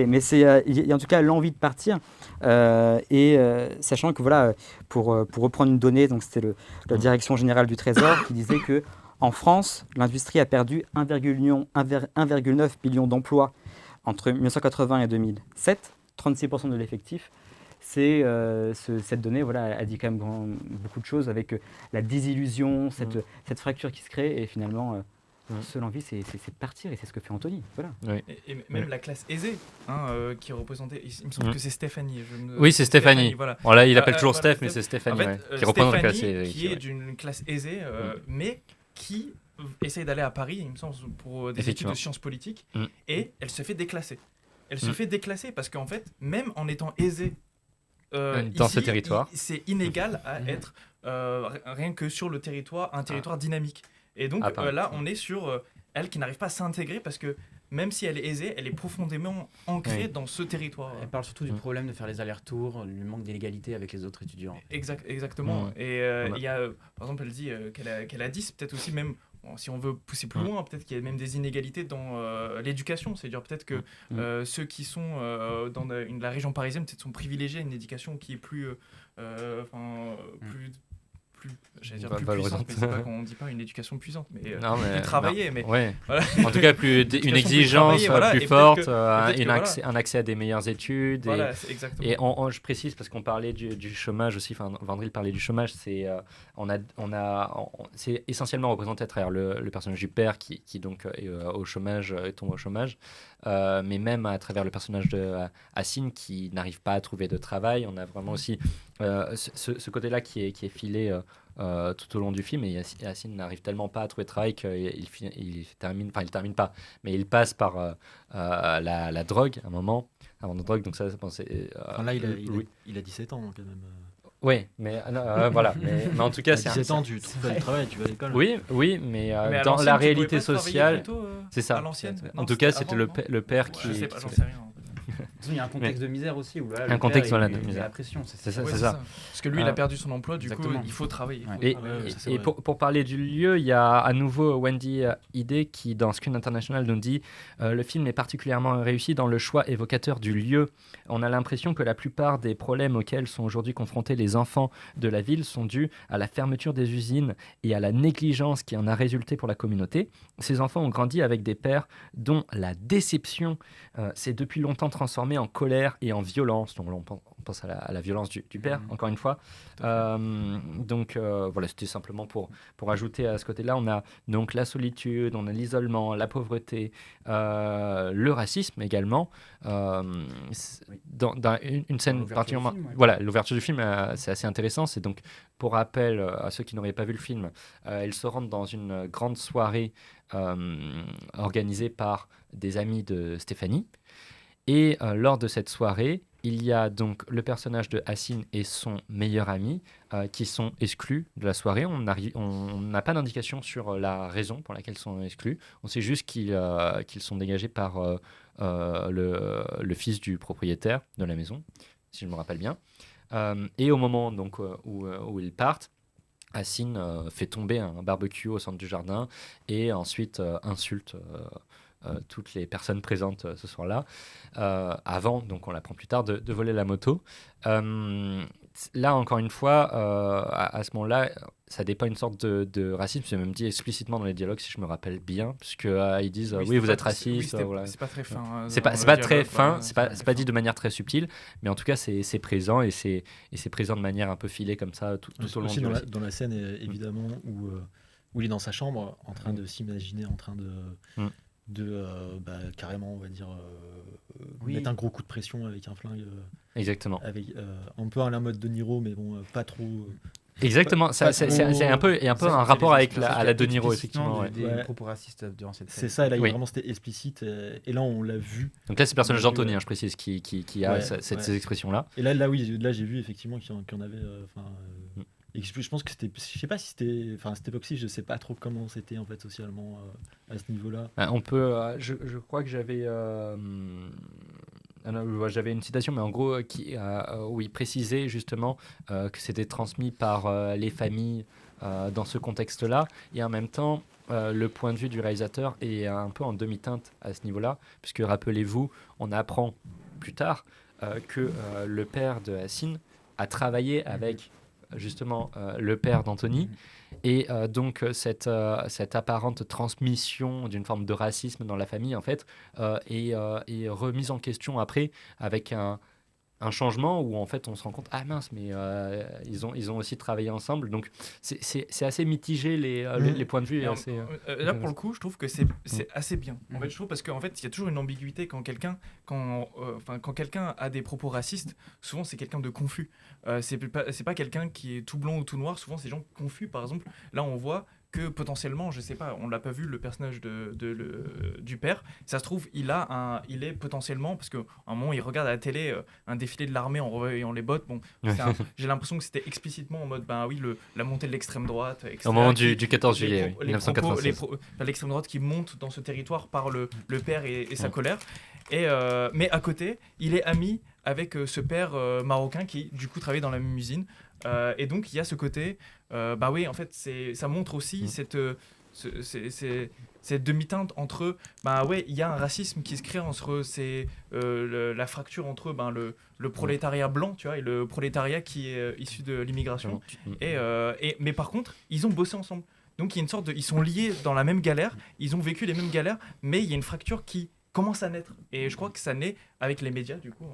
Mais il y a en tout cas l'envie de partir. Sachant que voilà, pour reprendre une donnée, donc c'était la Direction générale du Trésor qui disait que en France, l'industrie a perdu 1,9 billion d'emplois entre 1980 et 2007, 36% de l'effectif. Cette donnée a dit quand même beaucoup de choses avec la désillusion, cette fracture qui se crée, et finalement, seule envie, c'est de partir, et c'est ce que fait Anthony. Voilà. Oui. Et même la classe aisée, qui est représentée, il me semble que c'est Stéphanie. Oui, c'est Stéphanie. Voilà. Bon, là, il appelle toujours voilà, Steph, mais c'est Stéphanie En fait, qui représente la classe Stéphanie, aisée. qui est d'une classe aisée, mais qui essaye d'aller à Paris, il me semble, pour des études de sciences politiques, et elle se fait déclasser. Elle se fait déclasser parce qu'en fait, même en étant aisée, dans ici, ce territoire, c'est inégal à être rien que sur le territoire, un territoire dynamique. Et donc là, on est sur elle qui n'arrive pas à s'intégrer parce que même si elle est aisée, elle est profondément ancrée dans ce territoire. Elle parle surtout du problème de faire les allers-retours, du manque d'égalité avec les autres étudiants. Exactement. Et il y a, par exemple, elle dit qu'elle a 10, peut-être aussi même, si on veut pousser plus loin, peut-être qu'il y a même des inégalités dans l'éducation. C'est-à-dire peut-être que ceux qui sont dans la région parisienne peut-être sont privilégiés à une éducation qui est plus j'allais dire plus puissante, mais c'est pas qu'on dit pas une éducation puissante, mais plus travaillée, mais ouais. voilà. En tout cas une exigence plus forte, un accès à des meilleures études. Voilà, exactement. Et je précise parce qu'on parlait du chômage aussi, enfin Vandril parlait du chômage, c'est essentiellement représenté à travers le personnage du père qui donc est au chômage, tombe au chômage, mais même à travers le personnage de Hassine qui n'arrive pas à trouver de travail. On a vraiment aussi ce côté-là qui est filé tout au long du film, et Hassine n'arrive tellement pas à trouver de travail qu'il termine pas, mais il passe par la drogue à un moment, avant la drogue, donc ça c'est... là il a 17 ans quand même. Oui, mais voilà. Mais en tout cas, c'est 17 ans, tu trouves pas de travail, tu vas à l'école. Oui, mais dans la réalité sociale, c'est ça. À l'ancienne. En tout cas, c'était le père qui. Je sais pas, j'en sais rien. Il y a un contexte de misère aussi, où là, un contexte de misère. Il y a la pression, c'est ça. Parce que lui, il a perdu son emploi, du coup, il faut travailler. Et pour parler du lieu, il y a à nouveau Wendy Idé qui, dans Screen International, nous dit le film est particulièrement réussi dans le choix évocateur du lieu. On a l'impression que la plupart des problèmes auxquels sont aujourd'hui confrontés les enfants de la ville sont dus à la fermeture des usines et à la négligence qui en a résulté pour la communauté. Ces enfants ont grandi avec des pères dont la déception s'est depuis longtemps transformée en colère et en violence. Donc là, on pense à la violence du père, encore une fois. Donc voilà, c'était simplement pour ajouter à ce côté-là. On a donc la solitude, on a l'isolement, la pauvreté, le racisme également. Dans une scène particulièrement... Voilà, l'ouverture du film, c'est assez intéressant. C'est donc, pour rappel à ceux qui n'auraient pas vu le film, ils se rendent dans une grande soirée organisée par des amis de Stéphanie. Et lors de cette soirée, il y a donc le personnage de Hassine et son meilleur ami qui sont exclus de la soirée. On n'a pas d'indication sur la raison pour laquelle ils sont exclus. On sait juste qu'ils sont dégagés par le fils du propriétaire de la maison, si je me rappelle bien. Et au moment donc, où ils partent, Hassine fait tomber un barbecue au centre du jardin et ensuite insulte toutes les personnes présentes ce soir-là, avant, donc on l'apprend plus tard, de voler la moto. là, encore une fois, à ce moment-là, ça dépend une sorte de racisme. C'est même dit explicitement dans les dialogues, si je me rappelle bien, puisque ils disent oui, vous êtes raciste. Voilà. C'est pas très fin. C'est pas très fin, c'est pas dit de manière très subtile, mais en tout cas, c'est présent et c'est présent de manière un peu filée comme ça tout au long aussi du récit. dans la scène, évidemment, où il est dans sa chambre, en train de s'imaginer, en train de carrément, on va dire, mettre un gros coup de pression avec un flingue. Exactement. Avec, un peu à la mode De Niro, mais bon, pas trop. Exactement, c'est un peu un rapport avec la De Niro, effectivement. Des propos racistes durant cette scène. C'est ça, là, vraiment, c'était explicite. Et là, on l'a vu. Donc là, c'est le personnage d'Anthony, je précise, qui a ces expressions-là. Et là, j'ai vu, effectivement, qu'il y en avait. Et je pense que c'était, je sais pas si c'était, à cette époque-ci, je sais pas trop comment c'était en fait socialement à ce niveau-là. On peut, je crois que j'avais une citation, mais en gros où il précisait justement que c'était transmis par les familles dans ce contexte-là, et en même temps le point de vue du réalisateur est un peu en demi-teinte à ce niveau-là, puisque rappelez-vous, on apprend plus tard que le père de Hassine a travaillé avec justement le père d'Anthony, et donc cette apparente transmission d'une forme de racisme dans la famille en fait est remise en question après avec un changement où en fait on se rend compte mince, mais ils ont aussi travaillé ensemble, donc c'est assez mitigé les points de vue. Là pour le coup je trouve que c'est assez bien en fait, je trouve, parce qu'en fait il y a toujours une ambiguïté quand quelqu'un a des propos racistes. Souvent c'est quelqu'un de confus, c'est pas quelqu'un qui est tout blanc ou tout noir, souvent c'est des gens confus. Par exemple là on voit que potentiellement, je sais pas, on l'a pas vu, le personnage du père, ça se trouve il est potentiellement, parce qu'à un moment il regarde à la télé un défilé de l'armée en revoyant les bottes, j'ai l'impression que c'était explicitement en mode la montée de l'extrême droite, etc., au moment du 14 juillet 1996, l'extrême droite qui monte dans ce territoire par le père et sa colère, mais à côté il est ami avec ce père marocain qui du coup travaille dans la même usine, et donc il y a ce côté en fait ça montre aussi cette demi-teinte entre il y a un racisme qui se crée entre la fracture entre le prolétariat blanc, tu vois, et le prolétariat qui est issu de l'immigration, mais par contre ils ont bossé ensemble, donc il y a une sorte ils sont liés dans la même galère, ils ont vécu les mêmes galères, mais il y a une fracture qui commence à naître, et je crois que ça naît avec les médias du coup,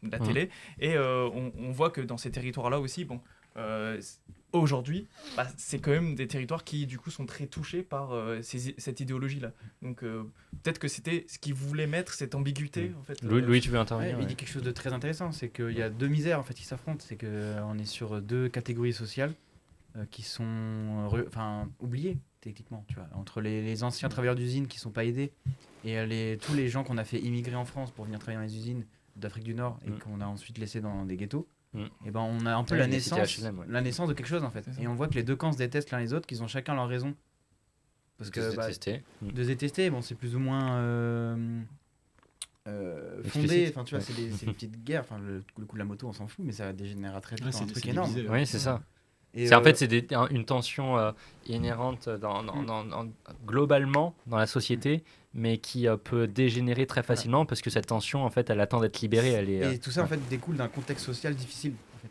la télé, et on voit que dans ces territoires là aussi aujourd'hui c'est quand même des territoires qui du coup sont très touchés par cette idéologie là, donc peut-être que c'était ce qu'ils voulaient mettre, cette ambiguïté en fait. Louis, tu veux intervenir? Il dit quelque chose de très intéressant, c'est qu'il y a deux misères en fait qui s'affrontent, c'est qu'on est sur deux catégories sociales qui sont oubliées techniquement, tu vois, entre les anciens travailleurs d'usines qui sont pas aidés et tous les gens qu'on a fait immigrer en France pour venir travailler dans les usines d'Afrique du Nord et qu'on a ensuite laissés dans des ghettos. Et on a un peu la naissance de quelque chose en fait, et on voit que les deux camps se détestent l'un les autres, qu'ils ont chacun leur raison, parce que de se détester, c'est plus ou moins fondé, tu vois, c'est des petites guerres, le coup de la moto on s'en fout, mais ça dégénère très vite dans un truc énorme. Oui, c'est ça. En fait, c'est une tension inhérente globalement dans la société, mais qui peut dégénérer très facilement parce que cette tension, en fait, elle attend d'être libérée. Et tout ça, en fait, découle d'un contexte social difficile, en fait,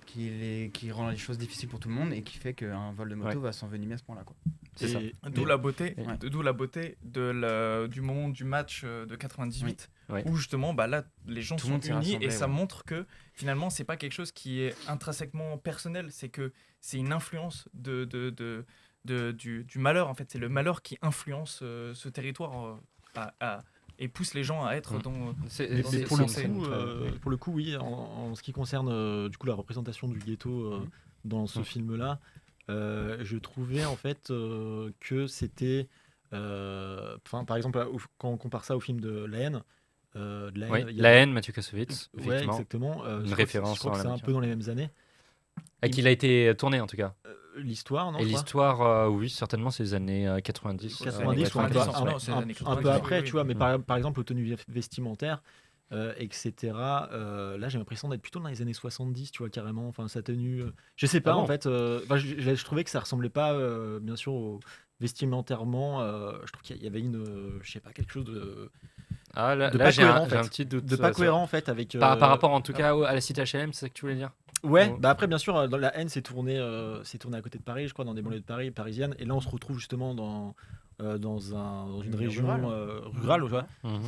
qui rend les choses difficiles pour tout le monde et qui fait qu'un vol de moto va s'envenimer à ce point-là, quoi. C'est ça. D'où la beauté du moment du match de 98, où justement là les gens sont unis, et ça montre que finalement c'est pas quelque chose qui est intrinsèquement personnel, c'est que c'est une influence du malheur en fait, c'est le malheur qui influence ce territoire et pousse les gens à être dans pour le coup oui, en ce qui concerne du coup la représentation du ghetto dans ce film-là, je trouvais en fait que c'était par exemple quand on compare ça au film de La Haine, La Haine, Mathieu Kassovitz, effectivement. Exactement, une référence, je crois que c'est un peu dans les mêmes années et qu'il a été tourné en tout cas. L'histoire, non? Et l'histoire, oui, certainement, c'est les années 90. 90 ou un peu après, tu vois, mais par exemple, aux tenues vestimentaires, etc. Là, j'ai l'impression d'être plutôt dans les années 70, tu vois, carrément. Enfin, sa tenue, je sais pas, en fait. Je trouvais que ça ressemblait pas, bien sûr, vestimentairement. Je trouve qu'il y avait je sais pas, quelque chose de. Là j'ai un petit doute. De pas cohérent, en fait, avec. Par rapport, en tout cas, à la cité HLM, c'est ça que tu voulais dire? Ouais, bah après bien sûr, dans La haine c'est tourné à côté de Paris, je crois, dans des banlieues de Paris, parisiennes, et là on se retrouve justement dans une région rurale, ouais.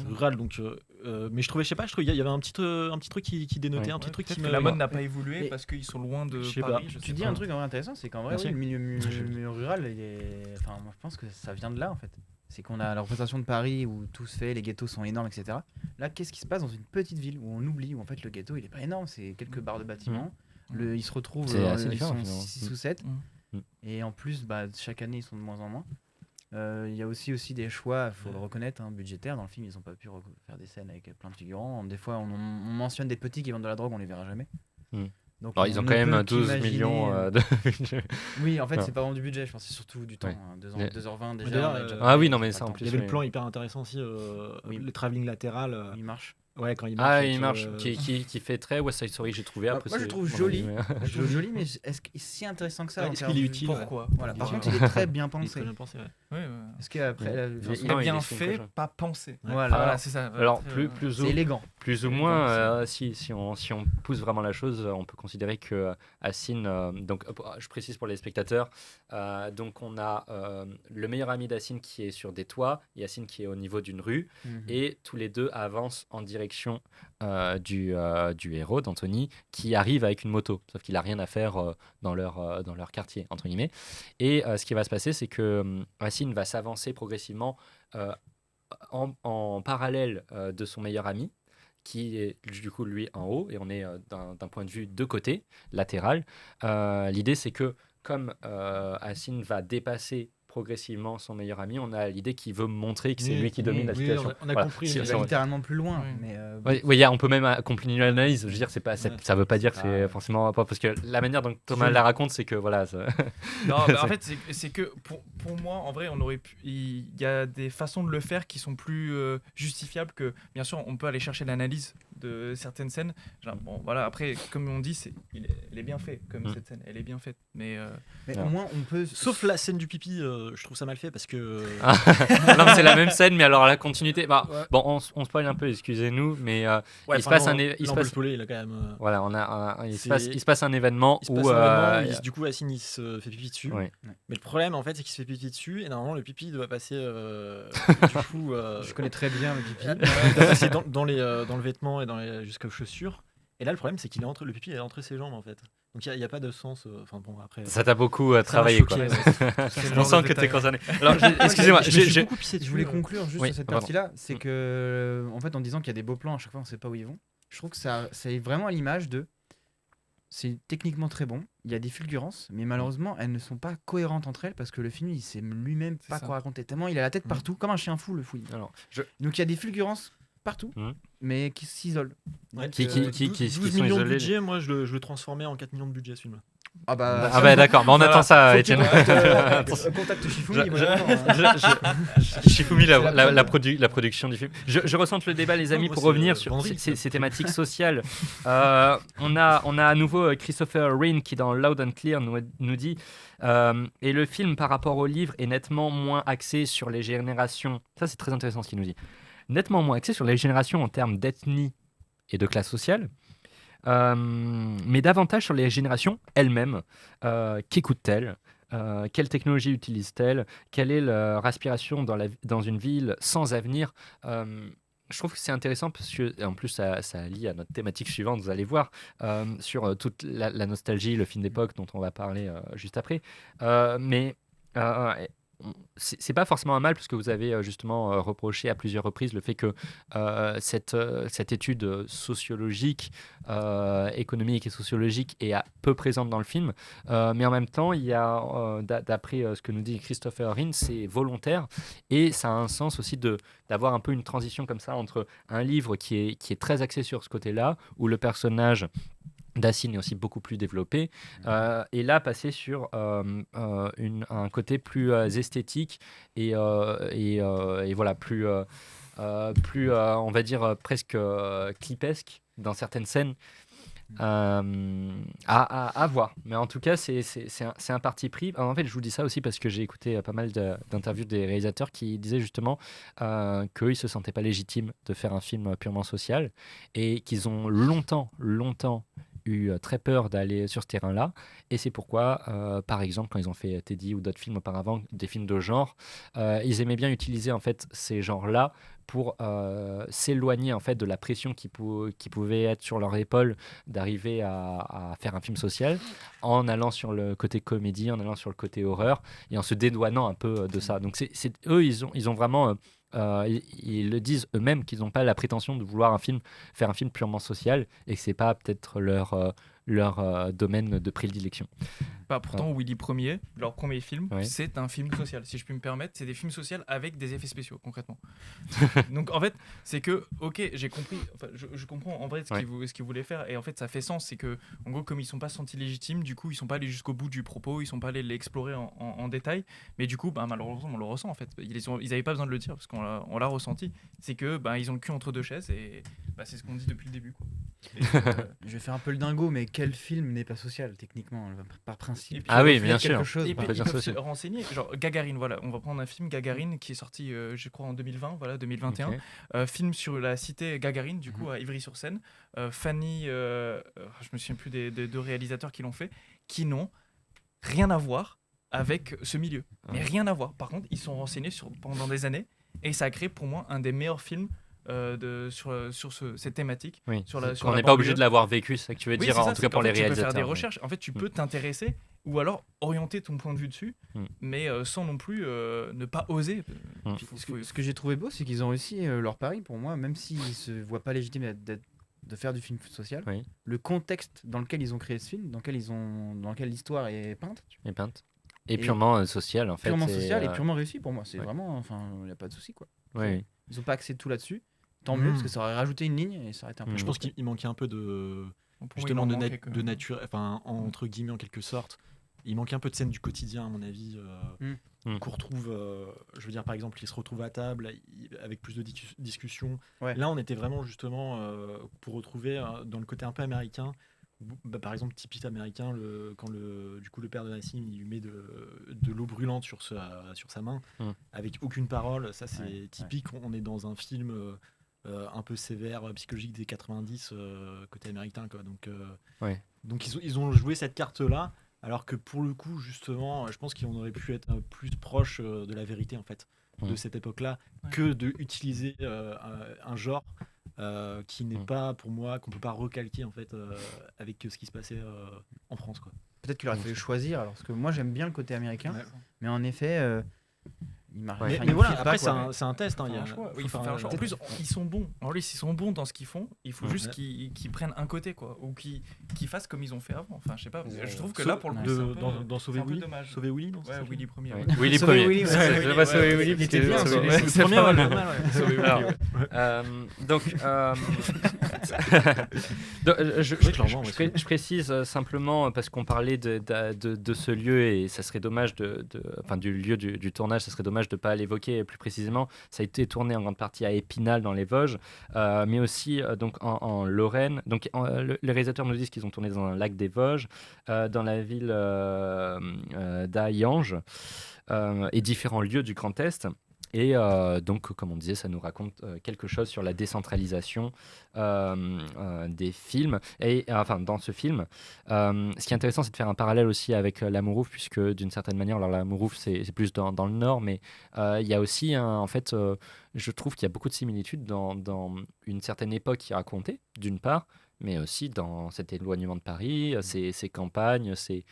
Rurale, donc mais je sais pas, il y avait un petit truc qui dénotait, un petit truc qui que la mode n'a pas évolué parce qu'ils sont loin de Paris. Tu dis un truc en vrai intéressant, c'est qu'en vrai, le milieu rural, enfin, moi je pense que ça vient de là en fait. C'est qu'on a la représentation de Paris où tout se fait, les ghettos sont énormes, etc. Là, qu'est-ce qui se passe dans une petite ville où on oublie, où en fait le ghetto il est pas énorme, c'est quelques barres de bâtiments. Ils se retrouvent, ils sont 6 ou 7. Et en plus, chaque année ils sont de moins en moins. Il y a aussi des choix, il faut le reconnaître, budgétaires. Dans le film, ils n'ont pas pu faire des scènes avec plein de figurants. Des fois, on mentionne des petits qui vendent de la drogue, on les verra jamais. Donc, alors, ils ont quand même 12 millions de budget. Oui, en fait, c'est pas vraiment du budget, je pense, c'est surtout du temps. 2h20 déjà. Ah oui, non, mais ça en plus. Il y avait le plan hyper intéressant aussi, le travelling latéral. Il marche. Ouais, quand il marche. Ah, il marche. Qui fait très West Side Story, j'ai trouvé. Après, moi, je trouve joli. Je trouve joli, mais est-ce qu'il est si intéressant que ça? Est-ce qu'il est utile? Pourquoi? Voilà. Par contre, il est très bien pensé. Il est très bien pensé, ouais. Est-ce qu'après, il est bien fait, pas pensé. Voilà, c'est ça. Alors, c'est élégant. Plus ou moins, si on pousse vraiment la chose, on peut considérer que Hassine, donc je précise pour les spectateurs, donc on a le meilleur ami d'Hassine qui est sur des toits, et Hassine qui est au niveau d'une rue, et tous les deux avancent en direction du héros d'Anthony, qui arrive avec une moto, sauf qu'il n'a rien à faire dans leur quartier, entre guillemets. Et ce qui va se passer, c'est que Hassine va s'avancer progressivement en parallèle de son meilleur ami, qui est du coup lui en haut, et on est d'un point de vue de côté, latéral. L'idée, c'est que comme Hassine va dépasser progressivement son meilleur ami, on a l'idée qu'il veut montrer que c'est lui qui domine la situation. On a compris. Il va littéralement plus loin. On peut même continuer l'analyse. Je veux dire, ça veut pas dire que c'est forcément pas, parce que la manière dont Thomas la raconte, c'est que voilà. Non, en fait, c'est que pour moi, en vrai, il y a des façons de le faire qui sont plus justifiables que, bien sûr, on peut aller chercher l'analyse de certaines scènes. Genre, bon, voilà. Après, comme on dit, elle est bien faite, comme cette scène, elle est bien faite. Mais au moins, on peut. Sauf la scène du pipi. Je trouve ça mal fait parce que non, mais c'est la même scène, mais alors la continuité. Bon, on spoil un peu, excusez-nous, mais il se passe il a quand même. Voilà, il se passe un événement où du coup Hassine il se fait pipi dessus. Mais le problème en fait, c'est qu'il se fait pipi dessus et normalement le pipi doit passer. Du coup, je connais très bien le pipi. Il doit passer dans le vêtement et jusqu'aux chaussures. Et là, le problème, c'est le pipi est entre ses jambes en fait. Donc il n'y a pas de sens. Enfin bon, après. Ça t'a beaucoup travaillé, quoi. On sent que t'es concerné. Alors, excusez-moi, je voulais conclure juste sur cette partie-là. C'est que, en fait, en disant qu'il y a des beaux plans, à chaque fois, on ne sait pas où ils vont. Je trouve que ça est vraiment à l'image de. C'est techniquement très bon. Il y a des fulgurances, mais malheureusement, elles ne sont pas cohérentes entre elles parce que le film, il sait lui-même pas quoi raconter. Tellement il a la tête partout, comme un chien fou, le fouille. Donc il y a des fulgurances partout, mais qui s'isolent. Qui 12 millions de budget, moi je le transformais en 4 millions de budget ce film. D'accord, on attend ça, Étienne. Contact Shifumi. Shifumi, la production du film. Je ressens le débat, les amis, pour revenir sur ces thématiques sociales. On a à nouveau Christopher Rein qui, dans Loud and Clear, nous dit et le film, par rapport au livre, est nettement moins axé sur les générations. Ça, c'est très intéressant ce qu'il nous dit. Nettement moins axé sur les générations en termes d'ethnie et de classe sociale. Mais davantage sur les générations elles-mêmes. Qu'écoutent-elles ? Quelle technologie utilisent-elles ? Quelle est leur aspiration dans une ville sans avenir ? Je trouve que c'est intéressant parce que, en plus, ça lie à notre thématique suivante, vous allez voir, sur toute la nostalgie, le film d'époque dont on va parler juste après. Mais c'est pas forcément un mal, puisque vous avez justement reproché à plusieurs reprises le fait que cette étude sociologique, économique et sociologique est peu présente dans le film, mais en même temps il y a d'après ce que nous dit Christopher Rein, c'est volontaire et ça a un sens aussi d'avoir un peu une transition comme ça entre un livre qui est très axé sur ce côté-là, où le personnage d'Hassine est aussi beaucoup plus développé, et là passer sur un côté plus esthétique et voilà, plus on va dire presque clipesque dans certaines scènes. À voir, mais en tout cas c'est un parti pris. En fait, je vous dis ça aussi parce que j'ai écouté pas mal d'interviews des réalisateurs qui disaient justement qu'eux ils se sentaient pas légitimes de faire un film purement social et qu'ils ont longtemps eu très peur d'aller sur ce terrain-là. Et c'est pourquoi, par exemple, quand ils ont fait Teddy ou d'autres films auparavant, des films de genre, ils aimaient bien utiliser en fait ces genres-là pour s'éloigner en fait de la pression qui pouvait être sur leur épaule d'arriver à faire un film social, en allant sur le côté comédie, en allant sur le côté horreur et en se dédouanant un peu de ça. Donc eux, ils ont vraiment ils le disent eux-mêmes qu'ils n'ont pas la prétention de vouloir faire un film purement social et que c'est pas peut-être leur domaine de prédilection. Pourtant, Willy Premier, leur premier film, Ouais. c'est un film social. Si je puis me permettre, c'est des films sociaux avec des effets spéciaux, concrètement. Donc en fait, c'est que, ok, j'ai compris, je comprends en vrai ce qu'ils voulaient faire, et en fait, ça fait sens. C'est que, en gros, comme ils sont pas sentis légitimes, du coup, ils sont pas allés jusqu'au bout du propos, ils sont pas allés l'explorer en détail. Mais du coup, malheureusement, on le ressent en fait. Ils avaient pas besoin de le dire parce qu'on l'a ressenti. C'est que, ils ont le cul entre deux chaises, et c'est ce qu'on dit depuis le début, quoi. Et, Je vais faire un peu le dingo, mais quel film n'est pas social techniquement par principe? Et puis, Ah oui, reflète bien sûr. quelque chose, Et par puis, ils exemple. peuvent se renseigner. Genre Gagarine, voilà. On va prendre un film Gagarine qui est sorti, je crois, en 2020, voilà, 2021. Ok. Film sur la cité Gagarine, du coup, à Ivry-sur-Seine. Fanny, je me souviens plus des deux réalisateurs qui l'ont fait, qui n'ont rien à voir avec ce milieu. Mais rien à voir. Par contre, ils sont renseignés pendant des années et ça a créé pour moi un des meilleurs films sur cette thématique. Oui. Sur On n'est pas obligé de l'avoir vécu, c'est ça que tu veux dire, c'est ça, en tout cas pour les tu peux réalisateurs. faire des recherches. En fait, tu peux t'intéresser ou alors orienter ton point de vue dessus, mais sans non plus ne pas oser. Ce que j'ai trouvé beau, c'est qu'ils ont réussi leur pari pour moi, même s'ils ne se voient pas légitimes de faire du film social. Oui. Le contexte dans lequel ils ont créé ce film, dans lequel l'histoire est peinte, Et peinte. Et purement social, en fait. purement social et purement réussi pour moi. C'est vraiment, enfin, il n'y a pas de souci, quoi. Oui. Ils n'ont pas axé tout là-dessus. Tant mieux, parce que ça aurait rajouté une ligne et ça aurait été un peu. Je pense qu'il manquait un peu de Pour justement moi, il de nature, enfin entre guillemets en quelque sorte. Il manquait un peu de scène du quotidien à mon avis qu'on retrouve. Je veux dire par exemple, ils se retrouvent à table avec plus de discussions. Ouais. Là, on était vraiment justement pour retrouver dans le côté un peu américain. Par exemple, typique américain, quand le père de Nassim il lui met de l'eau brûlante sur sa main avec aucune parole. Ça c'est typique. On est dans un film un peu sévère, psychologique des 90 côté américain, quoi. Donc ils ont joué cette carte là, alors que pour le coup justement je pense qu'on aurait pu être plus proche de la vérité en fait de cette époque là que de utiliser un genre qui n'est pas pour moi, qu'on peut pas recalquer en fait avec ce qui se passait en France, quoi. Peut-être qu'il aurait fallu choisir, alors, parce que moi j'aime bien le côté américain, mais en effet mais voilà, après c'est un test, il y a un choix. Oui, il faut faire un choix. En plus, ils sont bons. En plus, ils sont bons dans ce qu'ils font. Il faut juste qu'ils prennent un côté, quoi, ou qu'ils fassent comme ils ont fait avant. Enfin, je sais pas. Je trouve que là, pour le coup, dans Sauver Willy, dommage. Sauver Willy, non, ouais, Willy premier. Willy Sauver premier. Willy, Je vais Sauver Willy. Il était bien, C'est premier, donc, je précise simplement parce qu'on parlait de ce lieu et ça serait dommage du lieu du tournage, ça serait dommage de ne pas l'évoquer plus précisément. Ça a été tourné en grande partie à Épinal dans les Vosges, mais aussi donc en Lorraine. Donc les réalisateurs nous disent qu'ils ont tourné dans un lac des Vosges, dans la ville d'Hayange et différents lieux du Grand Est. Et donc, comme on disait, ça nous raconte quelque chose sur la décentralisation des films. Et enfin, dans ce film, ce qui est intéressant, c'est de faire un parallèle aussi avec L'Amour-Ouf, puisque d'une certaine manière, alors L'Amour-Ouf, c'est plus dans le Nord, mais il y a aussi, en fait, je trouve qu'il y a beaucoup de similitudes dans une certaine époque qui est racontée, d'une part, mais aussi dans cet éloignement de Paris, ces campagnes, ces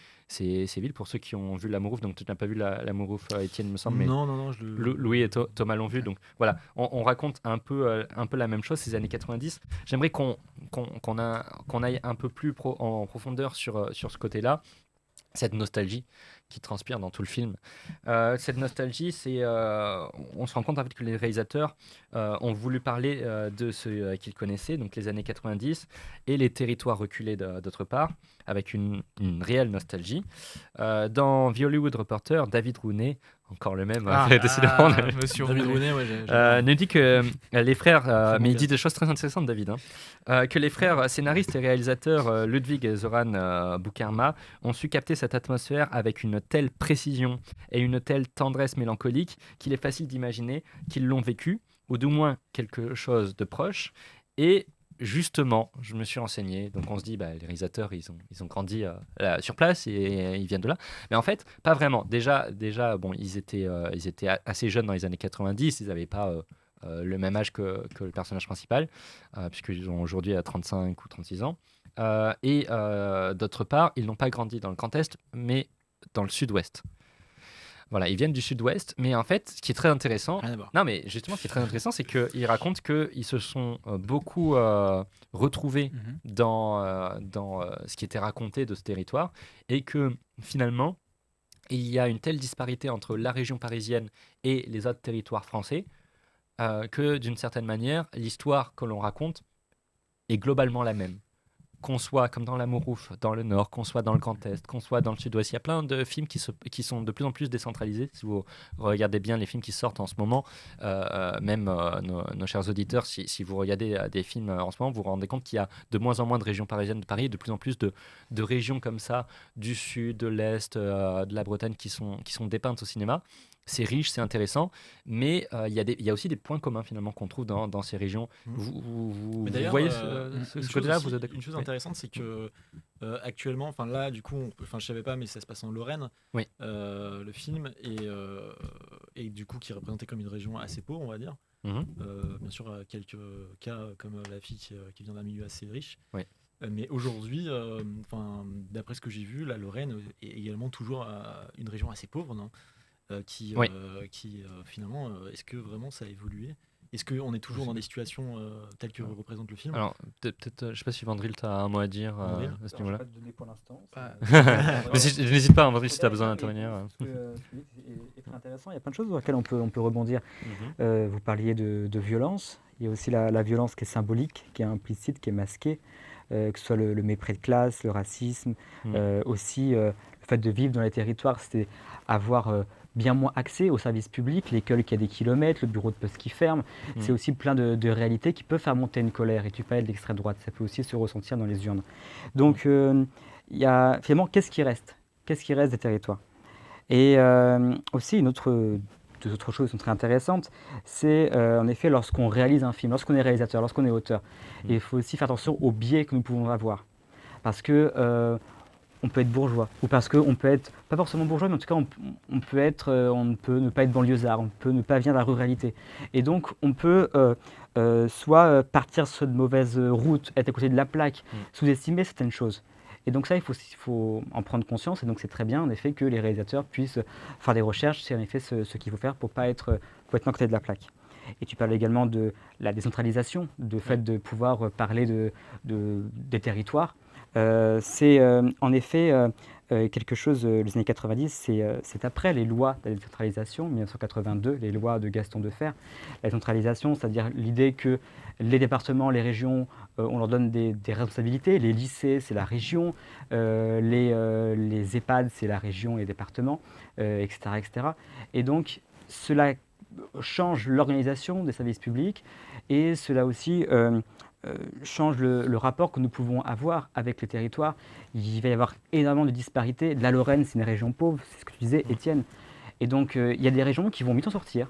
villes. Pour ceux qui ont vu L'Amour-Ouf, donc tu n'as pas vu L'Amour-Ouf, Étienne, me semble, mais non, Louis et Thomas l'ont vu. Donc voilà, on raconte un peu la même chose, ces années 90. J'aimerais qu'on aille un peu plus en profondeur sur ce côté-là, cette nostalgie qui transpire dans tout le film. Cette nostalgie, on se rend compte en fait que les réalisateurs ont voulu parler de ce qu'ils connaissaient, donc les années 90, et les territoires reculés d'autre part, avec une réelle nostalgie. Dans The Hollywood Reporter, David Rounet, encore le même, décidément, Monsieur David Rounet. Rounet, nous dit que les frères, mais il dit des choses très intéressantes, David, que les frères scénaristes et réalisateurs Ludwig et Zoran Boukarma ont su capter cette atmosphère avec une telle précision et une telle tendresse mélancolique qu'il est facile d'imaginer qu'ils l'ont vécu, ou du moins quelque chose de proche, et justement, je me suis renseigné. Donc on se dit, les réalisateurs, ils ont grandi là, sur place et ils viennent de là. Mais en fait, pas vraiment. Déjà bon, ils étaient assez jeunes dans les années 90. Ils n'avaient pas le même âge que le personnage principal, puisqu'ils ont aujourd'hui 35 ou 36 ans. Et d'autre part, ils n'ont pas grandi dans le Grand Est, mais dans le Sud-Ouest. Voilà, ils viennent du Sud-Ouest, mais en fait, ce qui est très intéressant, ce qui est très intéressant, c'est qu'ils racontent qu'ils se sont beaucoup retrouvés dans ce qui était raconté de ce territoire, et que finalement, il y a une telle disparité entre la région parisienne et les autres territoires français, que d'une certaine manière, l'histoire que l'on raconte est globalement la même. Qu'on soit comme dans l'Amour ouf, dans le Nord, qu'on soit dans le Grand Est, qu'on soit dans le Sud-Ouest. Il y a plein de films qui sont de plus en plus décentralisés. Si vous regardez bien les films qui sortent en ce moment, même nos chers auditeurs, si vous regardez des films en ce moment, vous vous rendez compte qu'il y a de moins en moins de régions parisiennes de Paris, et de plus en plus de régions comme ça, du Sud, de l'Est, de la Bretagne, qui sont dépeintes au cinéma. C'est riche, c'est intéressant, mais il y a aussi des points communs finalement qu'on trouve dans ces régions. Vous voyez ce côté-là, vous êtes d'accord ? Une chose intéressante, c'est que actuellement, enfin là, du coup, je savais pas, mais ça se passe en Lorraine, le film, et du coup, qui est représenté comme une région assez pauvre, on va dire. Bien sûr, quelques cas comme la fille qui vient d'un milieu assez riche. Mais aujourd'hui, d'après ce que j'ai vu, la Lorraine est également toujours une région assez pauvre, non ? Qui finalement, est-ce que vraiment ça a évolué ? Est-ce qu'on est toujours dans des situations telles que représente le film ? Alors, peut-être, je sais pas si Vandril, tu as un mot à dire à ce niveau-là. Je ne vais pas te donner pour l'instant. Mais je n'hésite pas, Vandril, si tu as besoin d'intervenir. Ce est très intéressant. Il y a plein de choses sur lesquelles on peut rebondir. Vous parliez de violence. Il y a aussi la violence qui est symbolique, qui est implicite, qui est masquée, que ce soit le mépris de classe, le racisme, aussi le fait de vivre dans les territoires, c'est avoir bien moins accès aux services publics, l'école qui a des kilomètres, le bureau de poste qui ferme. C'est aussi plein de réalités qui peuvent faire monter une colère. Et tu parlais de l'extrême droite, ça peut aussi se ressentir dans les urnes. Donc, il y a finalement, qu'est-ce qui reste des territoires ? Et aussi, deux autres choses qui sont très intéressantes, c'est en effet lorsqu'on réalise un film, lorsqu'on est réalisateur, lorsqu'on est auteur. Et il faut aussi faire attention aux biais que nous pouvons avoir. Parce que on peut être bourgeois, ou parce qu'on peut être, pas forcément bourgeois, mais en tout cas on peut ne pas être banlieusard, on peut ne pas venir de la ruralité. Et donc on peut soit partir sur de mauvaises routes, être à côté de la plaque, sous-estimer certaines choses. Et donc ça, il faut en prendre conscience, et donc c'est très bien en effet que les réalisateurs puissent faire des recherches, c'est en effet ce qu'il faut faire pour pas être complètement à côté de la plaque. Et tu parles également de la décentralisation, du fait de pouvoir parler des territoires. C'est en effet quelque chose, les années 90, c'est après les lois de la décentralisation, 1982, les lois de Gaston Defferre. La décentralisation, c'est-à-dire l'idée que les départements, les régions, on leur donne des responsabilités. Les lycées, c'est la région. Les EHPAD, c'est la région et les départements, etc., etc. Et donc, cela change l'organisation des services publics, et cela aussi change le rapport que nous pouvons avoir avec les territoires. Il va y avoir énormément de disparités. La Lorraine, c'est une région pauvre, c'est ce que tu disais, Étienne. Et donc, il y a des régions qui vont mieux s'en sortir.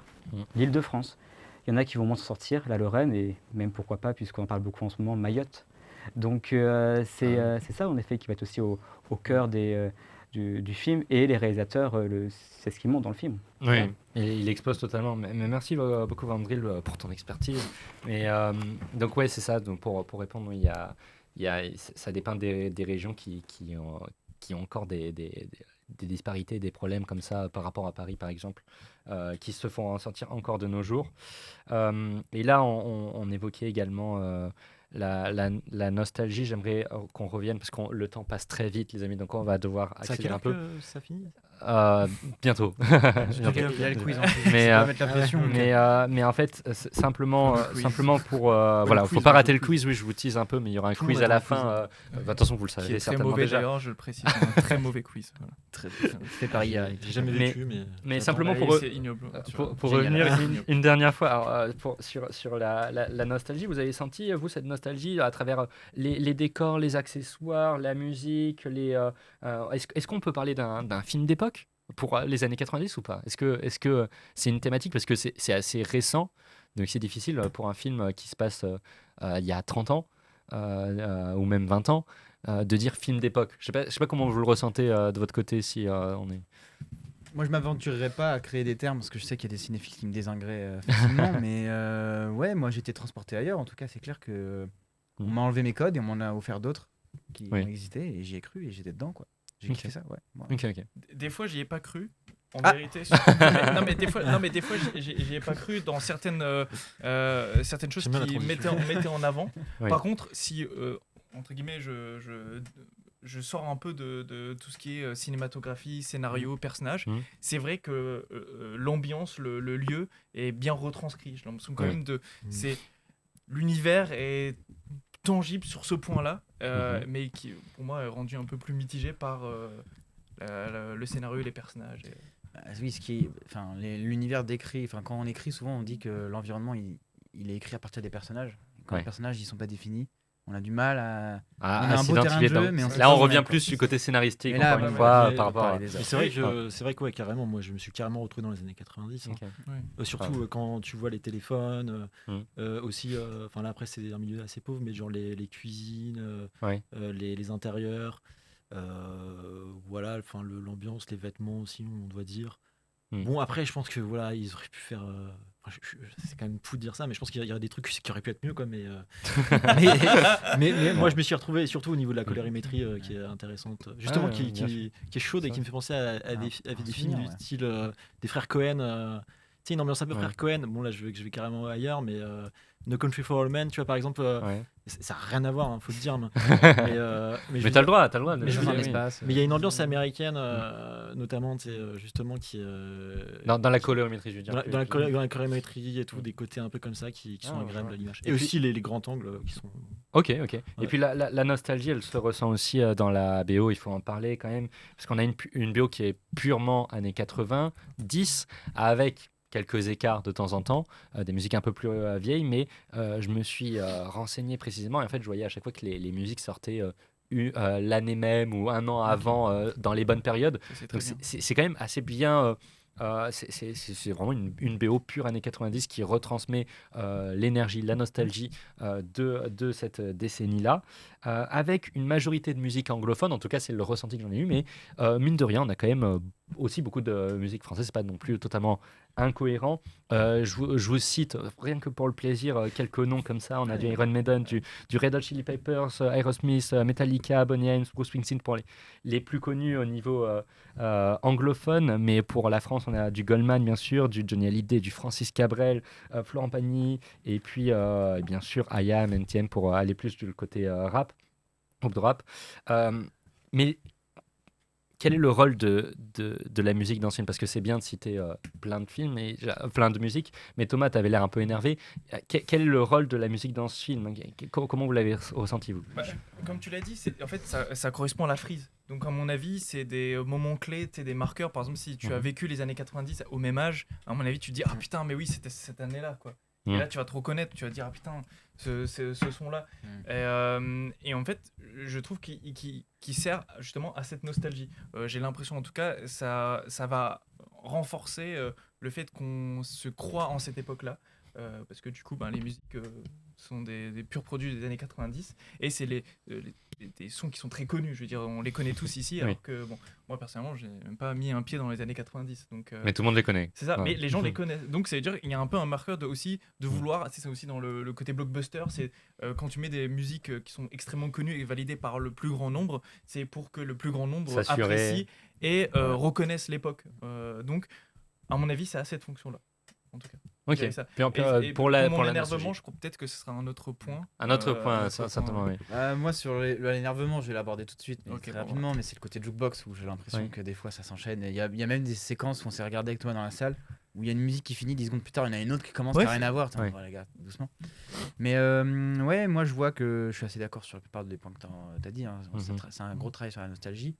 L'Île-de-France, il y en a qui vont moins s'en sortir, la Lorraine, et même pourquoi pas, puisqu'on en parle beaucoup en ce moment, Mayotte. Donc, c'est ça, en effet, qui va être aussi au cœur du film, et les réalisateurs, c'est ce qui monte dans le film. Oui, et il expose totalement. Mais merci beaucoup, Vandril, pour ton expertise. Mais, donc, ouais, c'est ça. Donc, pour répondre, ça dépend des régions qui ont encore des disparités, des problèmes comme ça par rapport à Paris, par exemple, qui se font ressentir encore de nos jours. Et là, on évoquait également la nostalgie. J'aimerais qu'on revienne, parce que le temps passe très vite, les amis, donc on va devoir accélérer un peu. Ça finit bientôt. Il y a le quiz en plus. Mais en fait, simplement pour voilà, faut pas rater le quiz. Oui, je vous tease un peu, mais il y aura un quiz à la fin. Attention, vous le savez qui est très certainement mauvais déjà. d'ailleurs, je le précise, un très mauvais quiz. Voilà. C'est pareil. J'ai jamais vécu, mais simplement C'est ignoble. pour revenir une dernière fois alors, sur la nostalgie, vous avez senti, vous, cette nostalgie à travers les décors, les accessoires, la musique, est-ce qu'on peut parler d'un film d'époque pour les années 90 ou pas ? Est-ce que c'est une thématique, parce que c'est assez récent, donc c'est difficile pour un film qui se passe il y a 30 ans ou même 20 ans, de dire film d'époque. Je sais pas comment vous le ressentez de votre côté, si on est... Moi, je m'aventurerais pas à créer des termes parce que je sais qu'il y a des cinéphiles qui me désingueraient facilement. Mais ouais, moi, j'étais transporté ailleurs. En tout cas, c'est clair que on m'a enlevé mes codes et on m'en a offert d'autres qui ont existé et j'y ai cru et j'étais dedans, quoi. J'ai kiffé ça, ouais. Ok. Des fois, j'y ai pas cru. En vérité, non mais des fois, j'y ai pas cru dans certaines choses J'aime bien la qui transition. mettaient en avant. Oui. Par contre, si entre guillemets, je sors un peu de tout ce qui est cinématographie, scénario, personnage. C'est vrai que l'ambiance, le lieu est bien retranscrit. J'ai l'impression quand même c'est l'univers est tangible sur ce point-là, mais qui pour moi est rendu un peu plus mitigé par le scénario et les personnages. Oui, l'univers décrit. Enfin, quand on écrit, souvent on dit que l'environnement il est écrit à partir des personnages. Quand les personnages ils sont pas définis, on a du mal à. On a un beau terrain de jeu, mais là, on revient plus du côté scénaristique, là, encore une fois, par rapport à... Mais c'est vrai que ouais, carrément, moi je me suis carrément retrouvé dans les années 90. Surtout quand tu vois les téléphones, aussi, enfin là après c'est un milieu assez pauvre, mais genre les cuisines, les intérieurs, voilà, enfin l'ambiance, les vêtements aussi, on doit dire. Bon, après, je pense que voilà, ils auraient pu faire. C'est quand même fou de dire ça, mais je pense qu'il y a des trucs qui auraient pu être mieux, quoi. Mais moi, je me suis retrouvé surtout au niveau de la colorimétrie qui est intéressante, justement, qui est chaude et qui me fait penser à des films du style des frères Cohen. Tu sais, une ambiance un peu frères Cohen. Bon, là, je vais carrément ailleurs, mais No Country for All Men, tu vois, par exemple. Ça n'a rien à voir, hein, faut le dire. Mais t'as le droit. Mais il y a une ambiance américaine, notamment, justement, qui dans la colorimétrie, je veux dire. Dans la colorimétrie et tout, des côtés un peu comme ça qui sont agréables à l'image. Et aussi les grands angles qui sont. Ok. Et puis la nostalgie, elle se ressent aussi dans la BO. Il faut en parler quand même, parce qu'on a une BO qui est purement années 80, 10, avec quelques écarts de temps en temps, des musiques un peu plus vieilles, mais je me suis renseigné précisément et en fait je voyais à chaque fois que les musiques sortaient l'année même ou un an avant dans les bonnes périodes. Donc c'est quand même assez bien. C'est vraiment une BO pure années 90 qui retransmet l'énergie, la nostalgie de cette décennie-là, avec une majorité de musique anglophone. En tout cas, c'est le ressenti que j'en ai eu, mais mine de rien, on a quand même aussi beaucoup de musique française. C'est pas non plus totalement incohérent. Je vous cite, rien que pour le plaisir, quelques noms comme ça. On a du Iron Maiden, du Red Hot Chili Peppers, Aerosmith, Metallica, Bonnie M, Bruce Springsteen pour les plus connus au niveau anglophone, mais pour la France, on a du Goldman, bien sûr, du Johnny Hallyday, du Francis Cabrel, Florent Pagny, et puis bien sûr IAM, NTM pour aller plus du côté rap, groupe de rap. Mais quel est le rôle de la musique dans ce film? Parce que c'est bien de citer plein de films, plein de musiques, mais Thomas, tu avais l'air un peu énervé. Quel est le rôle de la musique dans ce film? Comment vous l'avez ressenti, vous? Comme tu l'as dit, en fait, ça correspond à la frise. Donc, à mon avis, c'est des moments clés, des marqueurs. Par exemple, si tu as vécu les années 90 au même âge, à mon avis, tu te dis « Ah putain, mais oui, c'était cette année-là, quoi. » Et là, tu vas te reconnaître, tu vas te dire « Ah putain, ce son-là. » Et en fait, je trouve qu'il sert justement à cette nostalgie. J'ai l'impression, en tout cas, ça va renforcer le fait qu'on se croit en cette époque-là. Parce que du coup, les musiques sont des purs produits des années 90 et c'est des sons qui sont très connus. Je veux dire, on les connaît tous ici, alors que moi personnellement, j'ai même pas mis un pied dans les années 90. Donc, mais tout le monde les connaît. C'est ça, mais les gens les connaissent. Donc ça veut dire qu'il y a un peu un marqueur aussi de vouloir. C'est aussi dans le côté blockbuster. C'est quand tu mets des musiques qui sont extrêmement connues et validées par le plus grand nombre, c'est pour que le plus grand nombre apprécie et reconnaisse l'époque. Donc, à mon avis, ça a cette fonction-là. En tout cas. Ok. Pour mon énervement, je crois peut-être que ce sera un autre point. Certainement, oui. Moi, sur l'énervement, je vais l'aborder tout de suite, très rapidement, mais c'est le côté jukebox où j'ai l'impression que des fois ça s'enchaîne. Il y a même des séquences où on s'est regardé avec toi dans la salle, où il y a une musique qui finit, 10 secondes plus tard, il y en a une autre qui commence, qui n'a rien à voir. Les gars, doucement. Mais moi je vois que je suis assez d'accord sur la plupart des points que tu as dit. Hein. C'est un gros travail sur la nostalgie.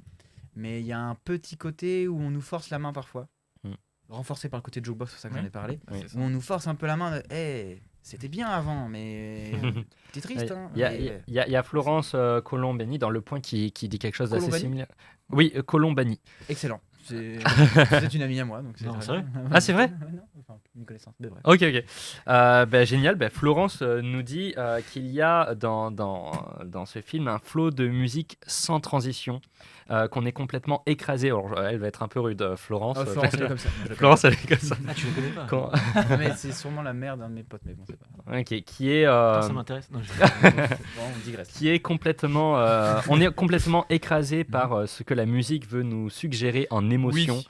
Mais il y a un petit côté où on nous force la main parfois. Renforcé par le côté de jukebox, c'est pour ça que j'en ai parlé, où on nous force un peu la main de c'était bien avant, mais t'es triste. Il y a Florence Colombani dans Le Point qui dit quelque chose d'assez similaire. Oui, Colombani. Excellent. C'est une amie à moi. Donc Non, très c'est vrai bien. Ah, c'est vrai? Non, enfin, une connaissance, mais bref. Ok, génial. Florence nous dit qu'il y a dans ce film un flot de musique sans transition, qu'on est complètement écrasé. Alors, elle va être un peu rude, Florence. Florence, elle est comme ça. Florence, elle est comme ça. Ah, tu le connais pas Quand- Mais c'est sûrement la mère d'un de mes potes, mais bon, c'est pas. Ok, qui est Ça m'intéresse. Non, On digresse. qui est complètement, on est complètement écrasé par ce que la musique veut nous suggérer en émotion,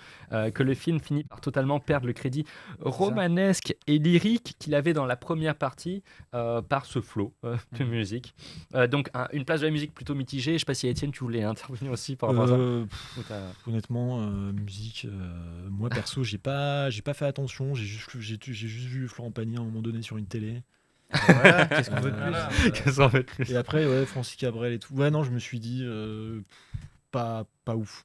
que le film finit par totalement perdre le crédit romanesque et lyrique qu'il avait dans la première partie par ce flot de musique. Donc une place de la musique plutôt mitigée. Je ne sais pas si Étienne, tu voulais intervenir aussi par rapport à ça. Ou Honnêtement, musique, moi perso, j'ai pas fait attention. J'ai juste vu Florent Pagny à un moment donné sur une télé. Voilà, qu'est-ce qu'on veut de plus Voilà. Qu'est-ce qu'on fait de plus Et après, ouais, Francis Cabrel et tout. Ouais, non, je me suis dit, pas ouf.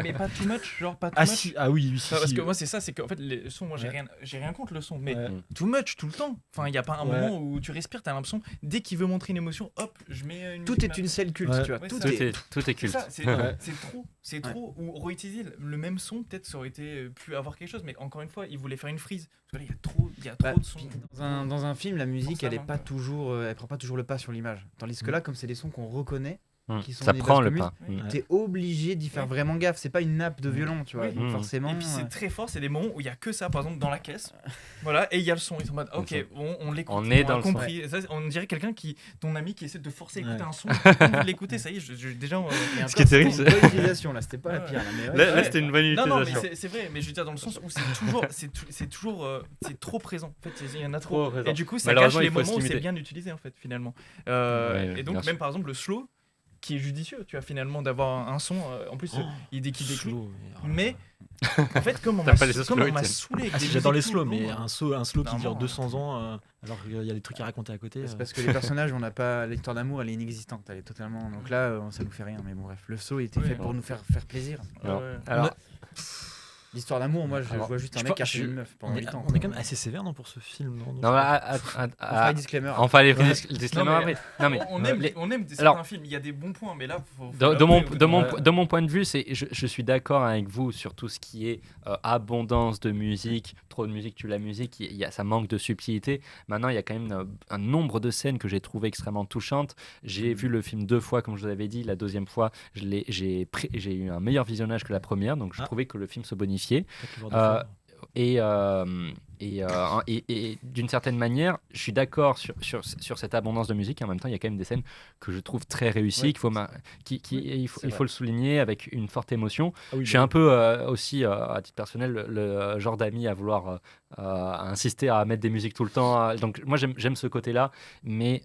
Mais pas too much, genre pas too Ah much. si, ah oui, Parce si. que moi c'est ça, c'est qu'en fait les sons, moi Ouais. j'ai rien contre le son, mais Ouais. too much tout le temps. Enfin il y a pas un Ouais. moment où tu respires, t'as l'impression dès qu'il veut montrer une émotion, hop, je mets une. Tout musique est une scène culte, Ouais. tu vois. Ouais, Tout ça. est. Tout est C'est culte. ça, c'est Ouais. c'est trop. Ou réutiliser le même son, peut-être ça aurait été pu avoir quelque chose, mais encore une fois, il voulait faire une frise. Parce que là, il y a trop Bah, de sons. Dans un film, la musique, elle est Constamment, pas quoi. toujours, elle prend pas toujours le pas sur l'image. Tandis que là, comme c'est des sons qu'on reconnaît, qui sont Ça des prend bases le communes, pas. Ouais. t'es obligé d'y faire Ouais. vraiment gaffe. C'est pas une nappe de violon, tu vois. Oui. Donc forcément. Et puis c'est très fort, c'est des moments où il y a que ça, par exemple dans la caisse. Voilà, et il y a le son. Ils sont en mode, ok, on l'écoute. On est dans a le son. compris. Ça, on dirait quelqu'un ton ami qui essaie de forcer à écouter Ouais. un son. Comme vous l'écoutez, ça y est, déjà. il y a un Ce qui est peu- terrible, C'était une bonne utilisation là, c'était pas la Ouais. pire. Là, mais ouais. Là, c'était une bonne Non, mais utilisation. c'est vrai, mais je veux dire dans le sens où c'est trop présent. En fait, il y en a Trop trop. présent. Et du coup, ça Malheureusement, cache les il faut se moments où c'est limiter. bien utilisé en fait, finalement. Ouais, Et donc, bien sûr. même par exemple, le slow, qui est judicieux, tu vois, finalement, d'avoir un son. En plus, il décrit. Slow. Mais en fait, comme on T'as m'a pas les comme slow, on m'a Étienne. saoulé avec Ah si, des j'adore les musiques slows, tout le mais long, un slow qui dure Vraiment, 200 ans, alors qu'il y a des trucs à raconter à côté. C'est parce que les personnages, on n'a pas l'histoire d'amour, elle est inexistante, elle est totalement. Donc là, ça nous fait rien. Mais bon, bref, le saut était Ouais. fait pour nous faire plaisir. Non. Ouais. Alors, L'histoire d'amour, moi, je Alors, vois juste un je mec pense- qui a fait je- une meuf pendant On est 8 ans. quand même assez sévère non, pour ce film. Non, non, On fera un disclaimer. enfin les Ouais. disclaimers Non, mais- après. Non mais On aime certains Alors- films, il y a des bons points, mais là, faut de mon, l'avouer, de, mon, Ouais. de mon point de vue, je suis d'accord avec vous sur tout ce qui est abondance de musique, trop de musique, la musique, ça manque de subtilité. Maintenant, il y a quand même un nombre de scènes que j'ai trouvé extrêmement touchantes. J'ai vu le film 2 fois, comme je vous avais dit. La deuxième fois, j'ai eu un meilleur visionnage que la première, donc je Ah. trouvais que le film se bonifiait. Euh, Et d'une certaine manière, je suis d'accord sur cette abondance de musique. Et en même temps, il y a quand même des scènes que je trouve très réussies, Ouais, il faut vrai. le souligner avec une forte émotion. Ah oui, Je suis un peu aussi, à titre personnel, le genre d'ami à vouloir insister à mettre des musiques tout le temps. Donc moi, j'aime ce côté-là, mais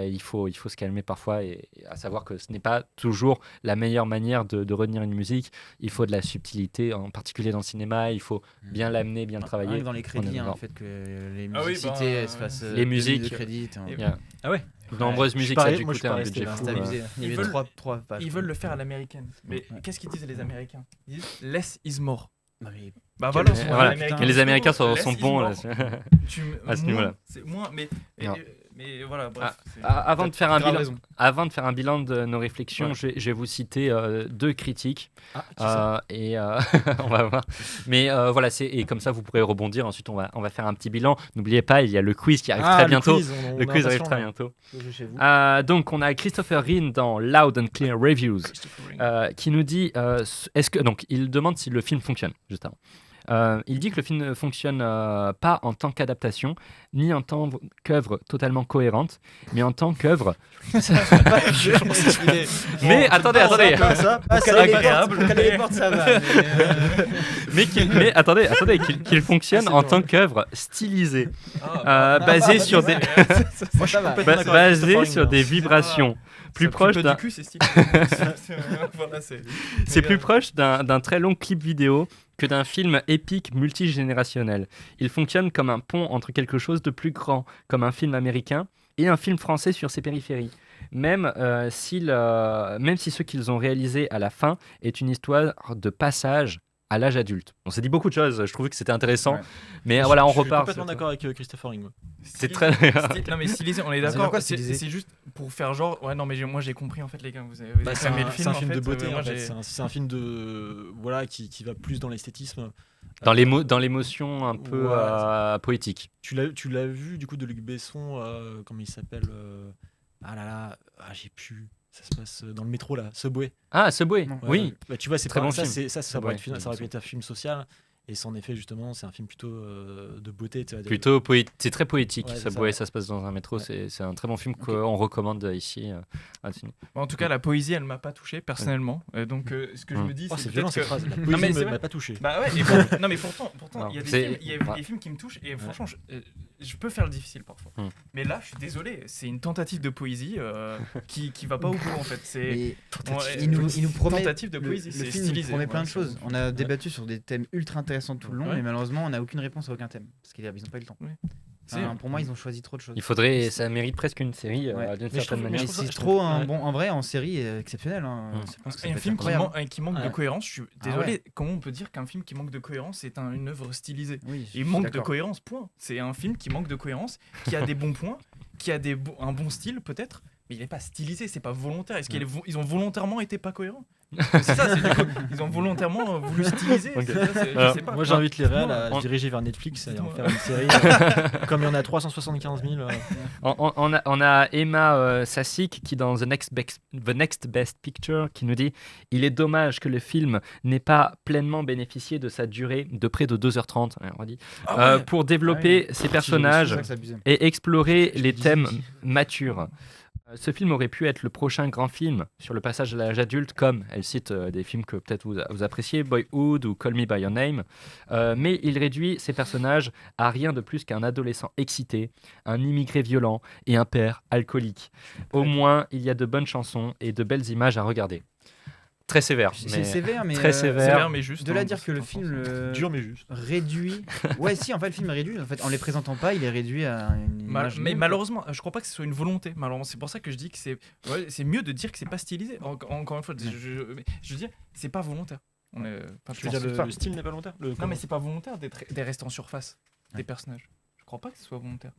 il faut se calmer parfois et à savoir que ce n'est pas toujours la meilleure manière de retenir une musique. Il faut de la subtilité, en particulier dans le cinéma. Il faut bien l'amener, bien le Rien travailler. que dans les On est crédits, d'accord. le fait que les Ah oui, musiques bah, elles se fassent les musiques. de crédits. Il y a Ah ouais. de nombreuses je suis musiques, ça a pareil, dû moi, je coûter suis un pas budget resté là, fou. C'était abusé. Il y Ils avait veulent- trois pages. Ils veulent le faire à l'américaine. Mais Ouais. qu'est-ce qu'ils disent les Américains? Ils disent less is more. Non, mais Bah Quel- voilà, Voilà. Putain. Mais les Américains sont Less is bons more. là. À ce niveau-là. C'est moins, mais Non. voilà, bref. c'est- Avant de faire un grave bilan, raison. avant de faire un bilan de nos réflexions, Ouais. je vais vous citer 2 critiques. Ah, qui ça Et on va voir. Mais voilà, et comme ça vous pourrez rebondir. Ensuite, on va faire un petit bilan. N'oubliez pas, il y a le quiz qui arrive très bientôt. Le quiz arrive très bientôt. Chez vous. Donc, on a Christopher Rhin dans Loud and Clear Reviews qui nous dit donc il demande si le film fonctionne juste avant. Il dit que le film ne fonctionne pas en tant qu'adaptation, ni en tant qu'œuvre totalement cohérente, mais en tant qu'œuvre. Mais attendez. C'est agréable, les portes, ça va. Mais attendez, qu'il fonctionne en tant qu'œuvre stylisée, basée sur des, Moi, je suis complètement d'accord avec basée Christopher sur Rhin, des là. vibrations plus proches d'un. Du cul, c'est stylé. Voilà, C'est plus proche d'un très long clip vidéo que d'un film épique multigénérationnel. Il fonctionne comme un pont entre quelque chose de plus grand, comme un film américain, et un film français sur ses périphéries. Même si ce qu'ils ont réalisé à la fin est une histoire de passage à l'âge adulte. On s'est dit beaucoup de choses, je trouvais que c'était intéressant, Ouais. mais voilà, on Je suis repart. complètement d'accord avec Christopher Ring. C'est très... Non mais stylisé, on est Ça veut dire d'accord. quoi, C'est stylisé juste pour faire genre. Ouais non mais moi j'ai compris en fait les gars. Vous avez Bah, c'est aimé un, le c'est film. un en film fait, de beauté, moi, en fait. j'ai- C'est un film de voilà qui va plus dans l'esthétisme. dans l'émotion un peu Ouais. poétique. Tu l'as vu du coup de Luc Besson, comment il s'appelle ah là là, j'ai pu. Ça se passe dans le métro là, Subway. Ah, Subway, Ouais, oui. Bah, tu vois, c'est Très pas bon ça, film. ça Subway, aurait pu oui, être un film social. Et en effet, justement, c'est un film plutôt de beauté. Tu vois, Plutôt c'est très poétique. Ouais, c'est Subway, ça. ça se passe dans un métro. Ouais. C'est un très bon film qu'on recommande ici. En tout cas, la poésie, elle m'a pas touché personnellement. Donc, ce que je me dis, Oh, c'est c'est violent peut-être cette que. phrase. La Non, poésie mais ne c'est vrai. m'a pas touché. Bah ouais, non mais pourtant, Non, il y a c'est- des films qui me touchent et franchement, je peux faire le difficile parfois. Mais là, je suis désolé, c'est une tentative de poésie qui va pas au bout en fait. C'est Et Ouais, il nous promet tentative de poésie, le c'est film nous stylisé. promet plein Ouais, de choses. On a débattu sur des thèmes ultra intéressants tout le long, Ouais. mais malheureusement, on n'a aucune réponse à aucun thème parce qu'ils n'ont pas eu le temps. C'est- Pour moi, ils ont choisi trop de choses. Il faudrait, ça mérite presque une série Ouais. d'une Mais je certaine trouve- mais manière. je Mais trouve ça- c'est trop ouais. en vrai en série exceptionnel. Hein. Mm. Je pense que ça Et un peut être film incroyable. qui manque de Ouais. cohérence, je suis Ah désolé, ouais. comment on peut dire qu'un film qui manque de cohérence c'est une œuvre stylisée? Oui, je Il suis manque de d'accord. cohérence, point. C'est un film qui manque de cohérence, qui a des bons points, qui a un bon style peut-être, mais il n'est pas stylisé, c'est pas volontaire. Est-ce qu'ils ont volontairement été pas cohérents? C'est ça, c'est du coup, ils ont volontairement voulu styliser. Ok. c'est ça, je Alors, sais pas. Moi, j'invite les réals à On- se diriger vers Netflix et en Dites-moi. faire une série. Comme il y en a 375 000. On a Emma Sassik qui dans The Next Best Picture qui nous dit « Il est dommage que le film n'ait pas pleinement bénéficié de sa durée de près de 2h30 on dit, pour développer ses personnages C'est ça que ça abusait. et explorer les disais thèmes aussi. matures. Ce film aurait pu être le prochain grand film sur le passage à l'âge adulte, comme elle cite des films que peut-être vous appréciez, Boyhood ou Call Me By Your Name, mais il réduit ses personnages à rien de plus qu'un adolescent excité, un immigré violent et un père alcoolique. Au moins, il y a de bonnes chansons et de belles images à regarder. Très sévère. C'est mais sévère, mais très sévère. Sévère, mais juste. de là hein, à dire dans que le cette film sens. Dur mais juste. réduit. Ouais, si, en fait, le film est réduit. En fait, en les présentant pas, il est réduit à une image. Mais nulle, malheureusement, je crois pas que ce soit une volonté. Malheureusement, c'est pour ça que je dis que c'est mieux de dire que c'est pas stylisé. Encore une fois, je veux dire, c'est pas volontaire. On est, enfin, Tu veux dire le style n'est pas volontaire Non, mais c'est pas volontaire d'être resté en surface des Ouais. personnages. Je crois pas que ce soit volontaire.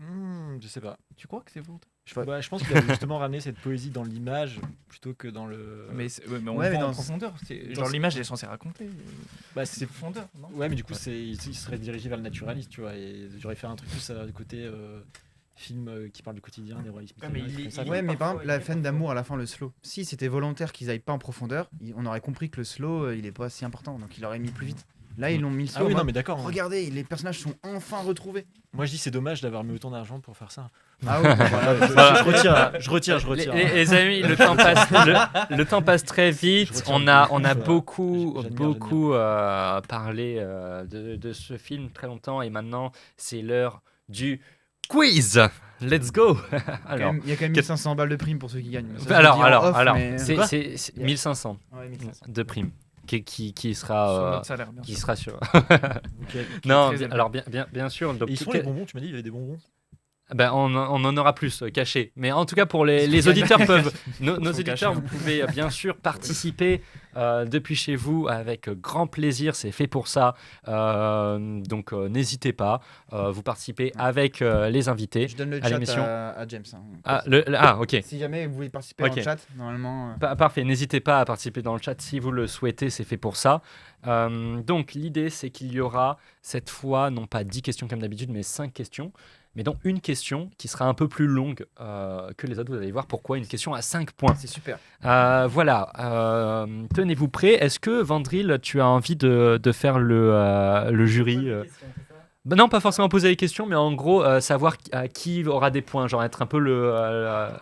Je sais pas. Tu crois que c'est volontaire? Je pense qu'il a justement ramené cette poésie dans l'image plutôt que dans le. Mais on Ouais, le mais voit en dans- profondeur. dans Genre ce- l'image elle est censée raconter. Bah, C'est profondeur, non? Ouais, mais du coup, il serait dirigé vers le naturaliste, tu vois. Et j'aurais fait un truc plus du côté film qui parle du quotidien, des royaumes. Ouais, mais il est- Ouais, mais par parfois, exemple, la il est fin d'amour parfois- à la fin, le slow. Si c'était volontaire qu'ils aillent pas en profondeur, on aurait compris que le slow, il est pas si important. Donc il aurait mis plus vite. Là, ils l'ont mis le slow. Ah oui, moi, non, mais d'accord. hein. Regardez, les personnages sont enfin retrouvés. Moi, je dis c'est dommage d'avoir mis autant d'argent pour faire ça. Ah oui, voilà. Je retire. Les amis, le temps passe très Je vite. retiens On a beaucoup, beaucoup parlé de ce film très longtemps et maintenant c'est l'heure du quiz. Let's go. Alors, Il y a quand même 1500 balles de prime pour ceux qui gagnent. Ça, je alors, le dis en off, mais- c'est Quoi 1500 Ouais, 1500. de prime qui Sur sera notre salaire, bien qui sûr. sera sur. Ok. Non, très élevé. alors bien sûr. Et ils sont les bonbons, tu m'as dit, il y avait des bonbons. Ben, on en aura plus cachés. Mais en tout cas, pour les auditeurs peuvent. Nos Ils sont auditeurs, cachés. vous pouvez bien sûr participer depuis chez vous avec grand plaisir. C'est fait pour ça. Donc n'hésitez pas. Vous participez avec les invités. Je donne le à chat l'émission. à James. Ok. Si jamais vous voulez participer Ok. dans le chat, normalement. Parfait, n'hésitez pas à participer dans le chat si vous le souhaitez, c'est fait pour ça. Donc l'idée c'est qu'il y aura cette fois non pas 10 questions comme d'habitude mais 5 questions, mais dont une question qui sera un peu plus longue que les autres, vous allez voir pourquoi, une question à 5 points. C'est super. Voilà, tenez-vous prêts, est-ce que Vandril tu as envie de faire le jury Bah non, pas forcément poser les questions, mais en gros savoir qui aura des points, genre être un peu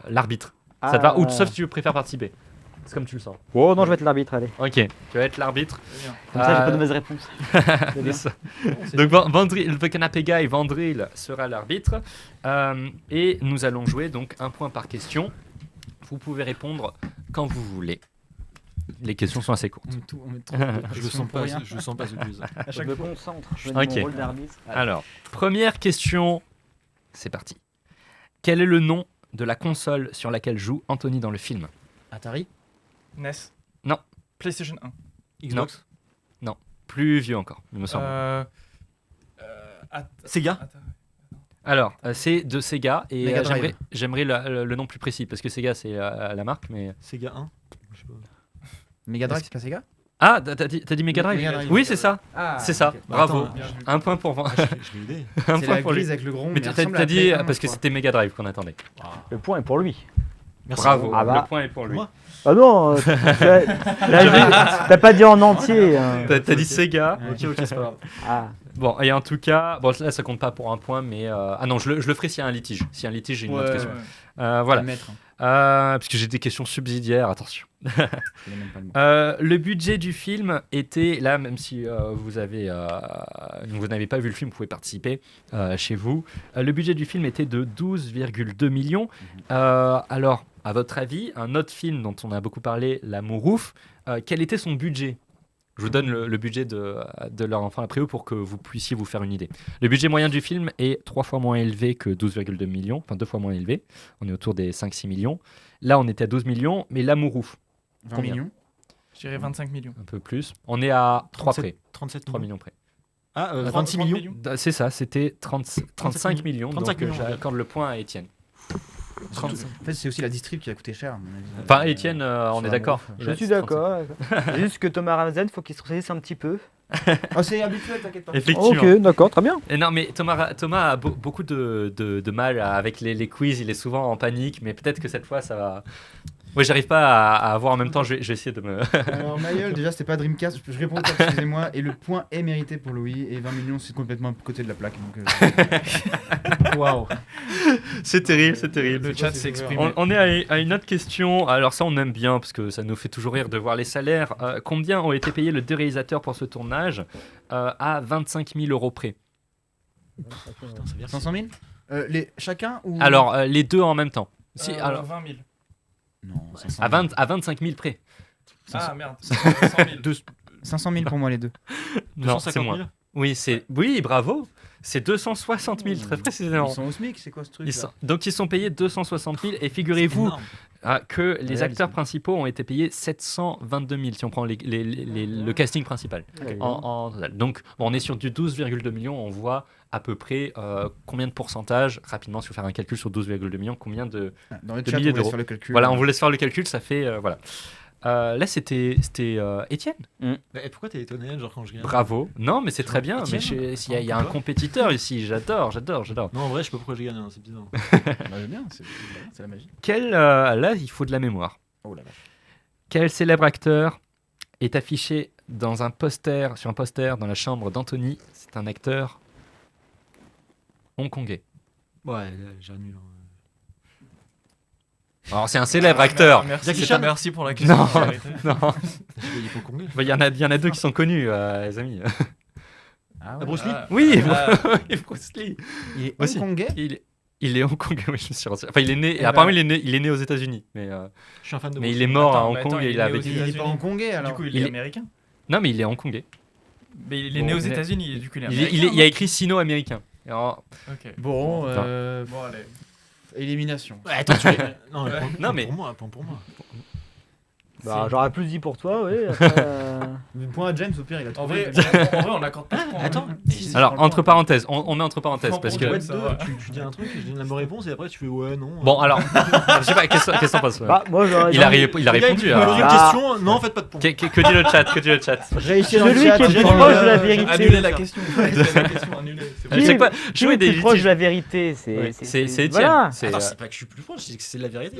l'arbitre. Ça te va Ou sauf si tu préfères participer. C'est comme tu le sens. Oh non, je vais être l'arbitre, allez. Ok, tu vas être l'arbitre. Très bien. Comme ça, j'ai pas de Euh, mauvaise réponse. C'est bien. ça. Donc Vandril, le canapé guy, Vandril sera l'arbitre. Et nous allons jouer donc un point par question. Vous pouvez répondre quand vous voulez. Les questions sont assez courtes. On met trop de Je le pression sens pour pas, rien. je le sens pas ce quiz. À Je chaque me fois. concentre. Je Ok. fais mon rôle d'arbitre. Allez. Alors, première question. C'est parti. Quel est le nom de la console sur laquelle joue Anthony dans le film? Atari. NES. Non. PlayStation 1. Xbox. plus vieux encore, il me semble. Sega. Alors, c'est de Sega et Mega Drive. j'aimerais le nom plus précis parce que Sega c'est la marque, mais Sega 1. Je sais pas. Mega Drive, c'est pas Sega? ah t'as dit Mega Drive. Mega Drive. Oui, c'est ça, Ah, c'est ça. ok. Bravo. Attends, Un point pour Van- je l'ai aidé. un C'est point la pour lui. grise avec le gros. Mais t'as dit parce que c'était Mega Drive qu'on attendait. Le point est pour lui. Merci. Bravo. Ah bah. Le point est pour lui. Moi Ah non, t'as pas dit en entier. hein. T'as dit Sega. Ok, c'est pas grave. Ah. Bon, et en tout cas, bon là ça compte pas pour un point, mais ah non, je le ferai s'il y a un litige. S'il y a un litige, j'ai une autre question. Voilà. Parce que j'ai des questions subsidiaires, attention. Le budget du film était, là, même si vous n'avez pas vu le film, vous pouvez participer chez vous. Le budget du film était de 12,2 millions. Alors, à votre avis, un autre film dont on a beaucoup parlé, La Mourouf, quel était son budget ? Je vous donne le budget de leur enfant après eux pour que vous puissiez vous faire une idée. Le budget moyen du film est 3 fois moins élevé que 12,2 millions, enfin 2 fois moins élevé. On est autour des 5-6 millions. Là, on était à 12 millions, mais La Mourouf, 20 combien ? millions. Je dirais 25 millions. un peu plus. On est à 3 près, 37 3 millions près. Ah, 26 26 millions. C'est ça, c'était 35 millions, 35 donc millions. j'accorde le point à Étienne. En fait, c'est aussi la distrib qui a coûté cher, à mon avis. Enfin, Étienne, on sur est la d'accord. Mourouf. Je suis d'accord. Juste que Thomas Ramzen, faut qu'il se ressaisisse un petit peu. Oh, c'est habituel, t'inquiète pas. Effectivement. Ok, d'accord, très bien. Et non, mais Thomas a beaucoup de mal avec les quiz, il est souvent en panique, mais peut-être que cette fois ça va. Oui, j'arrive pas à avoir en même temps, je vais essayer de me. Alors, Mayol, déjà, c'était pas Dreamcast, je réponds pas, excusez-moi. Et le point est mérité pour Louis, et 20 millions, c'est complètement à côté de la plaque. Donc, waouh. C'est terrible, c'est terrible. Le chat s'est exprimé. On est à une autre question. Alors ça, on aime bien parce que ça nous fait toujours rire de voir les salaires. Combien ont été payés les deux réalisateurs pour ce tournage à 25 000 euros près? Putain, ça veut dire 500 000 chacun ou... Alors, les deux en même temps. Si, alors, 20 000. Non, 500 à, 000. 25 000 près. Ah merde, 100 000. 500 000 pour moi, les deux. Non, c'est 250 moins. 000. Oui, bravo. C'est 260 000, très précisément. Ils sont au SMIC, c'est quoi ce truc Donc ils sont payés 260 000 et figurez-vous Énorme. que les Réel, acteurs ça. principaux ont été payés 722 000 si on prend le casting principal. En total. Donc bon, on est sur du 12,2 millions, on voit à peu près combien de pourcentage, rapidement si vous faire un calcul sur 12,2 millions, combien de... Dans le de chat, on milliers vous laisse d'euros. faire le calcul. Voilà, on vous laisse faire le calcul, ça fait... voilà. Là c'était Étienne. Bah, et pourquoi t'es étonné, genre quand je gagne? Bravo. Non, mais c'est très bien. Mais Étienne, il y a un compétiteur ici. J'adore. Non, en vrai, je sais pas pourquoi j'ai gagné, hein, c'est bizarre. Bah, bien, c'est la magie. Là, il faut de la mémoire. Oh la vache. Quel célèbre acteur est affiché sur un poster dans la chambre d'Anthony? C'est un acteur hongkongais. Ouais, j'annule. Alors, c'est un célèbre acteur. Merci, Jackie Chan. merci pour la question. Non, Arrêtez. non. Il faut combler. Il y en a deux qui sont connus, les amis. Ah Ah, Bruce Lee. Oui, Ah. Bruce Lee. Il est Aussi. hongkongais. Il est hongkongais, oui, je me suis renseigné. Enfin, il est né. Eh Apparemment, ben. il est né aux États-unis, mais Je suis un fan de mais Bruce il est Lee. mort à Attends, Hong mais Kong attends, et il il est avait né aux dit. Il est pas États-Unis. hongkongais alors. Du coup, il Il est est- américain. Non, mais il est hongkongais. Mais il est Bon, né aux on est- États-Unis, et du coup, il est Il américain. y a écrit sino-américain. Alors, Ok. Bon, Bon, allez. élimination. Ouais, attends, tu Non, mais point- Non, point mais- pour moi, point pour moi. Bah, j'aurais plus dit pour toi, oui. Après, Point à James, au pire, il a En trouvé. vrai, on n'accorde pas de points. Attends. Alors, entre parenthèses, on met entre parenthèses Prends parce pour que. James. Ça va. Tu dis un truc, je donne la bonne réponse et après tu fais ouais, non. Bon, alors, je sais pas, qu'est-ce que t'en penses? bah, moi, j'aurais Il a dit- répondu. Il a posé une Ah. question, non, faites pas de point. Que dit le chat? Que dit le chat? Réussi dans le Celui chat. qui est j'ai proche annulé, de la j'ai vérité. Annuler la question. Annuler la question, annuler. C'est Je bon. sais pas. Qui Jouer est des plus proche de litiges. la vérité, C'est Étienne. Voilà. C'est, Attends, c'est pas que je suis plus proche, c'est que c'est la vérité.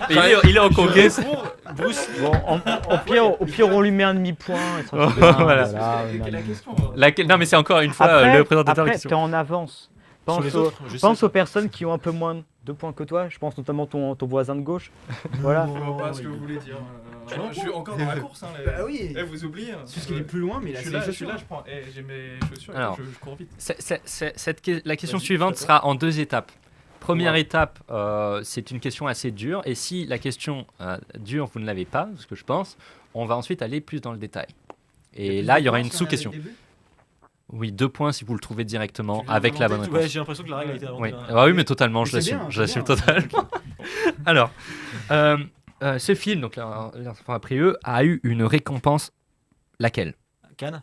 il est hongkongais. Bruce. Bon, au pire, on lui met un demi-point. et tranquille. Voilà. Quelle est la question? Non, mais c'est encore une fois Après, le présentateur après, qui t'es en avance. Sur Pense, les aux, autres, je sais pense ça. aux personnes qui ont un peu moins de points que toi. Je pense notamment ton voisin de gauche. Voilà. Je vois pas ce que vous voulez dire. Je suis encore dans la course. Hein, les- Bah oui. Eh, vous oubliez. C'est juste qu'il est plus loin, mais il a Je suis ses là, je suis chaussures. là, je prends. J'ai mes chaussures. Alors. Je cours vite. La question Vas-y, suivante c'est à sera en 2 étapes. Première étape, c'est une question assez dure. Et si la question dure, vous ne l'avez pas, ce que je pense, on va ensuite aller plus dans le détail. Et là, il y aura une sous-question. Oui, 2 points si vous le trouvez directement Tu viens avec la bonne d'inventer- réponse. Ouais, j'ai l'impression que la règle a été inventée. Oui, hein. ah oui, mais totalement, Mais je c'est l'assume. bien, Je c'est l'assume bien. totalement. Alors, ce film, donc l'enfant après eux, a eu une récompense. Laquelle? Cannes.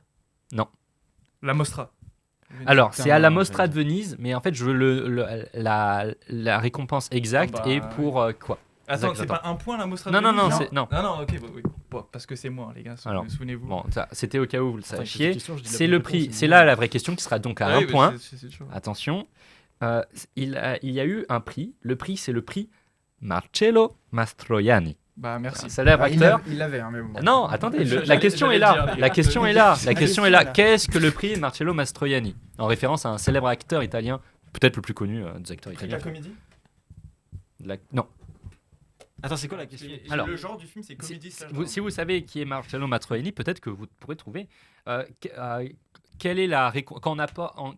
La Mostra. Alors, Putain, c'est à la non, Mostra de j'allais Venise, mais en fait, je veux la récompense exacte Ah bah, et pour quoi. Attends, Exact, c'est pas un point la Mostra de Non, non, Venise non, c'est non. Non, ok, oui. Bon, parce que c'est moi, les gars, Alors, souvenez-vous. Bon, c'était au cas où vous le Attends, sachiez. cette question, je dis la C'est bonne le réponse, prix. mais- C'est là la vraie question qui sera donc à Ah un oui, mais point. c'est chaud. Attention. Il y a eu un prix. Le prix, c'est le prix Marcello Mastroianni. Bah, merci. Un célèbre Ah, acteur. il l'avait, hein, mais bon. Non, attendez, la J'allais- question est j'allais là. dire, les La gars. question est là. La La question est question là. est là. Qu'est-ce que le prix Marcello Mastroianni? En référence à un célèbre acteur italien, peut-être le plus connu des acteurs Prix de italiens. la comédie Non. Attends, c'est quoi la question? Alors, le genre du film, c'est comédie. Si vous savez qui est Marcello Mastroianni, peut-être que vous pourrez trouver quelle est quand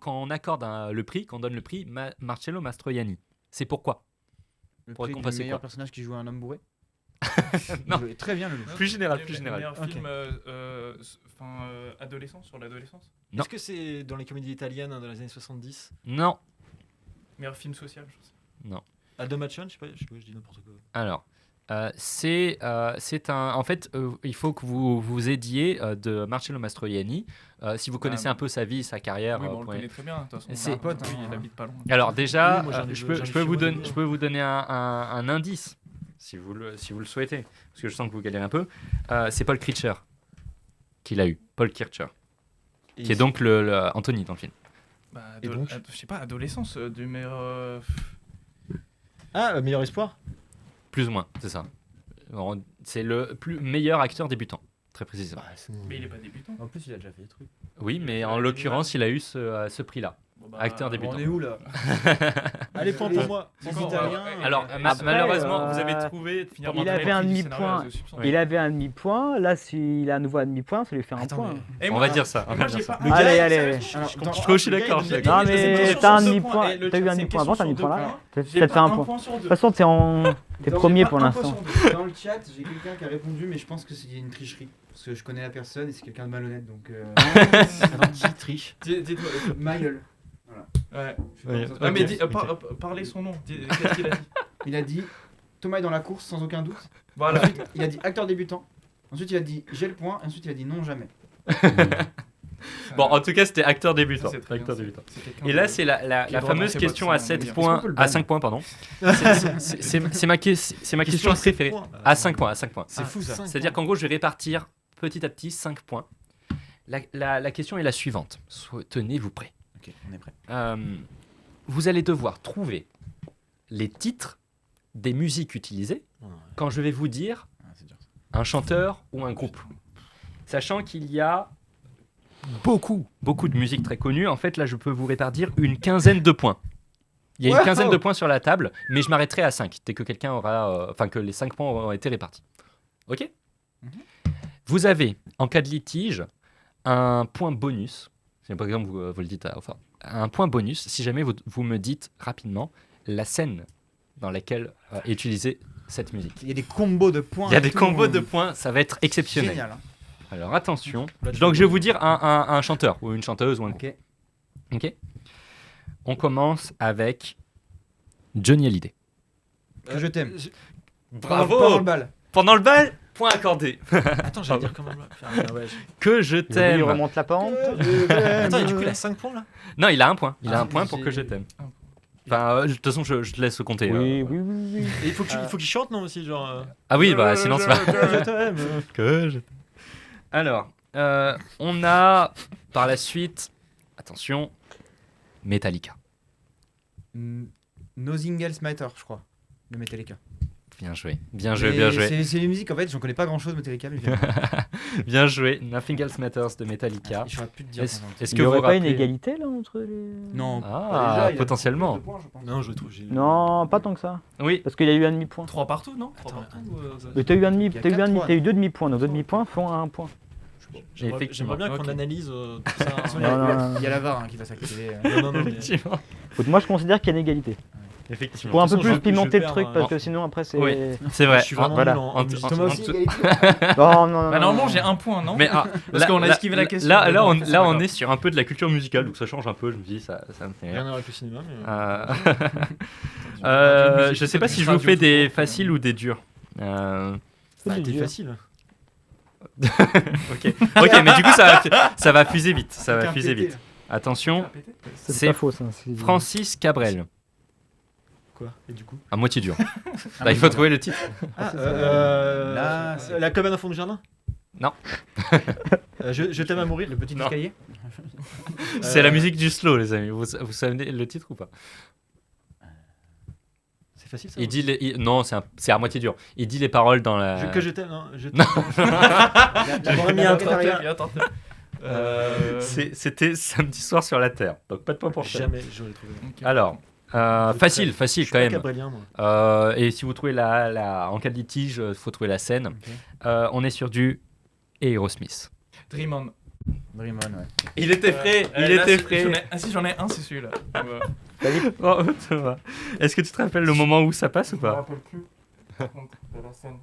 on accorde le prix, quand on donne le prix Marcello Mastroianni. C'est pourquoi? Le Pour prix du récompenser meilleur quoi personnage qui joue un homme bourré. Non. Il jouait très bien le loup. Plus général, Le plus général. Meilleur Ok. film adolescent, sur l'adolescence. Non. Est-ce que c'est dans les comédies italiennes dans les années 70? Non. Meilleur film social, je sais. Aldo Machon, je sais pas, je dis n'importe quoi. Alors, c'est un. En fait, il faut que vous aidiez de Marcello Mastroianni. Si vous connaissez un peu sa vie, sa carrière. Oui, bon, on le point- connaît très bien, de toute façon. C'est- Un pote, il habite pas loin. Alors déjà, Oui, moi, j'en ai- je j'en ai peux chez vous moi, donner, des je peux vous donner un indice, si vous le souhaitez, parce que je sens que vous galérez un peu. C'est Paul Kircher qui l'a eu, Paul Kircher, Et qui est donc le Anthony dans le film. Bah, Et donc je sais pas, adolescence, du meilleur. Ah, Meilleur Espoir. Plus ou moins, c'est ça. C'est le meilleur acteur débutant, très précisément. Mais il est pas débutant. En plus, il a déjà fait des trucs. Oui, mais en l'occurrence, il a eu ce prix-là. Bon, bah, Acteur débutant. On est où là Allez, point pour moi. C'est Les quoi, Italiens. Alors, Après, malheureusement, vous avez trouvé. Finir Il par avait le un prix du demi-point. scénario de Soupçon. Oui. Il avait un demi-point. Là, s'il a à nouveau un demi-point, ça lui fait un Attends, point. mais- Et On moi, va dire ça. on moi, va dire j'ai ça. pas- Allez, Gars, allez, sérieux, allez. je- Alors, je dans- comprends- Je suis aussi le gars, d'accord, il je me suis dit- Non, il me dit- mais c'est t'as un sur ce demi-point. point, et le T'as eu truc, un c'est une demi-point avant, question t'as un sur demi-point deux là. points. Ça J'ai te fait pas un un point. point sur De deux. toute façon, t'es Dans- premier j'ai pour pas un l'instant. point sur deux. Dans le chat, j'ai quelqu'un qui a répondu, mais je pense que c'est une tricherie. Parce que je connais la personne et c'est quelqu'un de malhonnête. Donc. Attends, qui triche? Dites-moi. Ma gueule. Ouais. Oui, Ah, mais ok. parlez son nom. Qu'est-ce qu'il a dit? Il a dit Thomas est dans la course sans aucun doute. Voilà. Ensuite, il a dit acteur débutant. Ensuite, il a dit j'ai le point. Et ensuite, il a dit non, jamais. Bon, en tout cas, c'était acteur Ça, débutant. c'est très bien, Acteur c'est- débutant. c'est quelqu'un Et là, de- c'est la qui a la droit fameuse dans ses question bottes, à ça, on va 7 dire. Est-ce qu'on points, peut le à ban 5 points, pardon. C'est ma question préférée. À 5 points, à 5 points. C'est fou ça. C'est-à-dire qu'en gros, je vais répartir petit à petit 5 points. La question est la suivante. Tenez-vous prêts. Ok, on est prêt. Vous allez devoir trouver les titres des musiques utilisées quand je vais vous dire Ah, c'est dur. un chanteur ou un groupe. Sachant qu'il y a beaucoup de musiques très connues. En fait, là, je peux vous répartir une quinzaine de points. Il y a une quinzaine de points sur la table, mais je m'arrêterai à 5, dès que quelqu'un aura... Enfin, que les 5 points auront été répartis. Ok. Vous avez, en cas de litige, un point bonus. Si par exemple, vous le dites enfin, un point bonus, si jamais vous me dites rapidement la scène dans laquelle est utilisée cette musique. Il y a des combos de points. Il y a et des tout. combos de points, ça va être exceptionnel. Génial. Hein. Alors attention. Là, tu Donc peux je vais vous dire un chanteur ou une chanteuse ou un Ok. Ok. On commence avec Johnny Hallyday. Que je t'aime. Bravo. Pendant le bal. Pendant le bal, point accordé. Attends, j'allais dire quand même. Ah ouais, Que je Il t'aime. remonte la pente. Attends, et du coup, il a 5 points là? Non, il a un point. Il a Ah, un point pour j'ai- que je t'aime. Enfin, de toute façon, je te laisse compter. Oui, oui, oui, oui. Et il faut qu'il chante, non aussi, genre. Ah oui, bah sinon c'est pas. Je t'aime. Que je t'aime. Alors, on a par la suite, attention, Metallica. Nothing Else Matter, je crois. De Metallica. Bien joué, bien joué, Mais bien joué. C'est une musique, en fait, j'en connais pas grand chose, Metallica. Mais Bien joué. Nothing Else Matters de Metallica. j'aurais pu te dire. Est-ce par exemple. est-ce Il que n'y vous aurait pas une rappelez- égalité là entre les. Non. Ah, Déjà, il a potentiellement. plus de points, je pense. Non, je le trouve. Non, pas tant que ça. Oui. Parce qu'il y a eu un demi-point. 3 partout, non? Attends, 3 partout. Mais t'as eu un demi, Il y a t'as eu un quatre demi, points. t'as eu deux demi-points. Donc deux demi-points font un point. Effectivement. J'aimerais bien qu'on Ok. analyse tout ça. Il y a- Non, il y a- non, non. il y a la VAR hein, qui va s'activer. Non, mais- Effectivement. Écoute, moi je considère qu'il y a une égalité. Effectivement. Pour un De peu toute façon, plus pimenter le perds, truc hein. parce que sinon après c'est. Oui. C'est vrai. Je suis vraiment Voilà. nul en En- musique. en- Thomas en- aussi, en- égalité. Non, non, non. Bah, non, normalement, non. j'ai un point, non? Mais Parce qu'on a esquivé la question. Là, mais là, bon, on, c'est là, pas on grave. est sur un peu de la culture musicale, donc ça change un peu. Je me dis, ça me fait Rien à rire. voir avec le cinéma, mais. Je sais pas si je vous fais des faciles ou des durs. Bah, t'es facile. Ok, mais du coup, ça va fuser vite. Ça va fuser vite. Attention, c'est pas faux, ça. Francis Cabrel. Quoi? Et du coup? À moitié dur. Là, il faut trouver le titre. Là, la cabane au fond du jardin? Non. Je t'aime à mourir. Le petit Non. escalier. C'est la musique du slow, les amis. Vous savez le titre ou pas? C'est facile ça? Il dit non, c'est à moitié dur. Il dit les paroles dans la. Que je t'aime, non? Je Non. t'aime. Mis un tracteur. C'était samedi soir sur la Terre. Donc pas de point pour ça. Jamais j'aurais trouvé. Alors, facile Je quand suis pas même. cabrélien, moi. Et si vous trouvez en cas de litige, il faut trouver la scène. On est sur du Aerosmith. Dream On. Dream On, ouais. Il était frais, J'en ai un, c'est celui-là. Oh, Thomas. Est-ce que tu te rappelles le moment où ça passe ou Je me pas? rappelle plus. Par contre, de la scène.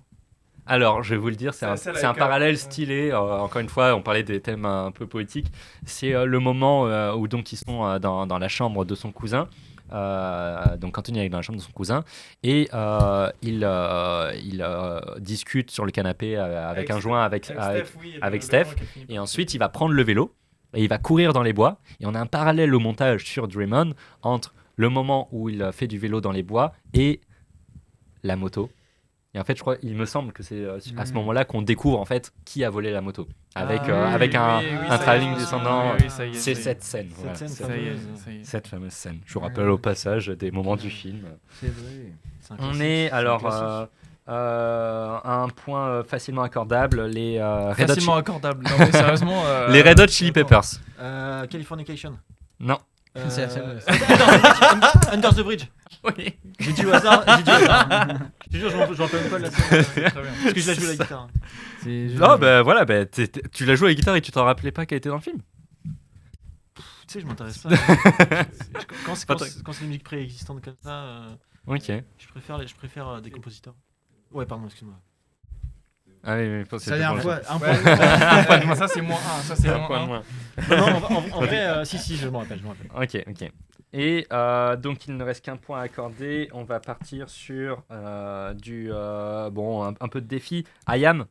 Alors, je vais vous le dire, c'est celle un avec, parallèle stylé. Encore une fois, on parlait des thèmes un peu poétiques. C'est le moment où donc ils sont dans la chambre de son cousin. Donc Anthony est dans la chambre de son cousin et il discute sur le canapé avec un joint avec Steph. Et ensuite, il va prendre le vélo et il va courir dans les bois. Et on a un parallèle au montage sur Dream On entre le moment où il fait du vélo dans les bois et la moto. Et en fait, il me semble que c'est à ce moment-là qu'on découvre en fait qui a volé la moto. Avec un travelling descendant. C'est cette scène. Voilà. Ça y est. Cette fameuse scène. Je vous rappelle au passage des moments du film. C'est vrai. On est alors un point facilement accordable. Les Red Hot Facilement accordable. Non, mais sérieusement. les Red Hot Chili Peppers. Californication. Non. C'est Under the Bridge. Oui. J'ai dit au hasard. Je te jure, je m'en rappelle même pas de la scène. Très bien. Parce que je la joue à la guitare. Non, bah voilà, tu l'as joué à la guitare et tu t'en rappelais pas qu'elle était dans le film. Tu sais, je m'intéresse pas. Quand c'est des musiques préexistantes comme ça, Ok. je préfère des compositeurs. Ouais, pardon, excuse-moi. Ah oui, Ça y est, un point. Ça, c'est moins 1. Ça, c'est un point de moins 1. moins. Non, en vrai, si, je m'en rappelle. Ok. Et donc il ne reste qu'un point à accorder. On va partir sur un peu de défi. Ayam.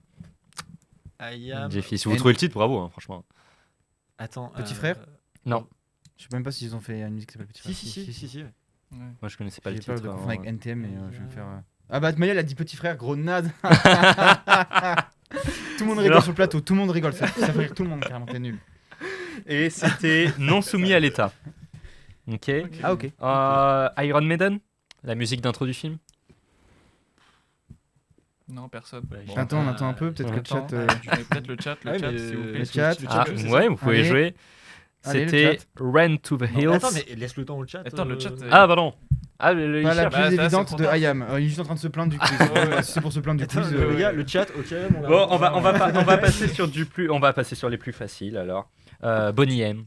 Défi. Si vous trouvez le titre, bravo, hein, franchement. Attends. Petit frère. Non. Je sais même pas s'ils ont fait une musique qui s'appelle Petit Frère. Si. Moi je connaissais pas le J'ai titre. pas de confondre avec hein. NTM, mais je vais me faire. Ah bah Mayel a dit Petit Frère, grenade. Tout le monde rigole sur le plateau, tout le monde rigole, ça fait rire tout le monde carrément, t'es nul. Et c'était non soumis à l'État. Ok. Ah ok. Iron Maiden, la musique d'intro du film. Non, personne. Bon, Attends, on attend un peu, peut-être que le chat. Peut-être le chat, s'il vous plaît. Le chat. Ah, ouais, vous pouvez Allez. jouer. Allez, le C'était chat. Run to the Hills. Attends, mais laisse le temps au chat. Attends, le chat. Ah, pardon. Ah, il Pas la cherche. plus Bah, ça, évidente c'est de trop tard. Ayam. Il est juste en train de se plaindre du quiz. Si c'est pour se plaindre du quiz. Le gars, le chat, ok. Bon, on va passer sur on va passer sur les plus faciles alors. Bonnie M.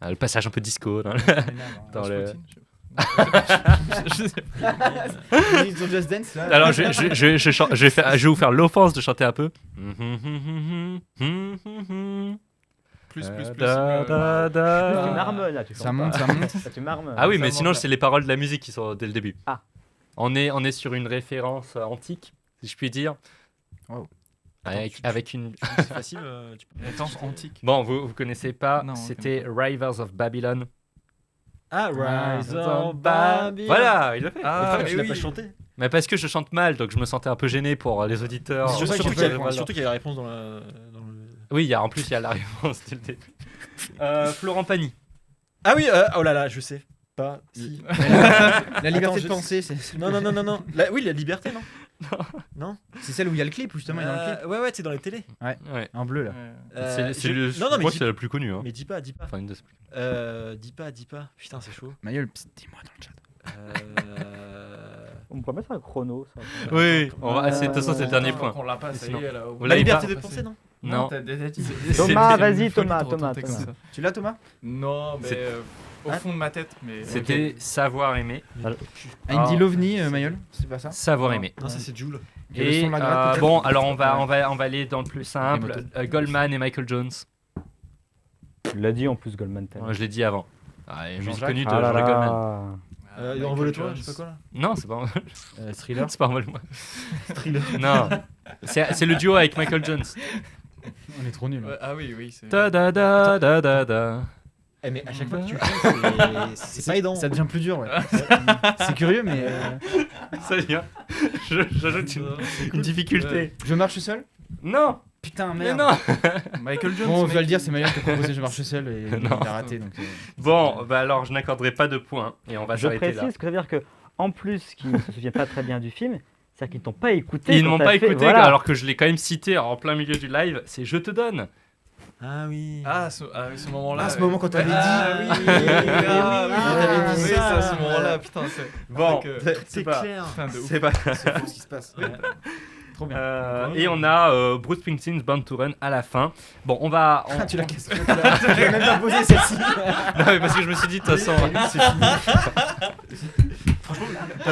Le passage un peu disco dans le. Ils ont Just Dance là. Alors je vais vous faire l'offense de chanter un peu. Plus. Tu marmonnes là, tu Ça monte. Tu marmonnes. Ah oui, Ça mais monte sinon là. c'est les paroles de la musique qui sont dès le début. Ah. On est sur une référence antique, si je puis dire. Wow. Avec une. C'est facile. Référence antique. Bon, vous connaissez pas. Non, on C'était connaît Rivers of Babylon. Ah, Rise of Babylon. Voilà, il le fait. Ah, Tu mais l'as oui. pas chanté. Mais parce que je chante mal, donc je me sentais un peu gêné pour les auditeurs. Surtout ça que qu'il j'ai y fait. a la réponse dans le. Oui, en plus il y a la réponse dès le début. Florent Pagny. Ah oui, oh là là, je sais. Pas si. La liberté Attends, de penser, Non. Oui, la liberté, non. Non. c'est celle où il y a le clip, justement, il y a dans le clip. Ouais, c'est dans les télés. Ouais. En bleu là. Non, Je mais crois que c'est la plus connue. Hein. Mais dis pas. Enfin, une des- Dis pas. Putain, c'est chaud. Mayol, dis-moi dans le chat. On pourrait mettre un chrono. Ça. Oui, on va. De toute façon, c'est le dernier point. On l'a pas, ça y Sinon. est, là. Vous La l'avez liberté pas de penser, non. Non. t'as déjà dit. Thomas, C'est vas-y, une folie Thomas, de retenter Thomas. comme ça. Tu l'as Thomas? Non, mais C'est- au fond de ma tête. Mais C'était Savoir aimer. Indy Lovni, Mayol, c'est pas ça? Savoir aimer. Non, ça c'est Joule. Et le Et son de la gratte, peut-être bon, alors on va aller dans le plus simple. motos. Goldman et Michael Jones. Tu l'as dit en plus, Goldman. Je l'ai dit avant. Ah, et musique Jean-Jacques. connue de Ah là Jean-Jacques Goldman. là. Envole-toi, je sais pas quoi là. Non, c'est pas Thriller. c'est pas Envole-moi. Non, c'est le duo avec Michael Jones. On est trop nuls. Ah oui, c'est. Da da da da da da. Mais à chaque fois que tu le fais, c'est pas aidant. Ça devient plus dur, ouais. C'est curieux, mais. Ça vient. J'ajoute une difficulté. Je marche seul. Non. Putain, Mais merde. non. Michael Jones. Bon, on mec. va le dire, c'est meilleur que proposer Je marche seul et il Non. a raté. Donc, Bon, bah alors je n'accorderai pas de points et on va Je s'arrêter là. précise que ça veut dire que en plus qu'ils ne se souviennent pas très bien du film, c'est-à-dire qu'ils t'ont pas écouté. Ils ne quand m'ont t'as pas fait- écouté voilà. alors que je l'ai quand même cité en plein milieu du live. C'est Je te donne. Ah oui. Ce moment-là. à ce moment, quand t'avais Ah dit. oui, ah oui, t'avais dit oui, ça. c'est à ce moment-là, putain, c'est. Bon, que- c'est pas. clair. Putain de ouf. C'est pas. C'est fou ce qui se passe. Trop bien. Et on a Bruce Springsteen's Born to Run à la fin. Bon, on va. Ah, tu l'as cassé. Tu l'as même pas posé celle-ci. Non, mais parce que je me suis dit de toute façon.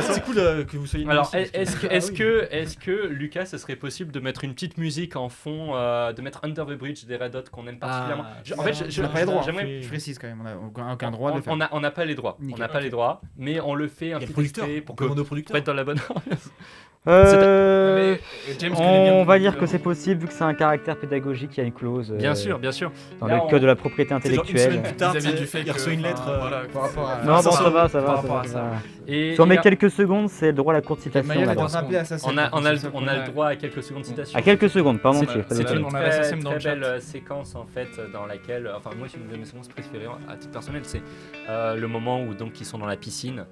C'est cool que vous soyez. Alors, ici, parce est-ce que Lucas, ce serait possible de mettre une petite musique en fond, de mettre Under the Bridge des Red Hot qu'on aime particulièrement. En fait, On n'a pas les droits. j'aimerais. Je précise quand même, on n'a aucun droit de le faire. On n'a pas les droits. On Nickel. n'a pas les droits, mais on le fait un Il y a le petit producteur. extrait pour On commande au pour producteur. être dans la bonne ambiance. Euh, Mais James connaît bien on le va dire que producteur. c'est possible vu que c'est un caractère pédagogique, il y a une clause Bien sûr, bien sûr. dans Là, le on- code de la propriété C'est genre une semaine intellectuelle. plus tard, Vis-à-vis tu du sais, fait il reçoit que, une lettre. enfin, voilà, Par rapport à. Non, bon, ça va, ça par va. rapport à ça ça. va. Et Si on met et- quelques secondes, c'est le droit à la courte citation. Maël on va a dire. droit. rappelé à ça. on a le droit à quelques secondes de citation. À quelques secondes, pas en C'est- entier. pas C'est déconner. une On a la très, SACEM dans le très chat. belle séquence en fait dans laquelle, enfin moi c'est une de mes séquences préférées à titre personnel, c'est le moment où donc ils sont dans la piscine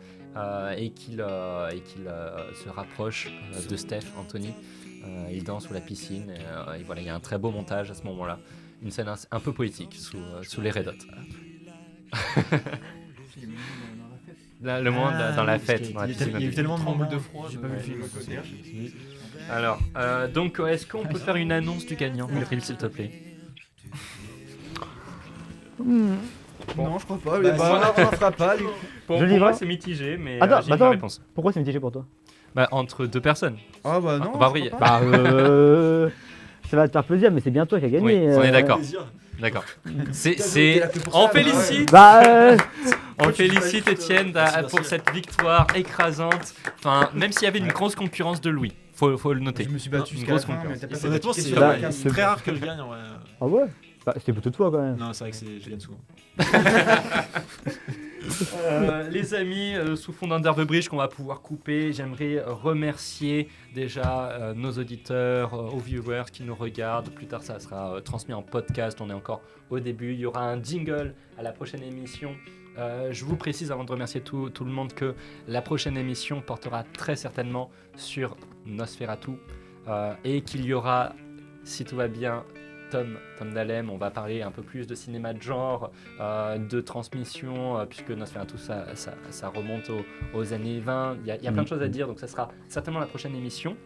et qu'ils se rapprochent de Steph, Anthony. Ils dansent sous la piscine et voilà, il y a un très beau montage à ce moment-là, une scène un peu poétique sous les Red Hot. Là, le moment dans la fête, dans la piscine. Il y a eu tellement de moments de froid. J'ai pas vu le film. Alors, donc est-ce qu'on peut faire une annonce du gagnant, Meryl, s'il te plaît? Non, je crois pas. Bah, On en fera pas. Pour Je livre. moi c'est mitigé, mais Attends, j'ai ma attends. réponse. Pourquoi c'est mitigé pour toi? Bah, entre deux personnes. Ah bah non. Bah, je oui, crois pas. Ça va te faire plaisir, mais c'est bien toi qui as gagné. Oui, on est d'accord. Plaisir. D'accord. T'es là que pour On ça, félicite, Bah, on félicite Étienne pour cette victoire écrasante. Enfin, même s'il y avait une grosse concurrence de Louis, faut le noter. Je me suis battu Une jusqu'à la grosse fin, mais concurrence. t'as pas Honnêtement, fait c'est de Bah, question. c'est- très rare que je gagne. En vrai. ah ouais? Bah, c'était plutôt toi quand même. Non, c'est vrai que je gagne souvent. Les amis, sous fond d'Under the Bridge qu'on va pouvoir couper, j'aimerais remercier déjà nos auditeurs, aux viewers qui nous regardent. Plus tard, ça sera transmis en podcast. On est encore au début. Il y aura un jingle à la prochaine émission. Je vous précise avant de remercier tout le monde que la prochaine émission portera très certainement sur Nosferatu et qu'il y aura, si tout va bien, Tom Dalem. On va parler un peu plus de cinéma de genre, de transmission, puisque Nosferatu ça remonte aux années 20. Il y a plein de choses à dire, donc ça sera certainement la prochaine émission.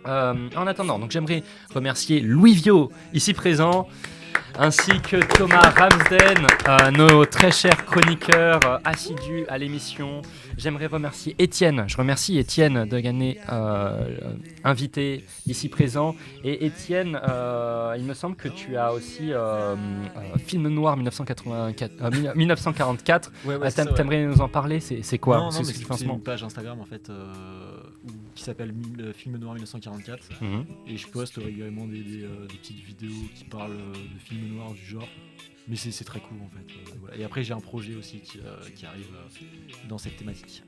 En attendant, donc j'aimerais remercier Louis Viau, ici présent, ainsi que Thomas Ramsden, nos très chers chroniqueurs assidus à l'émission. J'aimerais remercier Étienne. Je remercie Étienne de gagner invité ici présent. Et Étienne, il me semble que tu as aussi Film Noir 1944. Ouais, T'aimerais nous en parler? C'est quoi? Non, C'est mais ce c'est financement. une page Instagram en fait qui s'appelle Film Noir 1944 Mhm. et je poste régulièrement des petites vidéos qui parlent de films noirs du genre. Mais c'est très cool en fait. Voilà. Et après j'ai un projet aussi qui arrive dans cette thématique.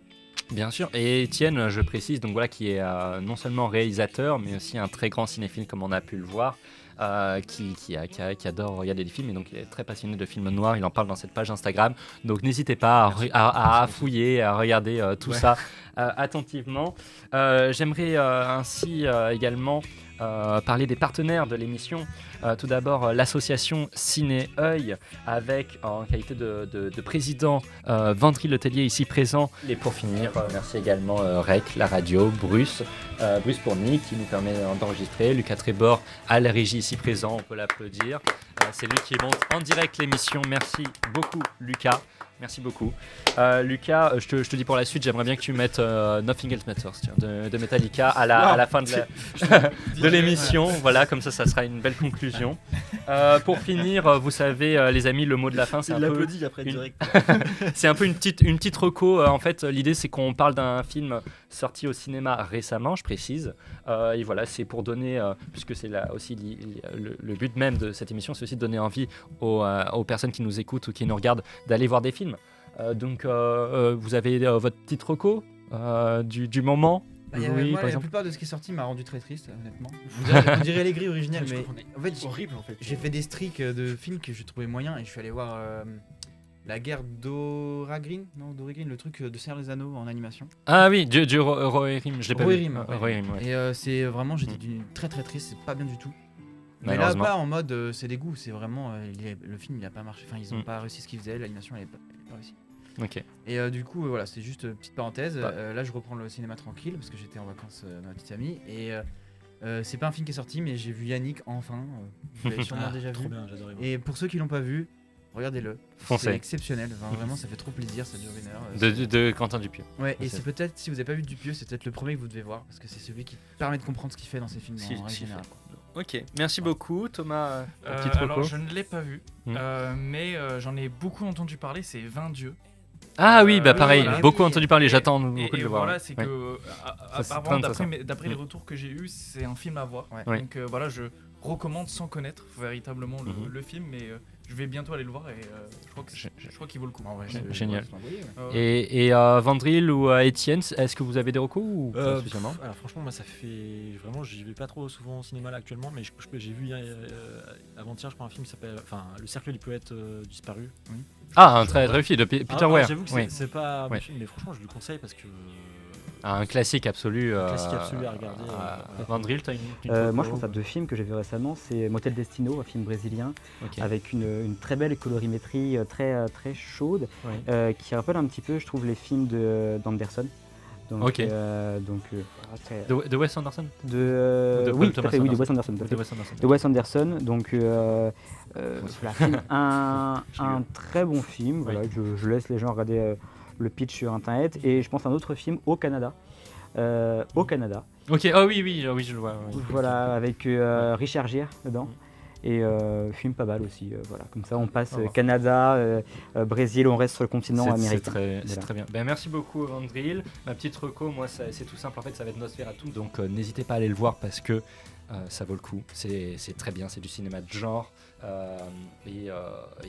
Bien sûr, et Étienne, je précise, donc voilà, qui est non seulement réalisateur, mais aussi un très grand cinéphile, comme on a pu le voir, qui adore regarder des films, et donc il est très passionné de films noirs. Il en parle dans cette page Instagram, donc n'hésitez pas à fouiller, à regarder tout ça attentivement. J'aimerais ainsi également parler des partenaires de l'émission. Tout d'abord, l'association Ciné Œil, avec en qualité de président Vendry Letellier ici présent. Et pour finir, merci également Rec, la radio, Bruce pour Nick qui nous permet d'enregistrer, Lucas Trébor à la régie ici présent, on peut l'applaudir. C'est lui qui monte en direct l'émission. Merci beaucoup, Lucas. Merci beaucoup. Lucas, je te dis pour la suite, j'aimerais bien que tu mettes Nothing Else Matters de Metallica à la fin de l'émission. Voilà, comme ça sera une belle conclusion. Pour finir, vous savez, les amis, le mot de la fin, c'est un peu... après direct. C'est un peu une petite reco. En fait, l'idée, c'est qu'on parle d'un film sorti au cinéma récemment, je précise. Et voilà, c'est pour donner, puisque c'est là aussi le but même de cette émission, c'est aussi de donner envie aux personnes qui nous écoutent ou qui nous regardent d'aller voir des films. Donc, vous avez votre petite reco du moment. Moi, par la exemple. plupart de ce qui est sorti m'a rendu très triste, honnêtement. On dirait les grilles originales, mais en fait, horrible en fait. j'ai fait des streaks de films que je trouvais moyens et je suis allé voir La guerre d'Oragryn, le truc de Seigneur des Anneaux en animation. Ah oui, du Rohirrim, je l'ai pas vu. Rohirrim, ouais. Rohirrim, ouais. Et c'est vraiment, j'étais très très triste, c'est pas bien du tout. Mais là, Malheureusement. pas en mode c'est des goûts, c'est vraiment le film il a pas marché, enfin ils ont pas réussi ce qu'ils faisaient, l'animation elle est pas réussie. Ok. Et du coup, voilà, c'est juste petite parenthèse. Là, je reprends le cinéma tranquille parce que j'étais en vacances avec ma petite amie. Et c'est pas un film qui est sorti, mais j'ai vu Yannick enfin. Vous l'avez sûrement déjà Trop vu. bien, j'adorais. Et pour ceux qui l'ont pas vu, regardez-le. Foncez. C'est exceptionnel. Enfin, vraiment, ça fait trop plaisir. Ça dure 1 heure. De Quentin Dupieux. Ouais, et Foncez. c'est peut-être, si vous avez pas vu Dupieux, c'est peut-être le premier que vous devez voir parce que c'est celui qui permet de comprendre ce qu'il fait dans ses films en règle générale. Ok, merci beaucoup Thomas. Petite Alors, reco. je ne l'ai pas vu, mais j'en ai beaucoup entendu parler. C'est 20 dieux. Ah oui, bah pareil, voilà. beaucoup Oui. entendu parler, j'attends Et beaucoup de le voir. voilà, ouais. c'est Ouais. que Ça, c'est apparemment, plein de façons. d'après les retours que j'ai eus, c'est un film à voir. Ouais. Donc voilà, je recommande sans connaître véritablement le film, mais je vais bientôt aller le voir et je crois qu'il vaut le coup. Génial. Ouais. Et Vandril ou Étienne, est-ce que vous avez des recos ou pas spécialement? Alors franchement, moi ça fait vraiment, j'y vais pas trop souvent au cinéma là actuellement, mais j'ai vu avant-hier, je crois un film qui s'appelle, Le Cercle du poète disparu. Oui. Ah, un très très film de Peter Weir. J'avoue que Oui. c'est pas Ouais. mon film, mais franchement je le conseille parce que Un classique absolu. classique absolu à regarder. Vandril, t'as une Moi, reco je pense à 2 films que j'ai vus récemment. C'est Motel Destino, un film brésilien, Ok. avec une très belle colorimétrie très chaude, Ouais. qui rappelle un petit peu, je trouve, les films d'Anderson. Donc, Ok. De Wes Anderson. oui, Paul tout à Thomas fait, oui, de Anderson. Wes Anderson. tout à De fait. Wes Anderson. De Wes Anderson, donc voilà, un très bon film. Voilà, je laisse les gens regarder le pitch sur internet. Et je pense à un autre film au Canada. Ok, oh oui, je le vois. oui. Voilà, avec Richard Gere dedans. Et film pas mal aussi. Voilà, comme ça on passe Canada, Brésil, on reste sur le continent américain. C'est Voilà. très bien. Ben, merci beaucoup Vandril. Ma petite reco, moi c'est tout simple, en fait ça va être Nosferatu, donc n'hésitez pas à aller le voir parce que ça vaut le coup. C'est très bien, c'est du cinéma de genre. Et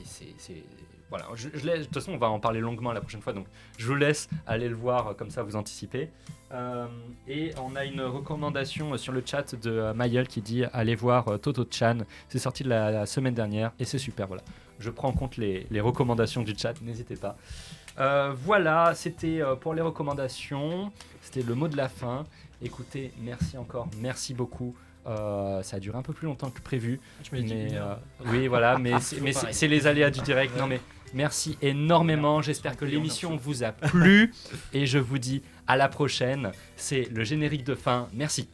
c'est... Voilà, de toute façon on va en parler longuement la prochaine fois, donc je vous laisse aller le voir, comme ça vous anticipez. Et on a une recommandation sur le chat de Mayel qui dit allez voir Toto-chan, c'est sorti la semaine dernière et c'est super, voilà. Je prends en compte les recommandations du chat, n'hésitez pas. Voilà, c'était pour les recommandations, c'était le mot de la fin. Écoutez, merci beaucoup. Ça a duré un peu plus longtemps que prévu, mais oui voilà, mais c'est les aléas du direct. Non mais merci énormément, j'espère que l'émission vous a plu et je vous dis à la prochaine. C'est le générique de fin, merci.